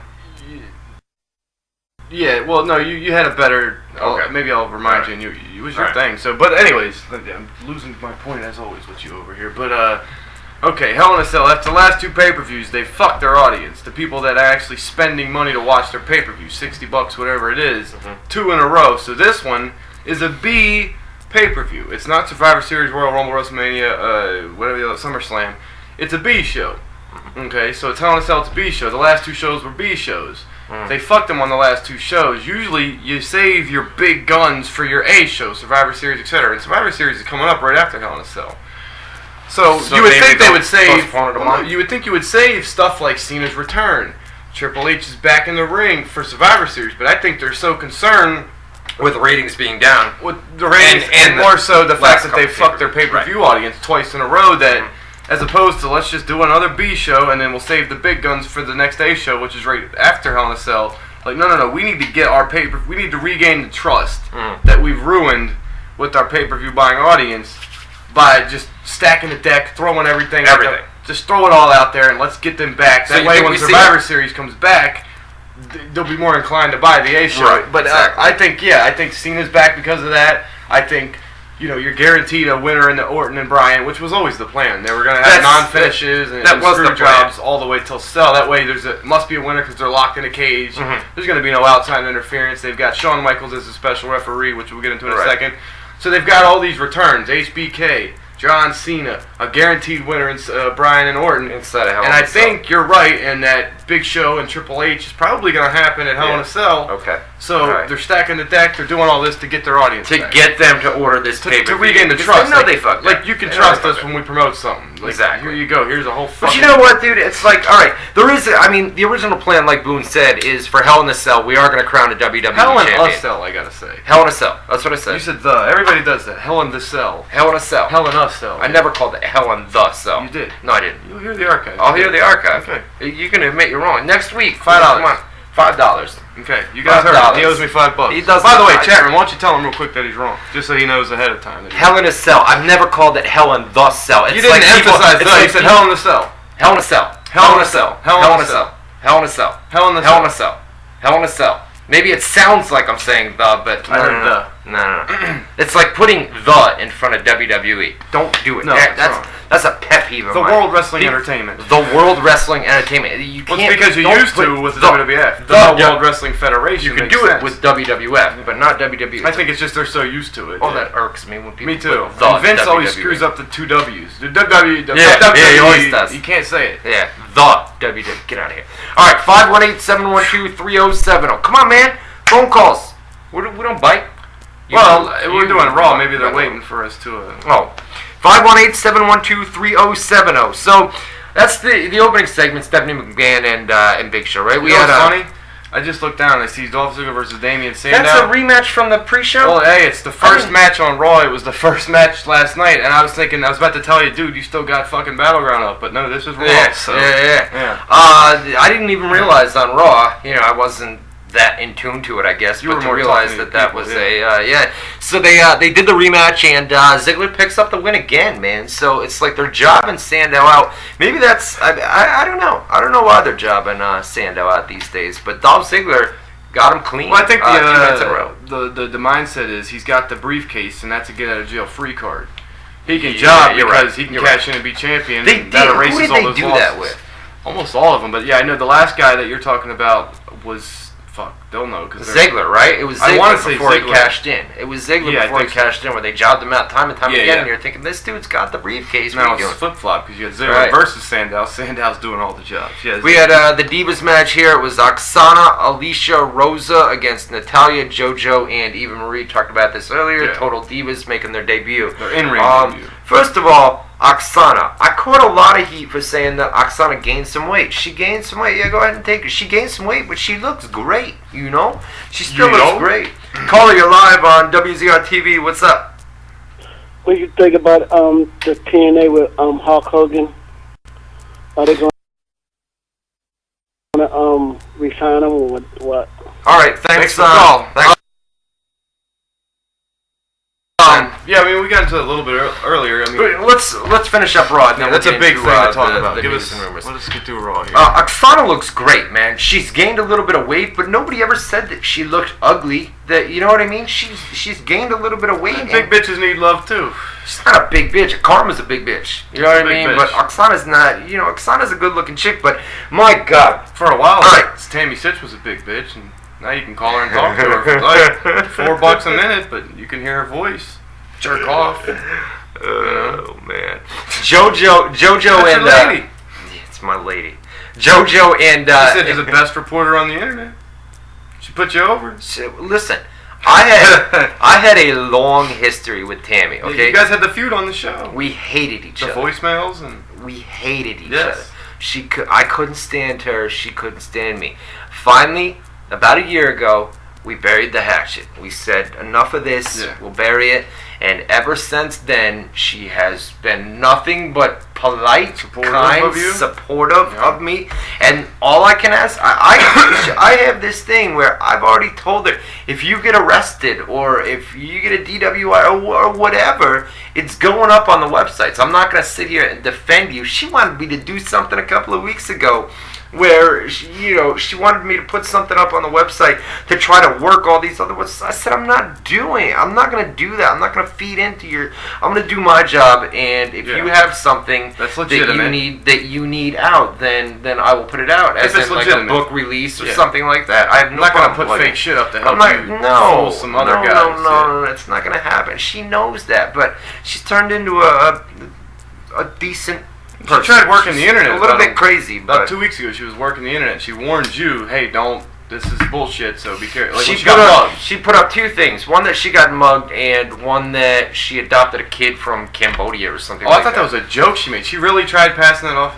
S2: Yeah, well, no, you had a better,
S1: okay.
S2: Maybe I'll remind you, and it was your thing. So, but anyways, I'm losing my point as always with you over here. But, okay, Hell in a Cell, after the last 2 pay-per-views, they fucked their audience. The people that are actually spending money to watch their pay-per-view, $60, whatever it is, 2 in a row. So this one is a B pay-per-view. It's not Survivor Series, Royal Rumble, WrestleMania, whatever the other, SummerSlam. It's a B show. Okay, so it's Hell in a Cell, it's a B show. The last 2 shows were B shows. They fucked them on the last 2 shows. Usually, you save your big guns for your A show, Survivor Series, etc. And Survivor Series is coming up right after Hell in a Cell. So you would think they would save. You would think you would save stuff like Cena's return. Triple H is back in the ring for Survivor Series, but I think they're so concerned
S1: with ratings being down,
S2: with the ratings, and more so the fact that they fucked their pay-per-view audience twice in a row. That as opposed to let's just do another B show and then we'll save the big guns for the next A show, which is right after Hell in a Cell. Like no, we need to get our we need to regain the trust that we've ruined with our pay-per-view buying audience by just stacking the deck, throwing everything. just throw it all out there and let's get them back.
S1: So
S2: That
S1: you
S2: way
S1: think
S2: when
S1: we see
S2: Survivor Series comes back, they'll be more inclined to buy the A show.
S1: Right,
S2: But
S1: exactly.
S2: I think Cena's back because of that. I think, you're guaranteed a winner in the Orton and Bryan, which was always the plan. They were going to have non-finishes and screw jobs all the way till Cell. That way must be a winner because they're locked in a cage.
S1: Mm-hmm.
S2: There's going to be no outside interference. They've got Shawn Michaels as a special referee, which we'll get into in a second. So they've got all these returns. HBK, John Cena, a guaranteed winner in Bryan and Orton.
S1: Instead of Hell in
S2: And
S1: a
S2: I
S1: Cell.
S2: think you're right in that Big Show and Triple H is probably going to happen at Hell in a Cell.
S1: Okay.
S2: So they're stacking the deck. They're doing all this to get their audience
S1: To
S2: back.
S1: get them to order this pay-per-view.
S2: To regain the
S1: Because
S2: trust.
S1: They know they fucked up.
S2: You can
S1: They know
S2: trust
S1: they
S2: us
S1: fucked
S2: when we promote something. Like,
S1: Exactly.
S2: Here you go. Here's a whole
S1: But
S2: fucking...
S1: you know what, dude? It's like, all right, the original plan, like Boone said, is for Hell in a Cell, we are going to crown a WWE
S2: Hell in
S1: champion.
S2: a Cell, I gotta say.
S1: Hell in a Cell. That's what I said.
S2: You said the. Everybody does that. Hell in the Cell.
S1: Hell in a Cell.
S2: Hell in a Cell.
S1: I never called it Hell in the Cell.
S2: You did.
S1: No, I didn't.
S2: You'll hear the archive.
S1: I'll hear the archive.
S2: Okay.
S1: You can admit you're wrong. Next week,
S2: $5.
S1: Come on. $5.
S2: Okay, you guys heard it. He owes me $5.
S1: He does.
S2: By the way,
S1: I-
S2: Chapman, why don't you tell him real quick that he's wrong, just so he knows ahead of time. That he's
S1: Hell in a Cell. I've never called it Hell in the Cell. It's
S2: You didn't
S1: like people-
S2: emphasize
S1: it's
S2: that.
S1: like
S2: You said
S1: people-
S2: Hell in the Cell.
S1: Hell in a Cell.
S2: Hell in a Cell.
S1: Hell in a Cell. Hell in a Cell.
S2: Hell in the
S1: Hell in a
S2: Cell.
S1: Cell. Hell in a Cell. Maybe it sounds like I'm saying the, but
S2: I heard
S1: no. It's like putting the in front of WWE. Don't do it.
S2: No, it's wrong.
S1: That's a pet peeve of
S2: The
S1: mine.
S2: World Wrestling Entertainment.
S1: The World Wrestling Entertainment. You
S2: Well,
S1: can't.
S2: it's because you
S1: don't
S2: used
S1: put
S2: to with the
S1: the
S2: WWF. The
S1: the-
S2: World Wrestling Federation.
S1: You can
S2: makes
S1: do
S2: sense.
S1: it with WWF, but not WWE.
S2: I think it's just they're so used to it.
S1: Oh, that irks me when people.
S2: Me too.
S1: put the
S2: And Vince always
S1: WWE.
S2: screws up the two W's. The WWE.
S1: Yeah, he always does.
S2: He can't say it.
S1: Yeah, the WWE. Get out of here. All right, 518-712-3070. Come on, man. Phone calls. We don't bite.
S2: We're doing Raw. Maybe they're waiting for us to.
S1: Oh. 518-712-3070. So that's the opening segment. Stephanie McMahon and Big Show, right?
S2: You know what's funny? I just looked down and I see Dolph Ziggler versus Damian Sandow.
S1: That's a rematch from the pre-show.
S2: Well, hey, it's the first match on Raw. It was the first match last night, and I was about to tell you, dude, you still got fucking Battleground up, but no, this is Raw.
S1: Yeah. I didn't even realize on Raw. I wasn't that in tune to it, I guess.
S2: You were
S1: but to
S2: more
S1: realize
S2: talking to
S1: that
S2: people,
S1: was So they did the rematch, and Ziggler picks up the win again, man. So it's like they're jobbing Sandow out. Maybe that's I don't know. I don't know why they're jobbing Sandow out these days. But Dolph Ziggler got him clean.
S2: Well, I think
S1: 2 nights in a row.
S2: the mindset is he's got the briefcase, and that's a get out of jail free card. He can job
S1: you're
S2: because
S1: right.
S2: he can
S1: You're
S2: cash
S1: right.
S2: in and be champion.
S1: They
S2: and
S1: did.
S2: that
S1: Who
S2: erases
S1: did
S2: all
S1: they
S2: those
S1: do
S2: losses.
S1: that with?
S2: Almost all of them, but yeah, I know the last guy that you're talking about was. Fuck, they'll know because
S1: Ziggler, right? It was
S2: I wanna
S1: Ziggler
S2: say
S1: before he
S2: Ziggler.
S1: cashed in. It was Ziggler
S2: Yeah, I
S1: before he
S2: think so.
S1: cashed in, where they jobbed him out time and time
S2: Yeah,
S1: again,
S2: yeah.
S1: and you're thinking, this dude's got the briefcase.
S2: Now
S1: What are you
S2: it's
S1: doing?
S2: flip flop because you got Ziggler
S1: Right.
S2: versus Sandow. Sandow's doing all the jobs. Yeah,
S1: We had the Divas match here. It was Oksana, Alicia, Rosa against Natalia, JoJo, and Eva Marie. Talked about this earlier.
S2: Yeah.
S1: Total Divas making their debut.
S2: Their in-ring debut.
S1: First of all, Oksana. I caught a lot of heat for saying that Oksana gained some weight. She gained some weight. Yeah, go ahead and take it. She gained some weight, but she looks great, She still looks great. Caller, you're live on WZR TV. What's up?
S6: What do you think about the TNA with Hulk Hogan? Are they going to resign him or what?
S1: All right, thanks
S2: for the call.
S1: Thanks.
S2: Yeah, I mean, we got into it a little bit earlier. I mean,
S1: But let's finish up Raw. and then
S2: that's
S1: we'll
S2: a
S1: get
S2: big
S1: into,
S2: thing to talk
S1: the-
S2: about.
S1: the
S2: Give
S1: news
S2: us,
S1: and rumors.
S2: let us get through Raw here.
S1: Oksana looks great, man. She's gained a little bit of weight, but nobody ever said that she looked ugly. That you know what I mean? She's gained a little bit of weight.
S2: Big bitches need love too.
S1: She's not a big bitch. Karma's a big bitch. You know
S2: She's
S1: what
S2: a
S1: I
S2: big
S1: mean?
S2: bitch.
S1: But Oksana's not. Oksana's a good-looking chick. But my God,
S2: For a while,
S1: All right.
S2: Tammy Sitch was a big bitch, and now you can call her and talk to her for like $4 a minute, but you can hear her voice. Jerk off.
S1: oh man, JoJo
S2: That's
S1: and
S2: your lady.
S1: yeah, it's my lady. JoJo and
S2: She said you're the best reporter on the internet. She put you over.
S1: Listen, I had a long history with Tammy. Okay,
S2: You guys had the feud on the show.
S1: we hated each
S2: The
S1: other.
S2: voicemails and
S1: We hated each
S2: Yes.
S1: other. I couldn't stand her. She couldn't stand me. Finally, about a year ago, we buried the hatchet. We said, enough of this,
S2: Yeah.
S1: we'll bury it. And ever since then, she has been nothing but polite,
S2: Supportive
S1: kind,
S2: of you?
S1: supportive
S2: Yeah.
S1: of me. And all I can ask, I have this thing where I've already told her, if you get arrested or if you get a DWI or whatever, it's going up on the websites. I'm not going to sit here and defend you. She wanted me to do something a couple of weeks ago where she wanted me to put something up on the website to try to work all these other websites. I said, I'm not doing it. I'm not going to do that. I'm not going to feed into your. I'm going to do my job, and if you have something
S2: That's
S1: that
S2: legitimate.
S1: you need out, then I will put it out as
S2: If it's
S1: in like a
S2: legitimate.
S1: book release or
S2: Yeah.
S1: something like that. I have no
S2: I'm not gonna
S1: problem
S2: put
S1: with
S2: fake
S1: it.
S2: shit up to
S1: I'm
S2: help
S1: not,
S2: you
S1: no,
S2: fool some other
S1: no,
S2: guys.
S1: No, it's not going to happen. She knows that, but she's turned into a decent
S2: She
S1: person.
S2: tried working
S1: She's
S2: the internet.
S1: a little
S2: about
S1: bit crazy,
S2: About
S1: but
S2: 2 weeks ago, she was working the internet. She warned you, hey, don't. This is bullshit. So be careful. Like, when she got mugged.
S1: she put up two things. One that she got mugged, and one that she adopted a kid from Cambodia or something.
S2: Oh,
S1: like
S2: I thought that was a joke she made. She really tried passing that off.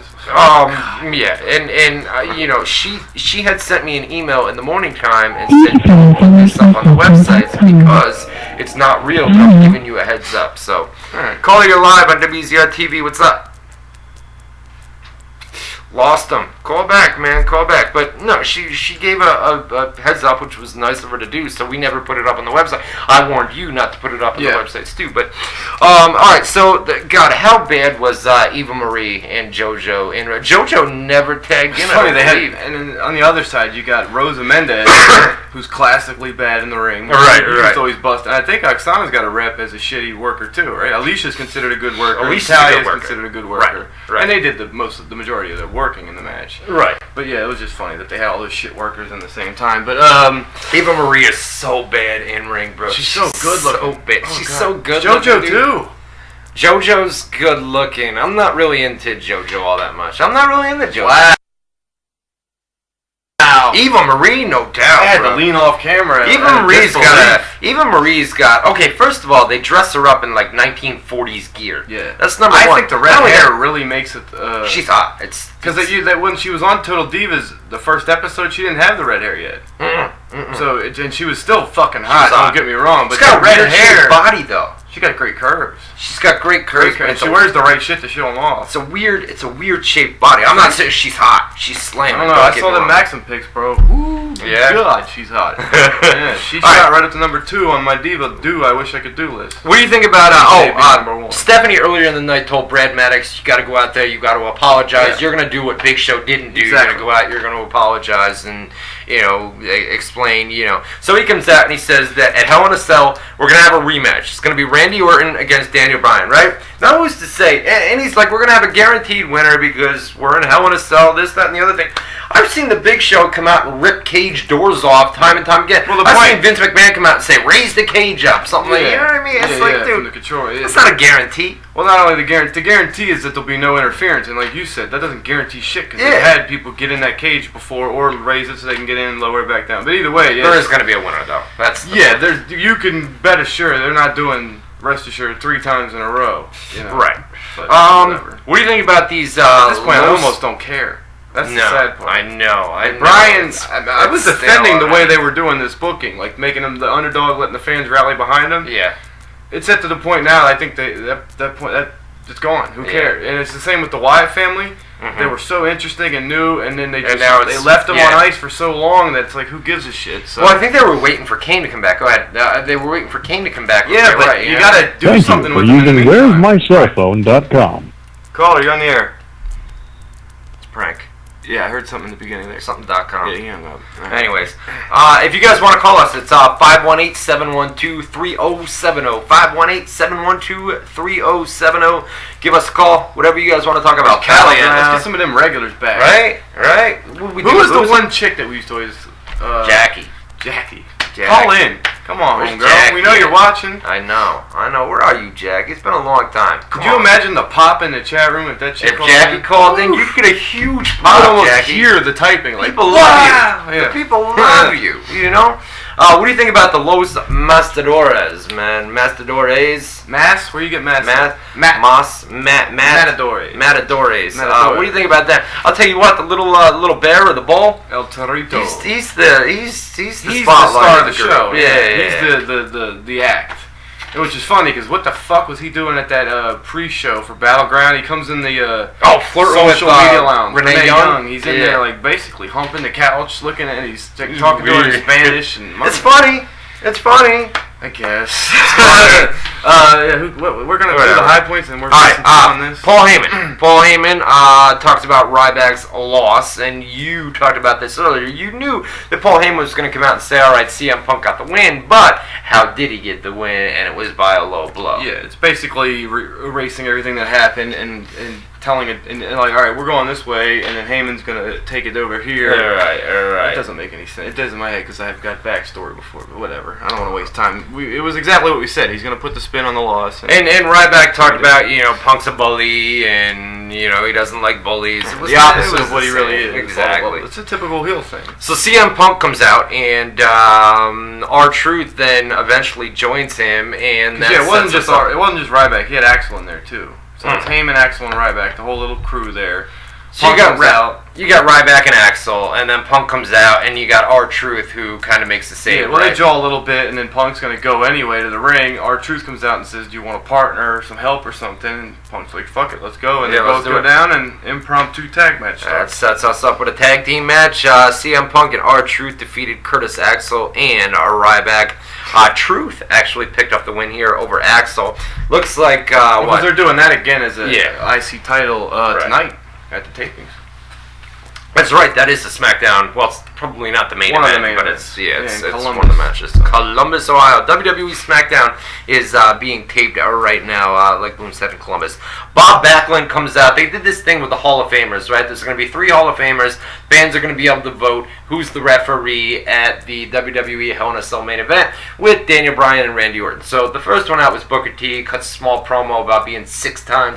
S1: Yeah, and she had sent me an email in the morning time and said, don't put this up on the websites because it's not real, but I'm giving you a heads up. So, Caller, you're live on WZR TV. What's up? Lost them. Call back, man. Call back. But no, she gave a heads up, which was nice of her to do. So we never put it up on the website. I warned you not to put it up on the websites too. But all right. So God, how bad was Eva Marie and JoJo? And JoJo never tagged in.
S2: It's funny, and then on the other side, you got Rosa Mendez, who's classically bad in the ring.
S1: Right.
S2: She's always busted. And I think Oksana's got a rep as a shitty worker too, right? Alicia's considered a good worker.
S1: Alicia's
S2: Natalia
S1: a good worker.
S2: considered a good worker.
S1: Right.
S2: And they did the majority of the working in the match.
S1: Right.
S2: But yeah, it was just funny that they had all those shit workers in the same time. But
S1: Eva Marie is so bad in ring, bro.
S2: she's so good looking.
S1: So bad.
S2: Oh,
S1: She's
S2: God.
S1: so good
S2: JoJo
S1: looking.
S2: too.
S1: JoJo's good looking. I'm not really into JoJo all that much. I'm not really into JoJo.
S2: Wow.
S1: Eva Marie, no doubt.
S2: I had
S1: bro.
S2: to lean off camera.
S1: Eva Marie's got. Okay, first of all, they dress her up in like 1940s gear.
S2: Yeah,
S1: that's number
S2: one.
S1: one.
S2: I think the red hair really makes it.
S1: She's hot. It's
S2: because when she was on Total Divas, the first episode, she didn't have the red hair yet. So and she was still fucking hot. Don't get me wrong, but
S1: she's got
S2: red
S1: red
S2: hair
S1: body though.
S2: She got great curves.
S1: She's got great curves,
S2: and she wears the right shit to show them off.
S1: It's a weird shaped body. I'm not saying she's hot. She's slamming.
S2: I don't know. I saw the Maxim pics, bro. Ooh,
S1: yeah.
S2: God, she's hot. Yeah, she shot right up to number 2 on my Diva Do I Wish I Could Do list.
S1: What do you think about
S2: number 1.
S1: Stephanie earlier in the night told Brad Maddox, you got to go out there, you got to apologize. Yeah. You're going to do what Big Show didn't do. Exactly. You're going to go out, you're going to apologize and explain. So he comes out and he says that at Hell in a Cell we're going to have a rematch. It's going to be Randy Orton against Daniel Bryan, right? Now who's to say? And he's like, we're going to have a guaranteed winner because we're in Hell in a Cell, this, that, and the other thing. I've seen the Big Show come out and rip cage doors off time and time again. Well, I've seen Vince McMahon come out and say, raise the cage up, something like that. You know what I mean? It's like, dude, it's not a guarantee.
S2: Well, not only the guarantee is that there'll be no interference, and like you said, that doesn't guarantee shit because they've had people get in that cage before or raise it so they can get in and lower it back down. But either way,
S1: there is going to be a winner though. That's
S2: you can bet assure they're not doing rest assured 3 times in a row.
S1: Right.
S2: But
S1: what do you think about these?
S2: At this point, I almost don't care. That's the sad part.
S1: I know.
S2: Brian, I was defending the way they were doing this booking, like making him the underdog, letting the fans rally behind him.
S1: Yeah.
S2: It's at to the point now. I think that point it's gone. Who cares? And it's the same with the Wyatt family. Mm-hmm. They were so interesting and new, and then they left them on ice for so long that it's like, who gives a shit? So.
S1: Well, I think they were waiting for Kane to come back. Go ahead. They were waiting for Kane to come back.
S2: Yeah, but you gotta do something with
S7: them.
S2: Thank you for
S7: using where'smycellphone.com.
S2: Caller, you're on the air.
S1: It's a prank.
S2: Yeah, I heard something in the beginning there.
S1: Something.com.
S2: Yeah, he hung up. Right.
S1: Anyways, if you guys want to call us, it's 518-712-3070. 518-712-3070. Give us a call. Whatever you guys want to talk about.
S2: Let's get some of them regulars back.
S1: Right.
S2: Who was the one chick that we used to always...
S1: Jackie.
S2: Call in. Come on, homegirl. We know you're watching.
S1: I know. Where are you, Jack? It's been a long time.
S2: Could you imagine the pop in the chat room if that chick
S1: called in? If Jackie called in, you'd get a huge pop,
S2: you would almost
S1: Jackie.
S2: hear the typing. Like,
S1: people love you. The people love you, What do you think about the Los Matadores, man? Matadores?
S2: Mass? Where you get mass?
S1: Matadores.
S2: Matadores.
S1: What do you think about that? I'll tell you what, the little bear or the bull.
S2: El Torito.
S1: He's the
S2: star of the show.
S1: Yeah.
S2: He's the act. Which is funny because what the fuck was he doing at that pre-show for Battleground? He comes in the
S1: flirting
S2: social
S1: with
S2: media lounge.
S1: Renee Young.
S2: He's in there like basically humping the couch, looking at it. He's like, talking to her in Spanish. And
S1: it's funny. It's funny.
S2: I guess. We're gonna do the high points and we're on this.
S1: Paul Heyman. Paul Heyman talks about Ryback's loss, and you talked about this earlier. You knew that Paul Heyman was going to come out and say, "All right, CM Punk got the win," but how did he get the win? And it was by a low blow.
S2: Yeah, it's basically erasing everything that happened and telling it and like, all right, we're going this way, and then Heyman's gonna take it over here.
S1: All right.
S2: It doesn't make any sense. It does in my head because I've got backstory before, but whatever. I don't want to waste time. It was exactly what we said. He's gonna put the spin on the loss.
S1: And Ryback talked about Punk's a bully, and he doesn't like bullies. It was
S2: the opposite of what he really is.
S1: Exactly.
S2: It's a typical heel thing.
S1: So CM Punk comes out, and R-Truth then eventually joins him, and
S2: it wasn't just Ryback. He had Axel in there too. So it's Heyman, Axel, and Ryback, the whole little crew there.
S1: So you got Ryback and Axel, and then Punk comes out, and you got R-Truth, who kind of makes the save.
S2: Yeah, well, they jaw a little bit, and then Punk's going to go anyway to the ring. R-Truth comes out and says, "Do you want a partner or some help or something?" And Punk's like, "Fuck it, let's go." And they both go down, and impromptu tag match starts.
S1: That sets us up with a tag team match. CM Punk and R-Truth defeated Curtis Axel and Ryback. Truth actually picked up the win here over Axel. Looks like
S2: because they're doing that again as a IC title tonight at the tapings.
S1: That's right. That is the SmackDown. Well, it's probably not the main event, but it's one of the matches. Columbus, Ohio. WWE SmackDown is being taped right now, like Boone said, in Columbus. Bob Backlund comes out. They did this thing with the Hall of Famers, right? There's going to be 3 Hall of Famers. Fans are going to be able to vote who's the referee at the WWE Hell in a Cell main event with Daniel Bryan and Randy Orton. So the first one out was Booker T. Cuts a small promo about being 6-time.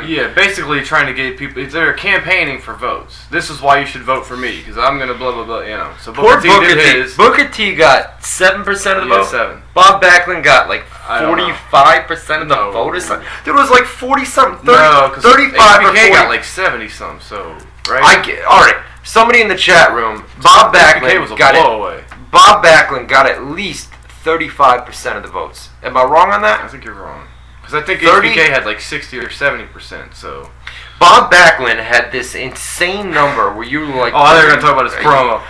S2: Yeah, basically trying to get people. They're campaigning for votes. This is why you should vote for me because I'm gonna blah blah blah. So
S1: Booker T did his. Booker T got 7% of the vote.
S2: 7.
S1: Bob Backlund got like 45% of the vote or something. Dude, it was like 40-something, 35 or 40.
S2: got like 70-something. So right.
S1: All right. Somebody in the chat room. Bob Backlund got it. Bob Backlund got at least 35% of the votes. Am I wrong on that?
S2: I think you're wrong. Because I think HBK had like 60 or 70%. So.
S1: Bob Backlund had this insane number where you were like...
S2: Oh, I thought you were going to talk about his promo.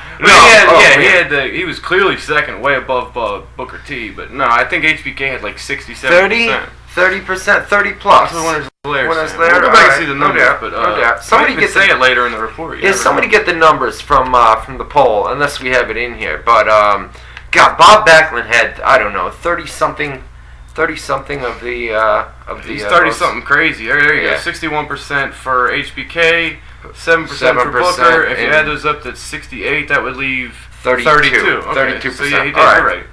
S2: He was clearly second, way above Booker T. But no, I think HBK had like 60-70%.
S1: 30%, 30 plus.
S2: That's when
S1: We'll
S2: go back and see the numbers, but
S1: somebody can
S2: say it later in the report.
S1: Somebody get the numbers from the poll, unless we have it in here. But God, Bob Backlund had 30-something of the
S2: He's 30-something crazy. There you go. 61% for HBK, 7% for Booker. If you add those up, that's 68. That would leave 32. Okay.
S1: 32%.
S2: So yeah, he did. You're right.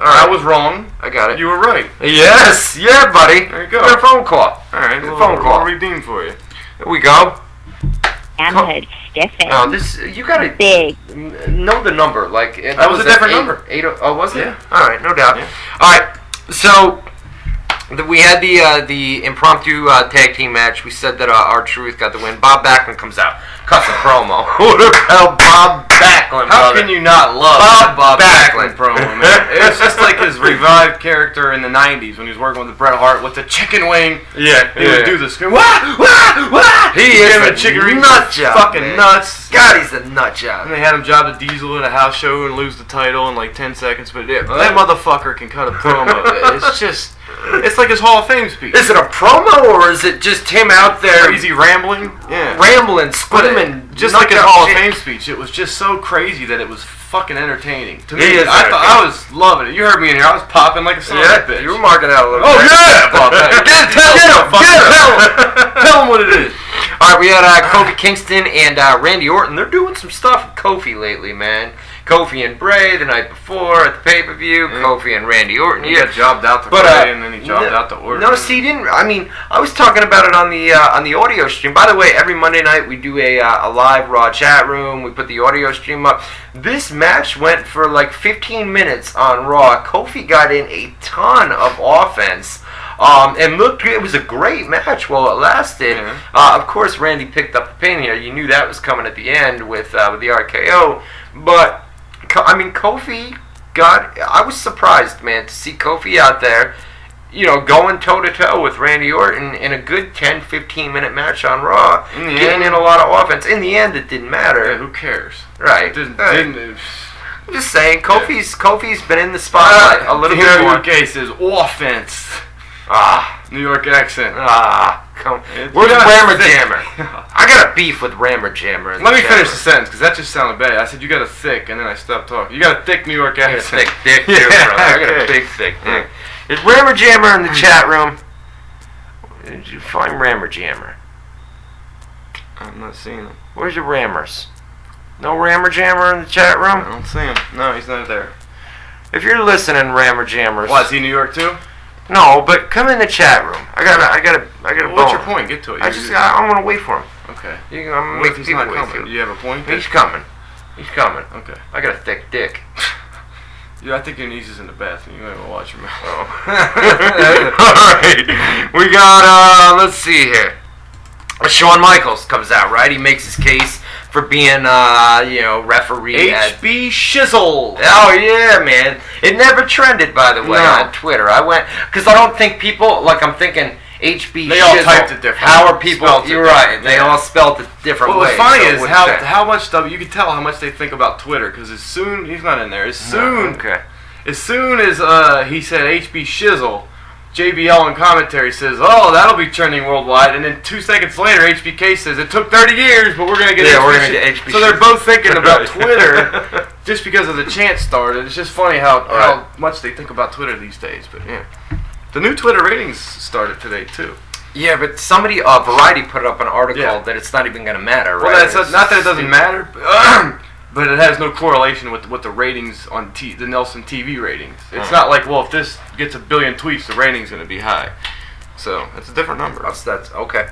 S2: I was wrong.
S1: I got it.
S2: You were right.
S1: Yes. Yeah, buddy.
S2: There you go.
S1: Get a phone call.
S2: All right.
S1: Phone call.
S2: I'll redeem for you.
S1: Here we go.
S8: Manhood stiffened.
S1: Oh, this you gotta
S8: big.
S1: Know the number. Like
S2: that was a different number.
S1: 8. Oh, was it?
S2: Yeah.
S1: All right. No doubt.
S2: Yeah.
S1: All right. So. We had the impromptu tag team match. We said that R-Truth got the win. Bob Backlund comes out, cuts a promo. Who the hell, Bob Backlund?
S2: How can you not love Bob Backlund promo, man? It's just like his revived character in the '90s when he was working with Bret Hart with the chicken wing.
S1: Yeah,
S2: he would do the scream. Wah, wah, wah.
S1: He is a chicken nut job.
S2: Fucking
S1: man.
S2: nuts.
S1: God, he's a nut job.
S2: And they had him job the Diesel at a house show and lose the title in like 10 seconds. But that motherfucker can cut a promo. It's just. It's like his Hall of Fame speech.
S1: Is it a promo or is it just him out there
S2: crazy rambling? Yeah.
S1: Rambling, screaming.
S2: Just like his Hall of Fame speech. It was just so crazy that it was fucking entertaining. To me, I was loving it. You heard me in here. I was popping like a son of a bitch.
S1: You were marking out a little
S2: bit. Oh, yeah! Bob, tell him what it is.
S1: All right, we had Kofi Kingston and Randy Orton. They're doing some stuff with Kofi lately, man. Kofi and Bray the night before at the pay-per-view. Kofi and Randy Orton.
S2: He got jobbed out to Bray, and then he jobbed out to Orton.
S1: No, see, he didn't. I mean, I was talking about it on the audio stream. By the way, every Monday night we do a live Raw chat room. We put the audio stream up. This match went for like 15 minutes on Raw. Kofi got in a ton of offense. And look, it was a great match while it lasted. Of course, Randy picked up the pin here. You knew that was coming at the end with the RKO. But, I mean, Kofi I was surprised, man, to see Kofi out there, you know, going toe-to-toe with Randy Orton in a good 10-15 minute match on Raw. Getting in a lot of offense. In the end, it didn't matter.
S2: Yeah, who cares?
S1: Right.
S2: Didn't
S1: I'm just saying, Kofi's been in the spotlight a little bit more.
S2: Case is offense. New York accent.
S1: Where's Rammer Jammer? I got a beef with Rammer Jammer.
S2: Let me finish the sentence, because that just sounded bad. I said you got a thick, and then I stopped talking. You got a thick New York accent.
S1: I got a thick dick, too, brother. I got a big thick dick. Is Rammer Jammer in the chat room? Did you find Rammer Jammer?
S2: I'm not seeing him.
S1: Where's your Rammers? No Rammer Jammer in the chat room?
S2: I don't see him. No, he's not there.
S1: If you're listening, Rammer Jammers.
S2: What, is he New York too?
S1: No, but come in the chat room. I gotta.
S2: Well, what's your point? Get to it.
S1: I'm gonna wait for him.
S2: Okay.
S1: I'm gonna
S2: What
S1: make
S2: if he's
S1: people
S2: not
S1: wait
S2: coming?
S1: for him.
S2: Do you have a point?
S1: He's coming. He's coming.
S2: Okay.
S1: I got a thick dick.
S2: Yeah, I think your niece is in the bathroom. You might want to watch your mouth.
S1: Alright. We got, let's see here. Shawn Michaels comes out, right? He makes his case for being, referee
S2: HB Shizzle.
S1: Oh, yeah, man. It never trended, by the way, on Twitter. I went, because I don't think people, like, I'm thinking HB
S2: They
S1: Shizzle.
S2: all typed it different.
S1: How are people, you're right, they all spelled it different ways.
S2: What's funny is how much stuff, you can tell how much they think about Twitter, because as soon, he's not in there, as soon as he said HB Shizzle, JBL in commentary says, "Oh, that'll be trending worldwide," and then 2 seconds later, HBK says, "It took 30 years, but we're gonna get HB." So they're both thinking about Twitter just because of the chant started. It's just funny how much they think about Twitter these days. But yeah, the new Twitter ratings started today too.
S1: Yeah, but somebody, Variety put up an article that it's not even gonna matter.
S2: Well,
S1: right?
S2: that's not that it doesn't matter. But it has no correlation with the ratings on the Nelson TV ratings. It's not like, well, if this gets 1 billion tweets, the rating's going to be high. So, it's a different number.
S1: That's okay.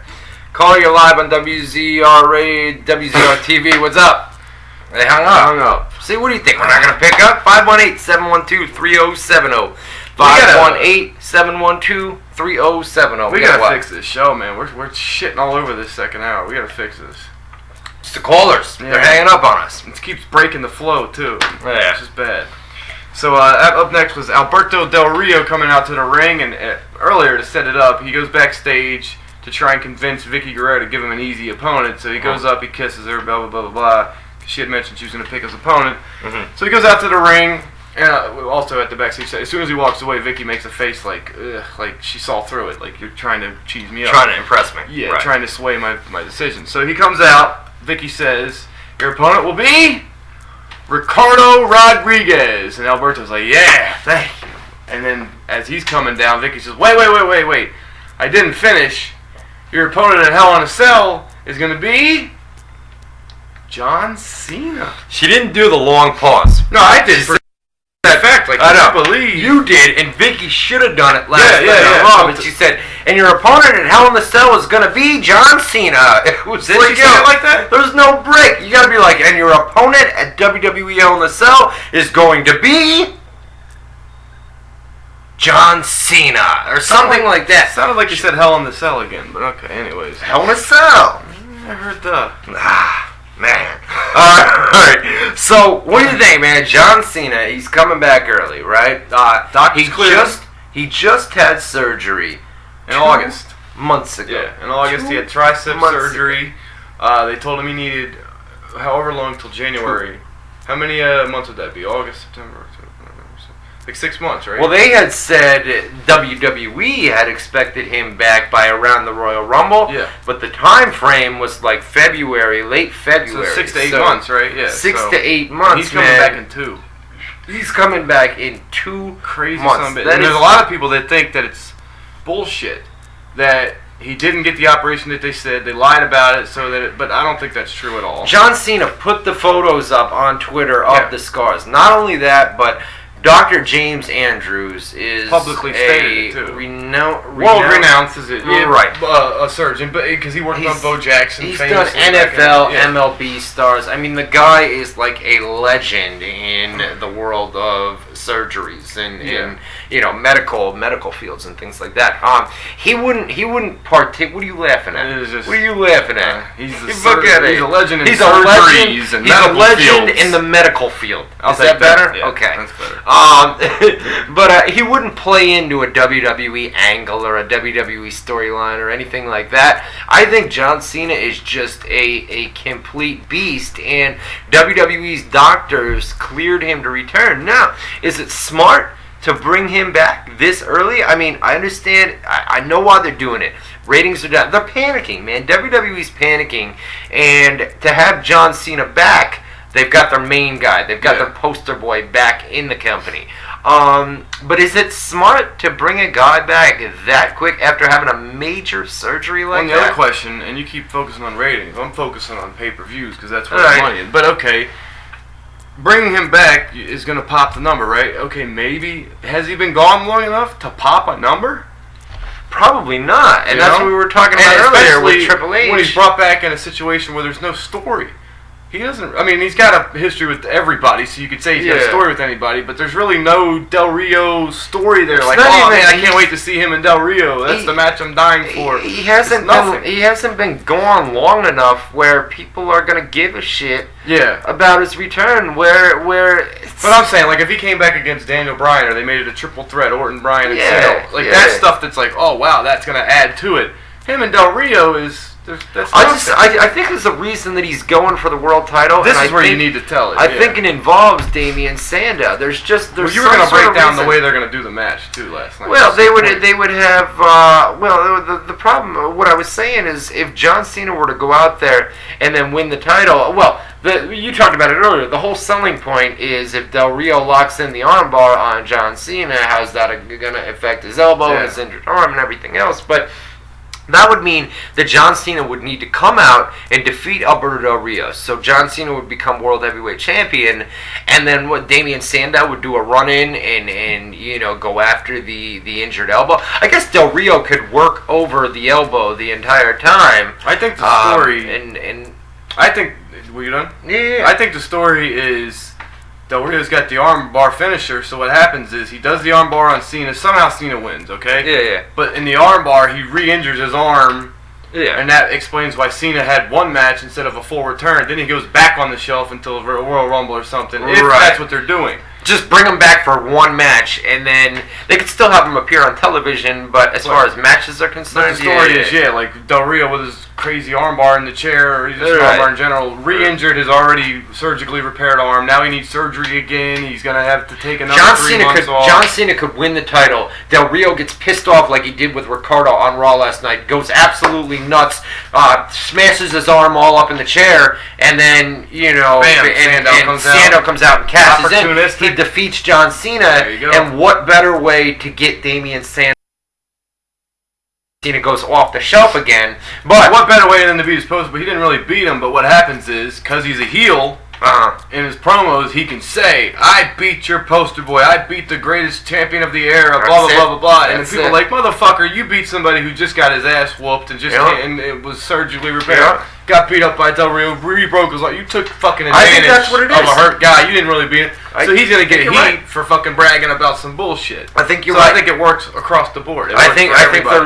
S1: Caller, you're live on WZR TV. What's up? They hung up. See, what do you think? We're not going to pick up? 518-712-3070. 518-712-3070.
S2: We got to fix this show, man. We're shitting all over this second hour. We got to fix this.
S1: It's the callers. Yeah. They're hanging up on us.
S2: It keeps breaking the flow, too.
S1: Yeah.
S2: It's just bad. So, up next was Alberto Del Rio coming out to the ring, and earlier to set it up, he goes backstage to try and convince Vicky Guerrero to give him an easy opponent. So he goes up, he kisses her, blah, blah, blah, blah, blah. She had mentioned she was going to pick his opponent. So he goes out to the ring, and also at the backstage, as soon as he walks away, Vicky makes a face like she saw through it, like you're trying to cheese me up.
S1: Trying to impress me.
S2: Yeah, right. Trying to sway my decision. So he comes out. Vicky says, "Your opponent will be Ricardo Rodriguez." And Alberto's like, "Yeah, thank you." And then as he's coming down, Vicky says, wait. I didn't finish. Your opponent at Hell in a Cell is going to be John Cena.
S1: She didn't do the long pause.
S2: No, I did. That fact, like, I don't believe
S1: you did, and Vicky should have done it last night.
S2: Yeah.
S1: But she said, "And your opponent at Hell in the Cell is going to be John Cena." It was
S2: Did she say it like that?
S1: There's no break. You got to be like, "And your opponent at WWE Hell in the Cell is going to be John Cena," or something like that.
S2: Sounded like you said Hell in the Cell again, but okay. Anyways,
S1: Hell in a Cell.
S2: I heard the.
S1: Man. Alright. So, what do you think, man? John Cena, he's coming back early, right? He just had surgery.
S2: In August.
S1: Months ago.
S2: Yeah, in August he had tricep surgery. They told him he needed however long till January. How many months would that be? August, September, October, November, like 6 months, right?
S1: Well, they had said WWE had expected him back by around the Royal Rumble.
S2: Yeah.
S1: But the time frame was like February, late February.
S2: So 6 to 8 months, right? Yeah.
S1: 6 to 8 months.
S2: He's coming back in 2.
S1: He's coming back in 2
S2: crazy
S1: months.
S2: And there's a lot of people that think that it's bullshit that He didn't get the operation that they said. They lied about it, but I don't think that's true at all.
S1: John Cena put the photos up on Twitter of the scars. Not only that, but Dr. James Andrews is
S2: publicly stated it too.
S1: Renowned
S2: physician,
S1: right?
S2: A surgeon, but because he worked on Bo Jackson.
S1: He's done NFL, MLB stars. I mean, the guy is like a legend in the world of surgeries and medical fields and things like that. He wouldn't partake. What are you laughing at? What are you laughing at?
S2: He's a legend in
S1: he's
S2: surgeries and medical fields.
S1: He's a legend in the medical field.
S2: Is
S1: that better?
S2: Yeah,
S1: okay,
S2: that's better.
S1: But he wouldn't play into a WWE angle or a WWE storyline or anything like that. I think John Cena is just a complete beast, and WWE's doctors cleared him to return. Now, is it smart to bring him back this early? I mean, I understand. I know why they're doing it. Ratings are down. They're panicking, man. WWE's panicking, and to have John Cena back, they've got their main guy. They've got their poster boy back in the company. But is it smart to bring a guy back that quick after having a major surgery like that?
S2: The other question, and you keep focusing on ratings. I'm focusing on pay-per-views because that's where the money is. But okay, bringing him back is going to pop the number, right? Okay, maybe. Has he been gone long enough to pop a number?
S1: Probably not. And that's what we were talking about earlier with Triple H.
S2: When he's brought back in a situation where there's no story. He doesn't. I mean, he's got a history with everybody, so you could say he's got a story with anybody. But there's really no Del Rio story there. Like, oh man, I can't wait to see him in Del Rio. That's the match I'm dying for.
S1: He hasn't been gone long enough where people are gonna give a shit. About his return.
S2: But I'm saying, like, if he came back against Daniel Bryan, or they made it a triple threat, Orton, Bryan, and Cena, like that stuff. That's like, oh wow, that's gonna add to it. Him and Del Rio is.
S1: I think there's a reason that he's going for the world title.
S2: This is where you need to tell it.
S1: I think it involves Damien Sandow. Well,
S2: you were going to break down the way they're going to do the match too last night.
S1: Well, they would have. The problem. What I was saying is, if John Cena were to go out there and then win the title, you talked about it earlier. The whole selling point is if Del Rio locks in the armbar on John Cena, how's that going to affect his elbow, his injured arm, and everything else? But that would mean that John Cena would need to come out and defeat Alberto Del Rio. So John Cena would become World Heavyweight Champion, and then Damien Sandow would do a run-in and go after the injured elbow. I guess Del Rio could work over the elbow the entire time.
S2: I think the story...
S1: I think...
S2: Were you done?
S1: Yeah.
S2: I think the story is... Del Rio's got the armbar finisher, so what happens is he does the armbar on Cena. Somehow Cena wins, okay?
S1: Yeah.
S2: But in the armbar, he re-injures his arm.
S1: Yeah.
S2: And that explains why Cena had one match instead of a full return. Then he goes back on the shelf until a Royal Rumble or something. If that's what they're doing.
S1: Just bring him back for one match, and then they could still have him appear on television, but as far as matches are concerned...
S2: But the story is, like Del Rio with his crazy armbar in the chair, or just armbar in general, re-injured his already surgically repaired arm. Now he needs surgery again. He's going to have to take another 3 months off.
S1: John Cena could win the title. Del Rio gets pissed off like he did with Ricardo on Raw last night, goes absolutely nuts, smashes his arm all up in the chair, and then,
S2: Bam,
S1: Sandow comes out and cashes in. He defeats John Cena, and what better way to get Damien Sandow? Cena goes off the shelf again, but
S2: what better way than to beat his post? But he didn't really beat him. But what happens is, because he's a heel, in his promos, he can say, "I beat your poster boy. I beat the greatest champion of the era." Blah blah blah blah blah. And people are like, "Motherfucker, you beat somebody who just got his ass whooped and and it was surgically repaired." Got beat up by Del Rio, broke his leg. You took fucking advantage of a hurt guy. You didn't really beat him. So he's going to get heat for fucking bragging about some bullshit.
S1: I think you're right.
S2: I think it works across the board.
S1: I think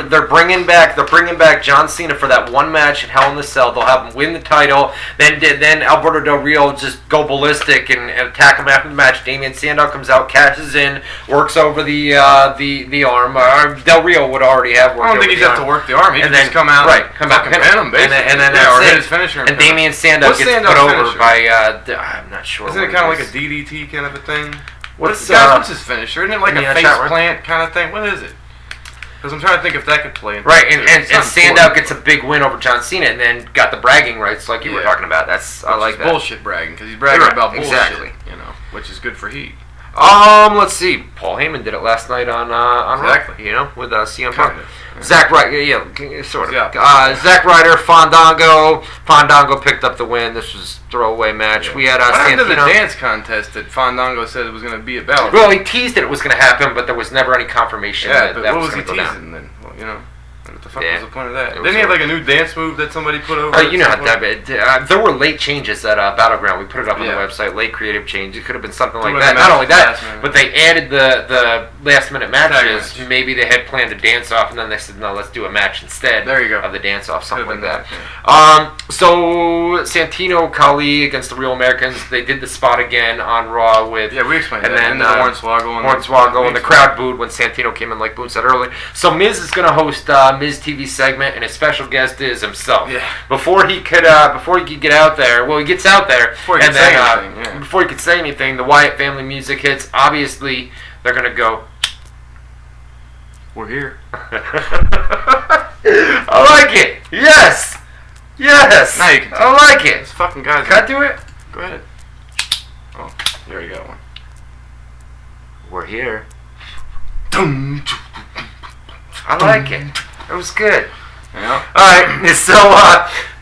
S1: they're bringing back John Cena for that one match at Hell in the Cell. They'll have him win the title. Then Alberto Del Rio will just go ballistic and attack him after the match. Damien Sandow comes out, cashes in, works over the arm. Del Rio would already have worked.
S2: I don't think he'd have to work the arm. He can just come out and pin him, basically.
S1: And then his finisher. And Damien Sandow gets put over by, I'm not sure.
S2: Isn't it kind of like a DDT kind of a thing?
S1: What's
S2: his finisher? Isn't it like a face plant kind of thing? What is it? Because I'm trying to think if that could play into
S1: right, and Sandow gets a big win over John Cena and then got the bragging rights like you were talking about. I like that.
S2: Bullshit bragging, because he's bragging about bullshit.
S1: Exactly.
S2: Which is good for heat.
S1: Let's see. Paul Heyman did it last night on
S2: Exactly.
S1: Raw, with CM Punk.
S2: Kind of.
S1: Zack Ryder, yeah, sort of.
S2: Yeah.
S1: Zack Ryder, Fandango. Fandango picked up the win. This was a throwaway match.
S2: Yeah.
S1: We had
S2: What happened to the
S1: Santino.
S2: dance contest that Fandango said it was going to be at Battleground?
S1: Well, he teased that it was going to happen, but there was never any confirmation
S2: Yeah,
S1: that
S2: but
S1: that
S2: what
S1: was
S2: was
S1: going
S2: he
S1: to go
S2: teasing
S1: down.
S2: then? Well, you know, what the fuck
S1: Yeah.
S2: was the point of that?
S1: It was
S2: Didn't he have
S1: a-
S2: like a new dance move that somebody put over?
S1: You know
S2: at
S1: how
S2: some point?
S1: there were late changes at Battleground. We put it up on
S2: Yeah.
S1: the website. Late creative change. It could have been something like
S2: Doing
S1: that.
S2: the
S1: Not only
S2: matches
S1: that,
S2: last minute.
S1: but they added the last minute matches.
S2: match.
S1: Maybe they had planned a dance off, and then they said, no, let's do a match instead.
S2: There you go.
S1: Of the dance off, something like
S2: Could've
S1: that.
S2: been
S1: So Santino, Khali against the Real Americans. They did the spot again on Raw with.
S2: Yeah, we explained
S1: And
S2: that.
S1: then
S2: And the Hornswoggle.
S1: Hornswoggle, and the crowd booed when Santino came in, like Boone said earlier. So Miz is going to host Miz TV segment, and his special guest is himself.
S2: Yeah.
S1: Before he could get out there, well, he gets out there,
S2: Before he
S1: and
S2: could
S1: then
S2: say anything, yeah.
S1: before he could say anything, the Wyatt family music hits. Obviously, they're going to go.
S2: We're here.
S1: I like it. Yes.
S2: Now you can
S1: I like it.
S2: This fucking guy's.
S1: Can I do it?
S2: Go ahead. Oh, you already got one.
S1: We're here. I like it. It was good.
S2: Yeah.
S1: Alright, so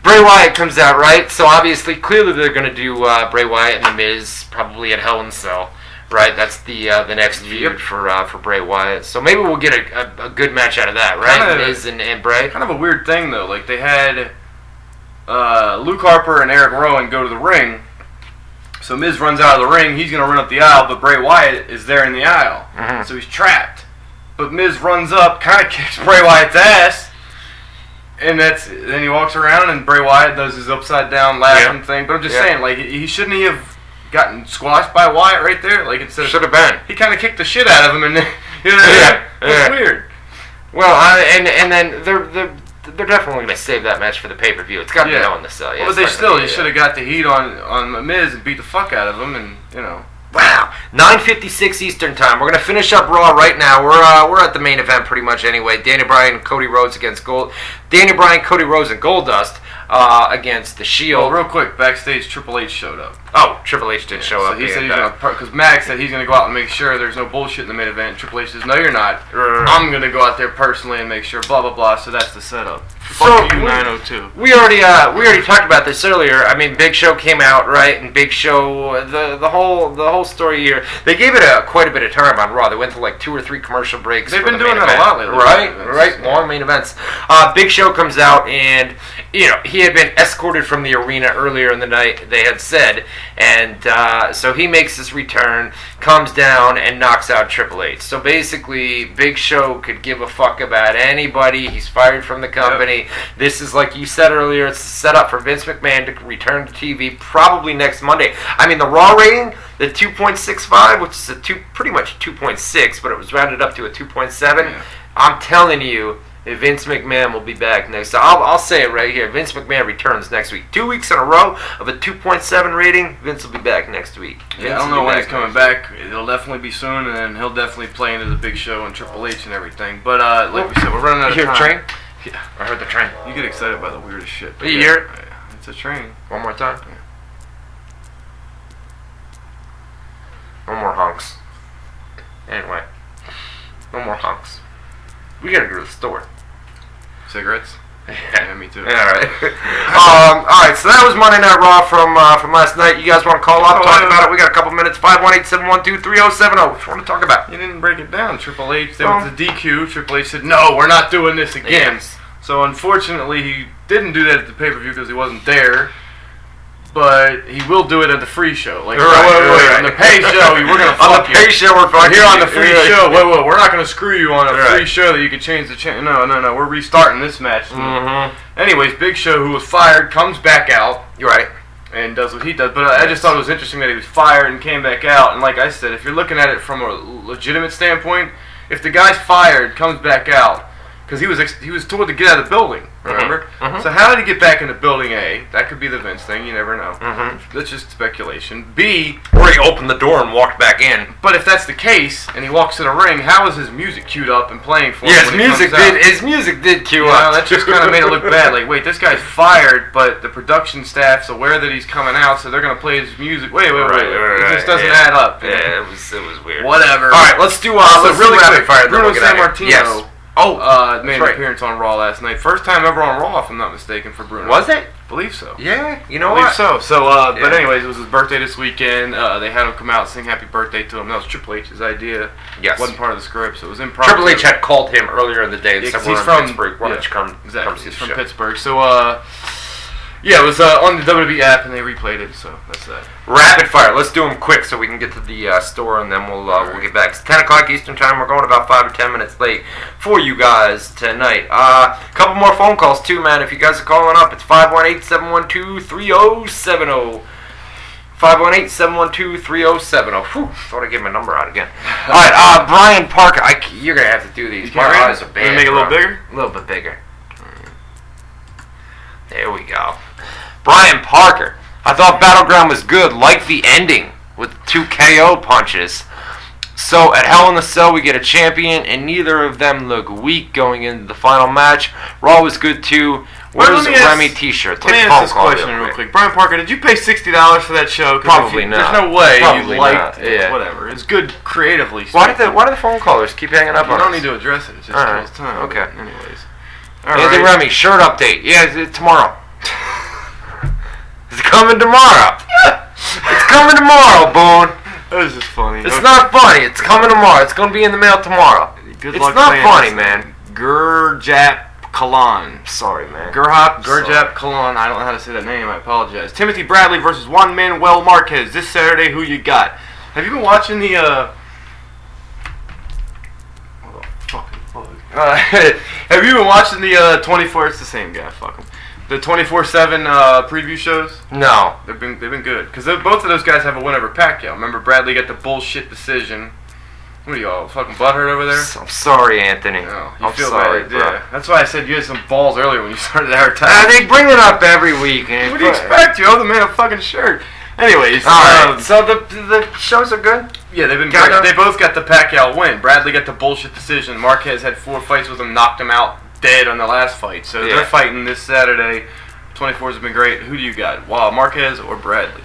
S1: Bray Wyatt comes out, right? So obviously, clearly they're going to do Bray Wyatt and The Miz probably at Hell in a Cell, right? That's the next feud for Bray Wyatt. So maybe we'll get a good match out of that, right?
S2: Kinda-
S1: Miz and Bray.
S2: Kind of a weird thing though. Like they had Luke Harper and Eric Rowan go to the ring. So Miz runs out of the ring. He's gonna run up the aisle, but Bray Wyatt is there in the aisle,
S1: Mhm.
S2: so he's trapped. But Miz runs up, kind of kicks Bray Wyatt's ass, and then he walks around and Bray Wyatt does his upside down laughing thing. But I'm just saying, like he shouldn't he have gotten squashed by Wyatt right there? Like instead of,
S1: Should have been.
S2: he kind of kicked the shit out of him, and you know,
S1: Yeah,
S2: it was
S1: yeah.
S2: weird.
S1: Well, and then they're definitely going to save that match for the pay-per-view. It's got to be Hell in a Cell. Yeah,
S2: Well,
S1: it's
S2: but they
S1: not gonna be,
S2: you should have got the heat on Miz and beat the fuck out of him, and you know.
S1: Wow, 9:56 Eastern Time. We're gonna finish up Raw right now. We're at the main event pretty much anyway. Daniel Bryan, Cody Rhodes against Daniel Bryan, Cody Rhodes, and Goldust against the Shield.
S2: Well, real quick, backstage, Triple H showed up.
S1: Oh, Triple H did show up.
S2: So he said
S1: and,
S2: he's gonna, because Max said he's gonna go out and make sure there's no bullshit in the main event. Triple H says, no, you're not. I'm gonna go out there personally and make sure. Blah blah blah. So that's the setup. Fuck you, 902.
S1: We already talked about this earlier. I mean, Big Show came out, right? And Big Show, the whole story here. They gave it quite a bit of time on Raw. They went to like 2 or 3 commercial breaks.
S2: They've
S1: for
S2: been
S1: the
S2: doing
S1: main
S2: that a
S1: event.
S2: lot lately.
S1: Right.
S2: Yeah.
S1: Long main events. Big Show comes out, and he had been escorted from the arena earlier in the night. They had said, and so he makes his return, comes down, and knocks out Triple H. So basically, Big Show could give a fuck about anybody. He's fired from the company. Yep. This is, like you said earlier, it's set up for Vince McMahon to return to TV probably next Monday. I mean, the Raw rating, the 2.65, which is pretty much 2.6, but it was rounded up to a 2.7. Yeah. I'm telling you, Vince McMahon will be back next. So I'll say it right here. Vince McMahon returns next week. 2 weeks in a row of a 2.7 rating. Vince will be back next week.
S2: Yeah, I don't know when he's coming back. It'll definitely be soon, and then he'll definitely play into the Big Show and Triple H and everything. But like we said, we're running out of time.
S1: You hear the train?
S2: Yeah,
S1: I heard the train.
S2: You get excited by the weirdest shit.
S1: You hear it?
S2: Yeah, it's a train.
S1: One more time. Yeah. No more honks. Anyway, no more honks. We gotta go to the store.
S2: Cigarettes?
S1: Yeah,
S2: me too.
S1: Yeah, alright. Alright, so that was Monday Night Raw from last night. You guys want to call up, talk about it? We got a couple minutes. 518-712-3070. What you want to talk about?
S2: You didn't break it down. Triple H, there was a DQ. Triple H said, no, we're not doing this again. Yes. So unfortunately, he didn't do that at the pay-per-view because he wasn't there. But he will do it at the free show. Like,
S1: right.
S2: On the pay show, we're going to fuck you.
S1: On the pay show, we're fucking
S2: here on the free show. Wait, we're not going to screw you on a free show that you can change the channel. No, we're restarting this match.
S1: Mm-hmm.
S2: Anyways, Big Show, who was fired, comes back out.
S1: You're right.
S2: And does what he does. But I just thought it was interesting that he was fired and came back out. And like I said, if you're looking at it from a legitimate standpoint, if the guy's fired, comes back out, because he was told to get out of the building. Remember?
S1: Mhm.
S2: So how did he get back into building A? That could be the Vince thing. You never know.
S1: Mhm.
S2: That's just speculation. B,
S1: Or he opened the door and walked back in.
S2: but if that's the case, and he walks to the ring, how is his music queued up and playing for him?
S1: Yeah,
S2: when he comes out?
S1: his music did cue
S2: You know,
S1: up.
S2: that just kind of made it look bad. Like, wait, this guy's fired, but the production staff's aware that he's coming out, so they're gonna play his music. Wait. It just doesn't add up.
S1: Yeah, it was weird.
S2: Whatever.
S1: All right, let's do let's
S2: really
S1: do
S2: quick.
S1: rapid fire. then
S2: Bruno
S1: we'll get out of here.
S2: Sammartino.
S1: Yes. Oh,
S2: Made
S1: right.
S2: an appearance on Raw last night. First time ever on Raw, if I'm not mistaken, for Bruno.
S1: Was it?
S2: Believe so.
S1: Yeah. You know
S2: I believe
S1: what?
S2: so. So, but
S1: Yeah.
S2: anyways, it was his birthday this weekend. They had him come out and sing happy birthday to him. That was Triple H's idea.
S1: Yes.
S2: Wasn't part of the script, so it was improv.
S1: Triple H had called him earlier in the day and
S2: Yeah,
S1: said
S2: 'cause
S1: we're
S2: he's
S1: in
S2: from
S1: Pittsburgh. Why don't you come see
S2: Exactly.
S1: the
S2: He's from
S1: show?
S2: Pittsburgh. So, yeah, it was on the WWE app, and they replayed it. So that's that.
S1: Rapid fire. Let's do them quick so we can get to the store and then we'll get back. It's 10 o'clock Eastern time. We're going about 5 or 10 minutes late for you guys tonight. A couple more phone calls too, man. If you guys are calling up, it's 518-712-3070. 518-712-3070. Whew, thought I gave my number out again. All right, Brian Parker. You're going to have to do these. My eyes are bad.
S2: Make it a little
S1: bro.
S2: bigger?
S1: A little bit bigger. There we go. Brian Parker. I thought Battleground was good, like the ending with 2 KO punches. So at Hell in the Cell we get a champion, and neither of them look weak going into the final match. Raw was good too. Where's the Remy T-shirt?
S2: Let me ask this question real quick. Brian Parker, did you pay $60 for that show?
S1: Probably not.
S2: There's no way
S1: Probably
S2: you liked
S1: not,
S2: it.
S1: yeah.
S2: Whatever. It's good creatively.
S1: Why do the phone callers keep hanging up
S2: You
S1: on
S2: don't
S1: us?
S2: need to address it. It's just
S1: All right.
S2: kills time.
S1: Okay.
S2: But anyways.
S1: Anthony Remy, shirt update. Yeah, it's tomorrow. It's coming tomorrow. It's coming tomorrow, Boone.
S2: That was just funny.
S1: It's not funny. It's coming tomorrow. It's going to be in the mail tomorrow.
S2: Good
S1: It's
S2: luck
S1: not
S2: saying
S1: funny,
S2: this.
S1: man.
S2: Gurjap Kalan.
S1: Sorry, man.
S2: Gurjap Kalan. I don't know how to say that name. I apologize. Timothy Bradley versus Juan Manuel Marquez this Saturday. Who you got? Have you been watching the What the fucking bug? Have you been watching the 24? It's the same guy. Fuck him. The 24/7 preview shows.
S1: No.
S2: They've been good because both of those guys have a win over Pacquiao. Remember, Bradley got the bullshit decision. What are you all fucking butthurt over there?
S1: I'm sorry, Anthony.
S2: No,
S1: I'm sorry, bro.
S2: Yeah. That's why I said you had some balls earlier when you started advertising.
S1: They bring it up every week. And
S2: What do you expect? You owe the man a fucking shirt. Anyways,
S1: Alright, so the shows are good?
S2: yeah, they've been
S1: Got
S2: great.
S1: it.
S2: They both got the Pacquiao win. Bradley got the bullshit decision. Marquez had 4 fights with him, knocked him out dead on the last fight. So
S1: Yeah.
S2: they're fighting this Saturday. 24's have been great. Who do you got? Wow, Marquez or Bradley?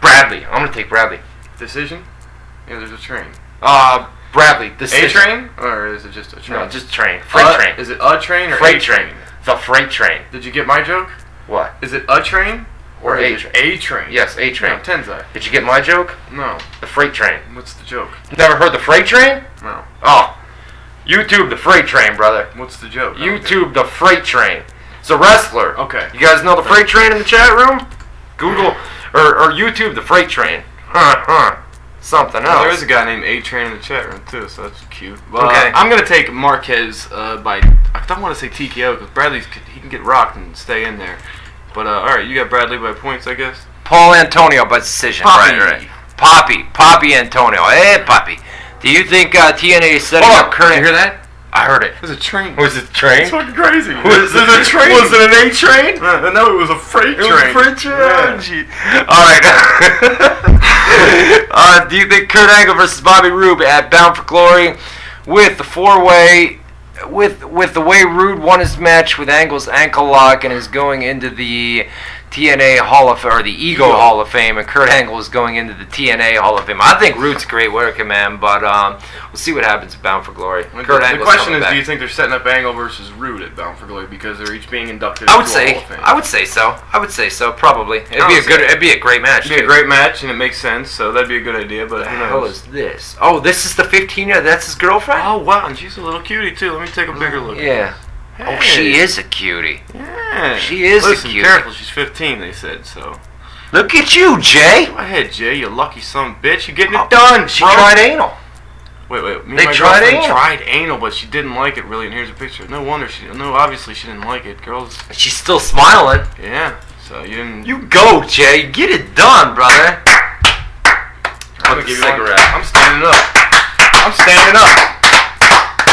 S1: Bradley. I'm going to take Bradley.
S2: Decision? Yeah, there's a train.
S1: Bradley. Decision.
S2: A train? Or is it just a train?
S1: No, just train. Freight train.
S2: Is it a train or
S1: Freight
S2: a
S1: train. It's a freight train.
S2: Did you get my joke?
S1: What?
S2: Is it a train?
S1: Or
S2: is
S1: a
S2: it
S1: train?
S2: A train?
S1: Yes, A train.
S2: No, Tenzai.
S1: Did you get my joke?
S2: No.
S1: The freight train.
S2: What's the joke?
S1: Never heard the freight train?
S2: No.
S1: Oh. YouTube the freight train, brother.
S2: What's the joke? I don't get
S1: YouTube the freight train. It's a wrestler.
S2: it. Okay.
S1: You guys know the freight train in the chat room? Google or YouTube the freight train. Something else.
S2: Well, there is a guy named A Train in the chat room too, so that's cute.
S1: Okay.
S2: I'm gonna take Marquez by. I don't want to say TKO because Bradley's he can get rocked and stay in there. But all right, you got Bradley by points, I guess.
S1: Paul Antonio by decision.
S2: Poppy.
S1: Right. Poppy Antonio. Hey, Poppy. Do you think TNA is setting up current?
S2: Did you hear that?
S1: I heard it.
S2: There's a train.
S1: Was it a train?
S2: It's fucking crazy.
S1: Was it
S2: There's a train?
S1: Was it an A train?
S2: No, it was a freight train.
S1: It was a freight train.
S2: Yeah.
S1: Oh, gee. All right. Do you think Kurt Angle versus Bobby Roode at Bound for Glory with the 4-way, with the way Roode won his match with Angle's ankle lock and is going into the TNA Hall of or the Ego Hall of Fame, and Kurt Angle is going into the TNA Hall of Fame? I think Roode's a great worker, man, but we'll see what happens at Bound for Glory.
S2: The
S1: Angle's
S2: question
S1: coming
S2: is,
S1: back.
S2: do you think they're setting up Angle versus Roode at Bound for Glory because they're each being inducted
S1: I
S2: into
S1: would
S2: the
S1: say,
S2: Hall of Fame?
S1: I would say so. I would say so. Probably. It'd be a great match.
S2: It'd be a great match, and it makes sense, so that'd be a good idea, but
S1: What
S2: who
S1: the hell
S2: knows?
S1: is this? Oh, this is the 15-year. That's his girlfriend.
S2: Oh, wow, and she's a little cutie, too. Let me take a bigger look.
S1: Yeah. Oh,
S2: Hey.
S1: she is a cutie.
S2: Yeah.
S1: She is a
S2: Listen,
S1: cutie.
S2: careful, she's 15, they said, so.
S1: Look at you, Jay.
S2: Go ahead, Jay, you lucky son of a bitch. You're getting
S1: Oh,
S2: it done,
S1: She
S2: bro.
S1: tried anal.
S2: Wait. Me and
S1: They
S2: my
S1: tried
S2: girlfriend
S1: anal.
S2: tried anal, but she didn't like it, really, and here's a picture. No wonder obviously she didn't like it. Girls,
S1: She's still smiling.
S2: yeah, so you didn't.
S1: You go, Jay. Get it done, brother.
S2: I'm gonna
S1: With
S2: give
S1: the
S2: you one.
S1: cigarette.
S2: I'm standing up. I'm standing up.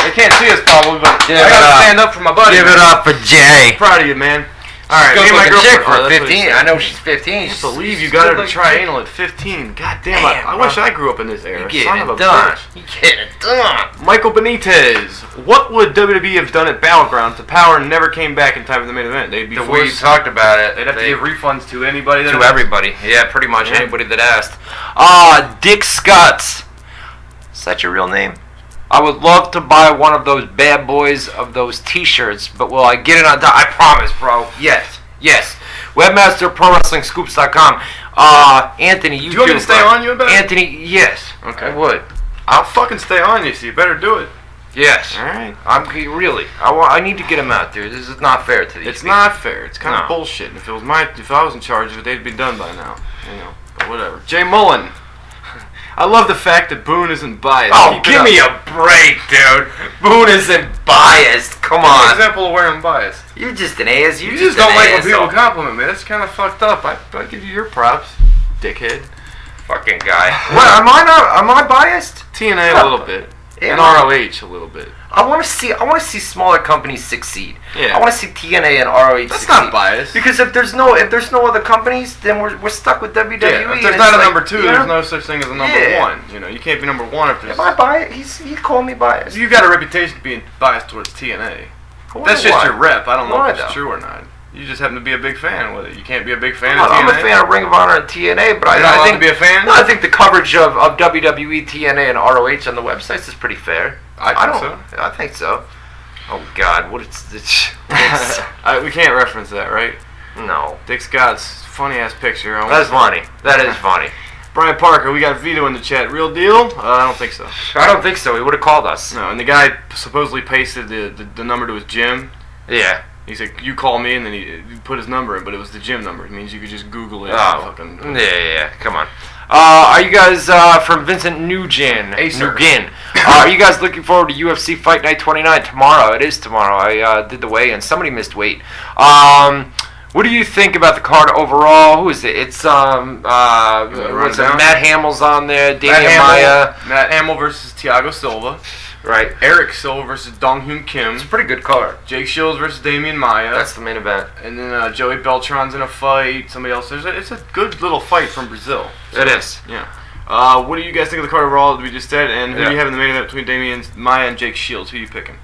S2: They can't see us probably, but
S1: Give
S2: I
S1: it
S2: gotta
S1: up.
S2: stand up for my buddy.
S1: Give it up for Jay.
S2: Proud of you, man. All right,
S1: Good
S2: me and my
S1: looking chick
S2: girlfriend.
S1: for
S2: that's what he
S1: 15.
S2: said.
S1: I know she's 15.
S2: I can't believe you got her to try anal at 15. God damn, I wish I grew up in this era.
S1: You
S2: Son
S1: getting
S2: of a
S1: it done.
S2: bitch.
S1: You getting it done.
S2: Michael Benitez. What would WWE have done at Battleground if Power never came back in time for the main event? They'd be
S1: The way you
S2: forced.
S1: talked about it,
S2: They'd have to give refunds to anybody.
S1: to everybody. Yeah, pretty much
S2: Yeah.
S1: anybody that asked. Dick Scutts. Is that your real name? I would love to buy one of those bad boys of those T-shirts, but will I get it on time? I promise, bro. Yes. WebmasterProWrestlingScoops.com. Anthony, you
S2: Do you want me to stay on you about it?
S1: Anthony, yes.
S2: Okay.
S1: I would.
S2: I'll fucking stay on you, so you better do it.
S1: Yes.
S2: All right.
S1: Really. I need to get him out, dude. This is not fair to these
S2: It's
S1: people.
S2: not fair. It's kind
S1: No.
S2: of bullshit. And if I was in charge of it, they'd be done by now. You know. But whatever. Jay Mullen. I love the fact that Boone isn't biased.
S1: Oh,
S2: Keep it
S1: give
S2: up.
S1: me a break, dude. Boone isn't biased. Come
S2: Give me an
S1: on.
S2: example of where I'm biased.
S1: You're just an ass.
S2: You just don't like when people compliment me. That's kind of fucked up. I give you your props, dickhead.
S1: Fucking guy. What? Am I biased?
S2: TNA a little bit, and
S1: Am I?
S2: ROH a little bit.
S1: I want to see smaller companies succeed.
S2: Yeah.
S1: I want to see TNA and ROH
S2: That's
S1: succeed.
S2: not biased.
S1: Because if there's no other companies, then we're stuck with WWE.
S2: Yeah, if there's
S1: and
S2: not
S1: it's
S2: a
S1: like,
S2: number two,
S1: you know,
S2: there's no such thing as a number
S1: Yeah.
S2: one. You know, you can't be number one if there's.
S1: Am I biased? He called me biased.
S2: You got a reputation of being biased towards TNA.
S1: Why?
S2: That's just your rep. I don't know
S1: Why,
S2: if it's
S1: though?
S2: true or not. You just happen to be a big fan with it. You can't be a big fan
S1: I'm
S2: of TNA.
S1: a fan of Ring of Honor and TNA, but
S2: You're not
S1: I
S2: allowed
S1: think
S2: to be a fan?
S1: No, I think the coverage of WWE, TNA, and ROH on the websites is pretty fair.
S2: I think so.
S1: I think so. Oh God, what it's
S2: We can't reference that, right?
S1: no.
S2: Dick Scott's funny ass picture.
S1: That's funny. That is funny.
S2: Brian Parker, we got Vito in the chat. Real deal? I don't think so.
S1: I don't think so. He would have called us.
S2: No, and the guy supposedly pasted the number to his gym.
S1: Yeah.
S2: He said, you call me, and then he put his number in, but it was the gym number. It means you could just Google it. And
S1: Oh.
S2: fucking,
S1: Yeah. Come on. Are you guys from Vincent Nugent?
S2: Hey, sir.
S1: Nugent. Are you guys looking forward to UFC Fight Night 29 tomorrow? It is tomorrow. I did the weigh-in. Somebody missed weight. What do you think about the card overall? Who is it? It's what's it?
S2: down?
S1: Matt Hamill's on there. Damian Maya.
S2: Matt Hamill versus Thiago Silva.
S1: Right.
S2: Eric Silva versus Dong Hyun Kim.
S1: It's a pretty good card.
S2: Jake Shields versus Damian Maya.
S1: That's the main event.
S2: And then Joey Beltran's in a fight. Somebody else. It's a good little fight from Brazil.
S1: It is.
S2: Yeah. What do you guys think of the card overall that we just said? And who do you have in the main event between Damian Maya and Jake Shields? Who are you picking?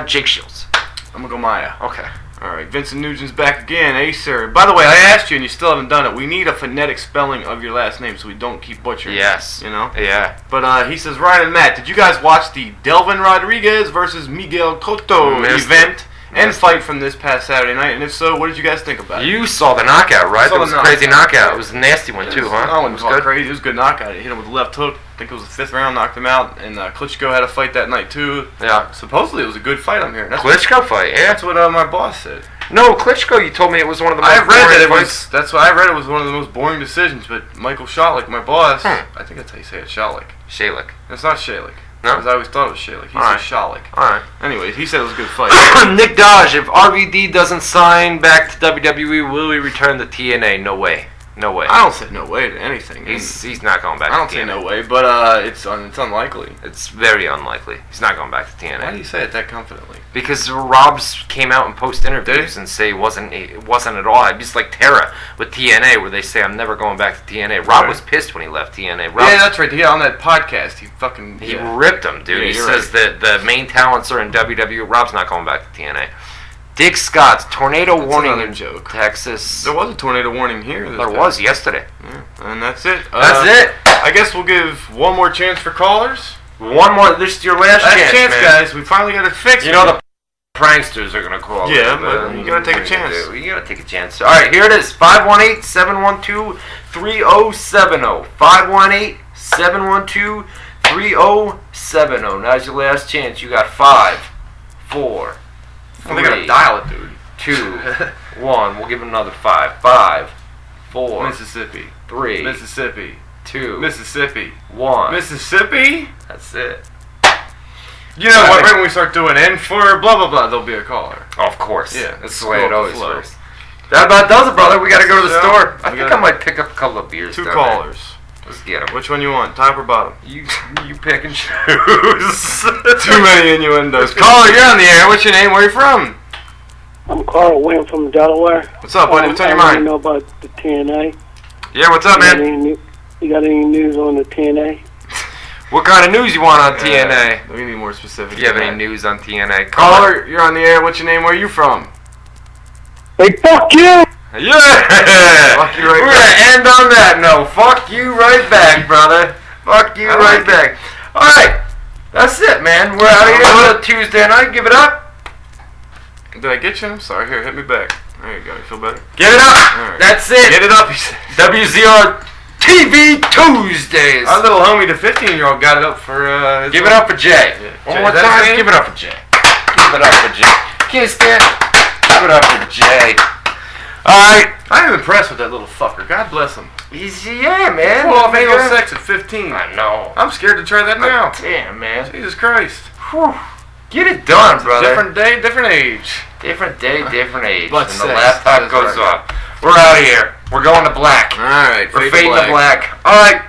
S1: Jake Shields.
S2: I'm going to go Maya.
S1: Okay.
S2: All right. Vincent Nugent's back again. Hey, sir. By the way, I asked you and you still haven't done it. We need a phonetic spelling of your last name so we don't keep butchering
S1: Yes.
S2: it. You know?
S1: Yeah.
S2: But he says, Ryan and Matt, did you guys watch the Delvin Rodriguez versus Miguel Cotto
S1: Missed
S2: event and
S1: Missed
S2: fight from this past Saturday night? And if so, what did you guys think about it?
S1: You saw the knockout, right?
S2: Saw
S1: It was
S2: the
S1: a crazy
S2: knockout.
S1: knockout. It was a nasty one, too, huh?
S2: I wouldn't
S1: It was
S2: call it
S1: good?
S2: crazy. It was a good knockout. He hit him with the left hook. I think it was the 5th round, knocked him out. And Klitschko had a fight that night, too.
S1: Yeah.
S2: Supposedly, it was a good fight, I'm hearing.
S1: Klitschko fight, yeah.
S2: That's what my boss said.
S1: No, Klitschko, you told me it was one of the most
S2: I read that it
S1: boring
S2: was.
S1: fights.
S2: That's why I read it was one of the most boring decisions. But Michael Shalik, my boss,
S1: Hmm.
S2: I think that's how you say it, Shalik.
S1: Shalik.
S2: It's not Shalik.
S1: No?
S2: Because I always thought it was Shalik. He
S1: Alright.
S2: says Shalik.
S1: Alright.
S2: Anyways, he said it was a good fight.
S1: Nick Dodge, if RVD doesn't sign back to WWE, will he return to TNA? No way. No way.
S2: I don't say no way to anything.
S1: He's not going back
S2: I don't
S1: to
S2: say
S1: TNA.
S2: no way, but it's unlikely.
S1: It's very unlikely. He's not going back to TNA.
S2: Why do you say it that confidently?
S1: Because Rob's came out in post
S2: Did
S1: interviews
S2: he?
S1: and say it wasn't at all. It's just like Terra with TNA, where they say I'm never going back to TNA. Rob
S2: Right.
S1: was pissed when he left TNA. Rob,
S2: Yeah, that's right. Yeah, on that podcast, he fucking
S1: he ripped him, dude.
S2: Yeah,
S1: he
S2: you're
S1: says that the main talents are in WWE. Rob's not going back to TNA. Dick Scott's tornado
S2: That's
S1: warning
S2: another
S1: in
S2: joke.
S1: Texas.
S2: There was a tornado warning here.
S1: There was yesterday.
S2: Yeah, and that's it.
S1: That's it.
S2: I guess we'll give one more chance for callers.
S1: One more. This is your last chance, man.
S2: guys. We finally got it fixed.
S1: You know the pranksters are gonna call.
S2: Yeah,
S1: it,
S2: but you gotta take a chance.
S1: You gotta take a chance. All right, here it is. 518-712-3070. 518-712-3070. Now's your last chance. You got 5, 4,
S2: Well, they gotta dial it, dude.
S1: 2, 1. We'll give it another 5. 5, 4,
S2: Mississippi.
S1: 3,
S2: Mississippi.
S1: 2,
S2: Mississippi.
S1: 1.
S2: Mississippi?
S1: That's it.
S2: You know what? Right when we start doing N for blah blah blah, there'll be a caller.
S1: Oh, of course.
S2: Yeah,
S1: That's the way it
S2: go
S1: always
S2: with the flow.
S1: works. That about does it, brother. We gotta go to the
S2: So,
S1: store. I
S2: we
S1: think
S2: gotta-
S1: I might pick up a couple of beers.
S2: Two
S1: down there.
S2: callers.
S1: Let's get him.
S2: Which one you want, top or bottom?
S1: You pick and choose.
S2: Too many innuendos. Caller, you're on the air. What's your name? Where are you from?
S6: I'm Carl Wynn from Delaware.
S2: What's up, buddy? What's on your
S6: I
S2: mind?
S6: know about the TNA.
S2: Yeah, what's up, man?
S6: You got any news on the TNA?
S1: What kind of news you want on TNA?
S2: We need more specific.
S1: Do you have any news on TNA?
S2: Caller, you're on the air. What's your name? Where are you from?
S5: Hey, fuck you!
S1: Yeah!
S2: Fuck you right
S1: We're
S2: back.
S1: gonna end on that note. Fuck you right back, brother. Fuck you
S2: I
S1: right
S2: like
S1: back. Alright, that's it, man. We're out of here on a Tuesday night. Give it up.
S2: Did I get you? I'm sorry. Here, hit me back. There you go. You feel better?
S1: Give it up.
S2: All right.
S1: That's it.
S2: Get it up, he said.
S1: WZR TV Tuesdays.
S2: Our little homie, the 15-year-old, got it up for. His
S1: Give it up for Jay.
S2: Yeah.
S1: One
S2: Jay,
S1: more
S2: is that his
S1: time.
S2: name?
S1: Give it up for Jay. Give it up for Jay. Can't stand. Give it up for Jay. Alright.
S2: I am impressed with that little fucker. God bless him.
S1: Yeah, man.
S2: Pull off anal sex at 15.
S1: I know.
S2: I'm scared to try that now.
S1: Damn, man.
S2: Jesus Christ.
S1: Whew. Get it done, brother.
S2: Different day, different age.
S1: Different day, different age.
S2: But
S1: and the
S2: sex,
S1: laptop
S2: that is
S1: goes
S2: right.
S1: off. We're out of here. We're going to black.
S2: Alright,
S1: We're fading to black. Alright.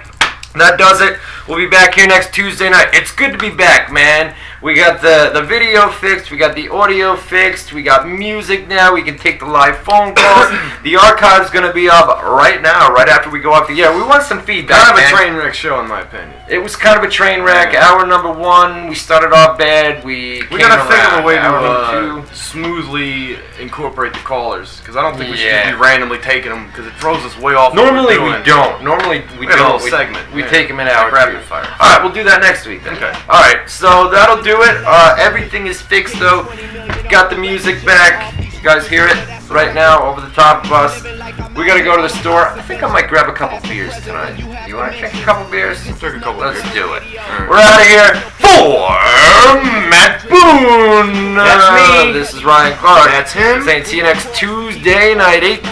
S1: That does it. We'll be back here next Tuesday night. It's good to be back, man. We got the video fixed. We got the audio fixed. We got music now. We can take the live phone calls. The archive's going to be up right now, right after we go off the air. We want some feedback,
S2: Kind of a
S1: man.
S2: train wreck show, in my opinion.
S1: It was kind of a train wreck.
S2: Yeah.
S1: Hour number 1, we started off bad. We
S2: gotta think of a way
S1: Hour
S2: to
S1: number 2.
S2: smoothly incorporate the callers, because I don't think we should
S1: Yeah.
S2: just be randomly taking them, because it throws us way off.
S1: Normally
S2: what
S1: we
S2: we're doing.
S1: don't. Normally we
S2: got a
S1: don't.
S2: little segment.
S1: We
S2: Yeah.
S1: take them in hour
S2: Like
S1: 2.
S2: rapid fire.
S1: All right, we'll do that next week then.
S2: Okay.
S1: All right, so that'll do it. Everything is fixed though. Got the music back. You guys hear it right now over the top of us. We gotta go to the store. I think I might grab a couple beers tonight. You wanna drink a couple beers?
S2: Drink a couple
S1: Let's
S2: beers.
S1: do it.
S2: right.
S1: We're out of here for Matt Boone.
S2: That's me.
S1: This is Ryan Clark.
S2: That's him.
S1: Saying see you next Tuesday night, 8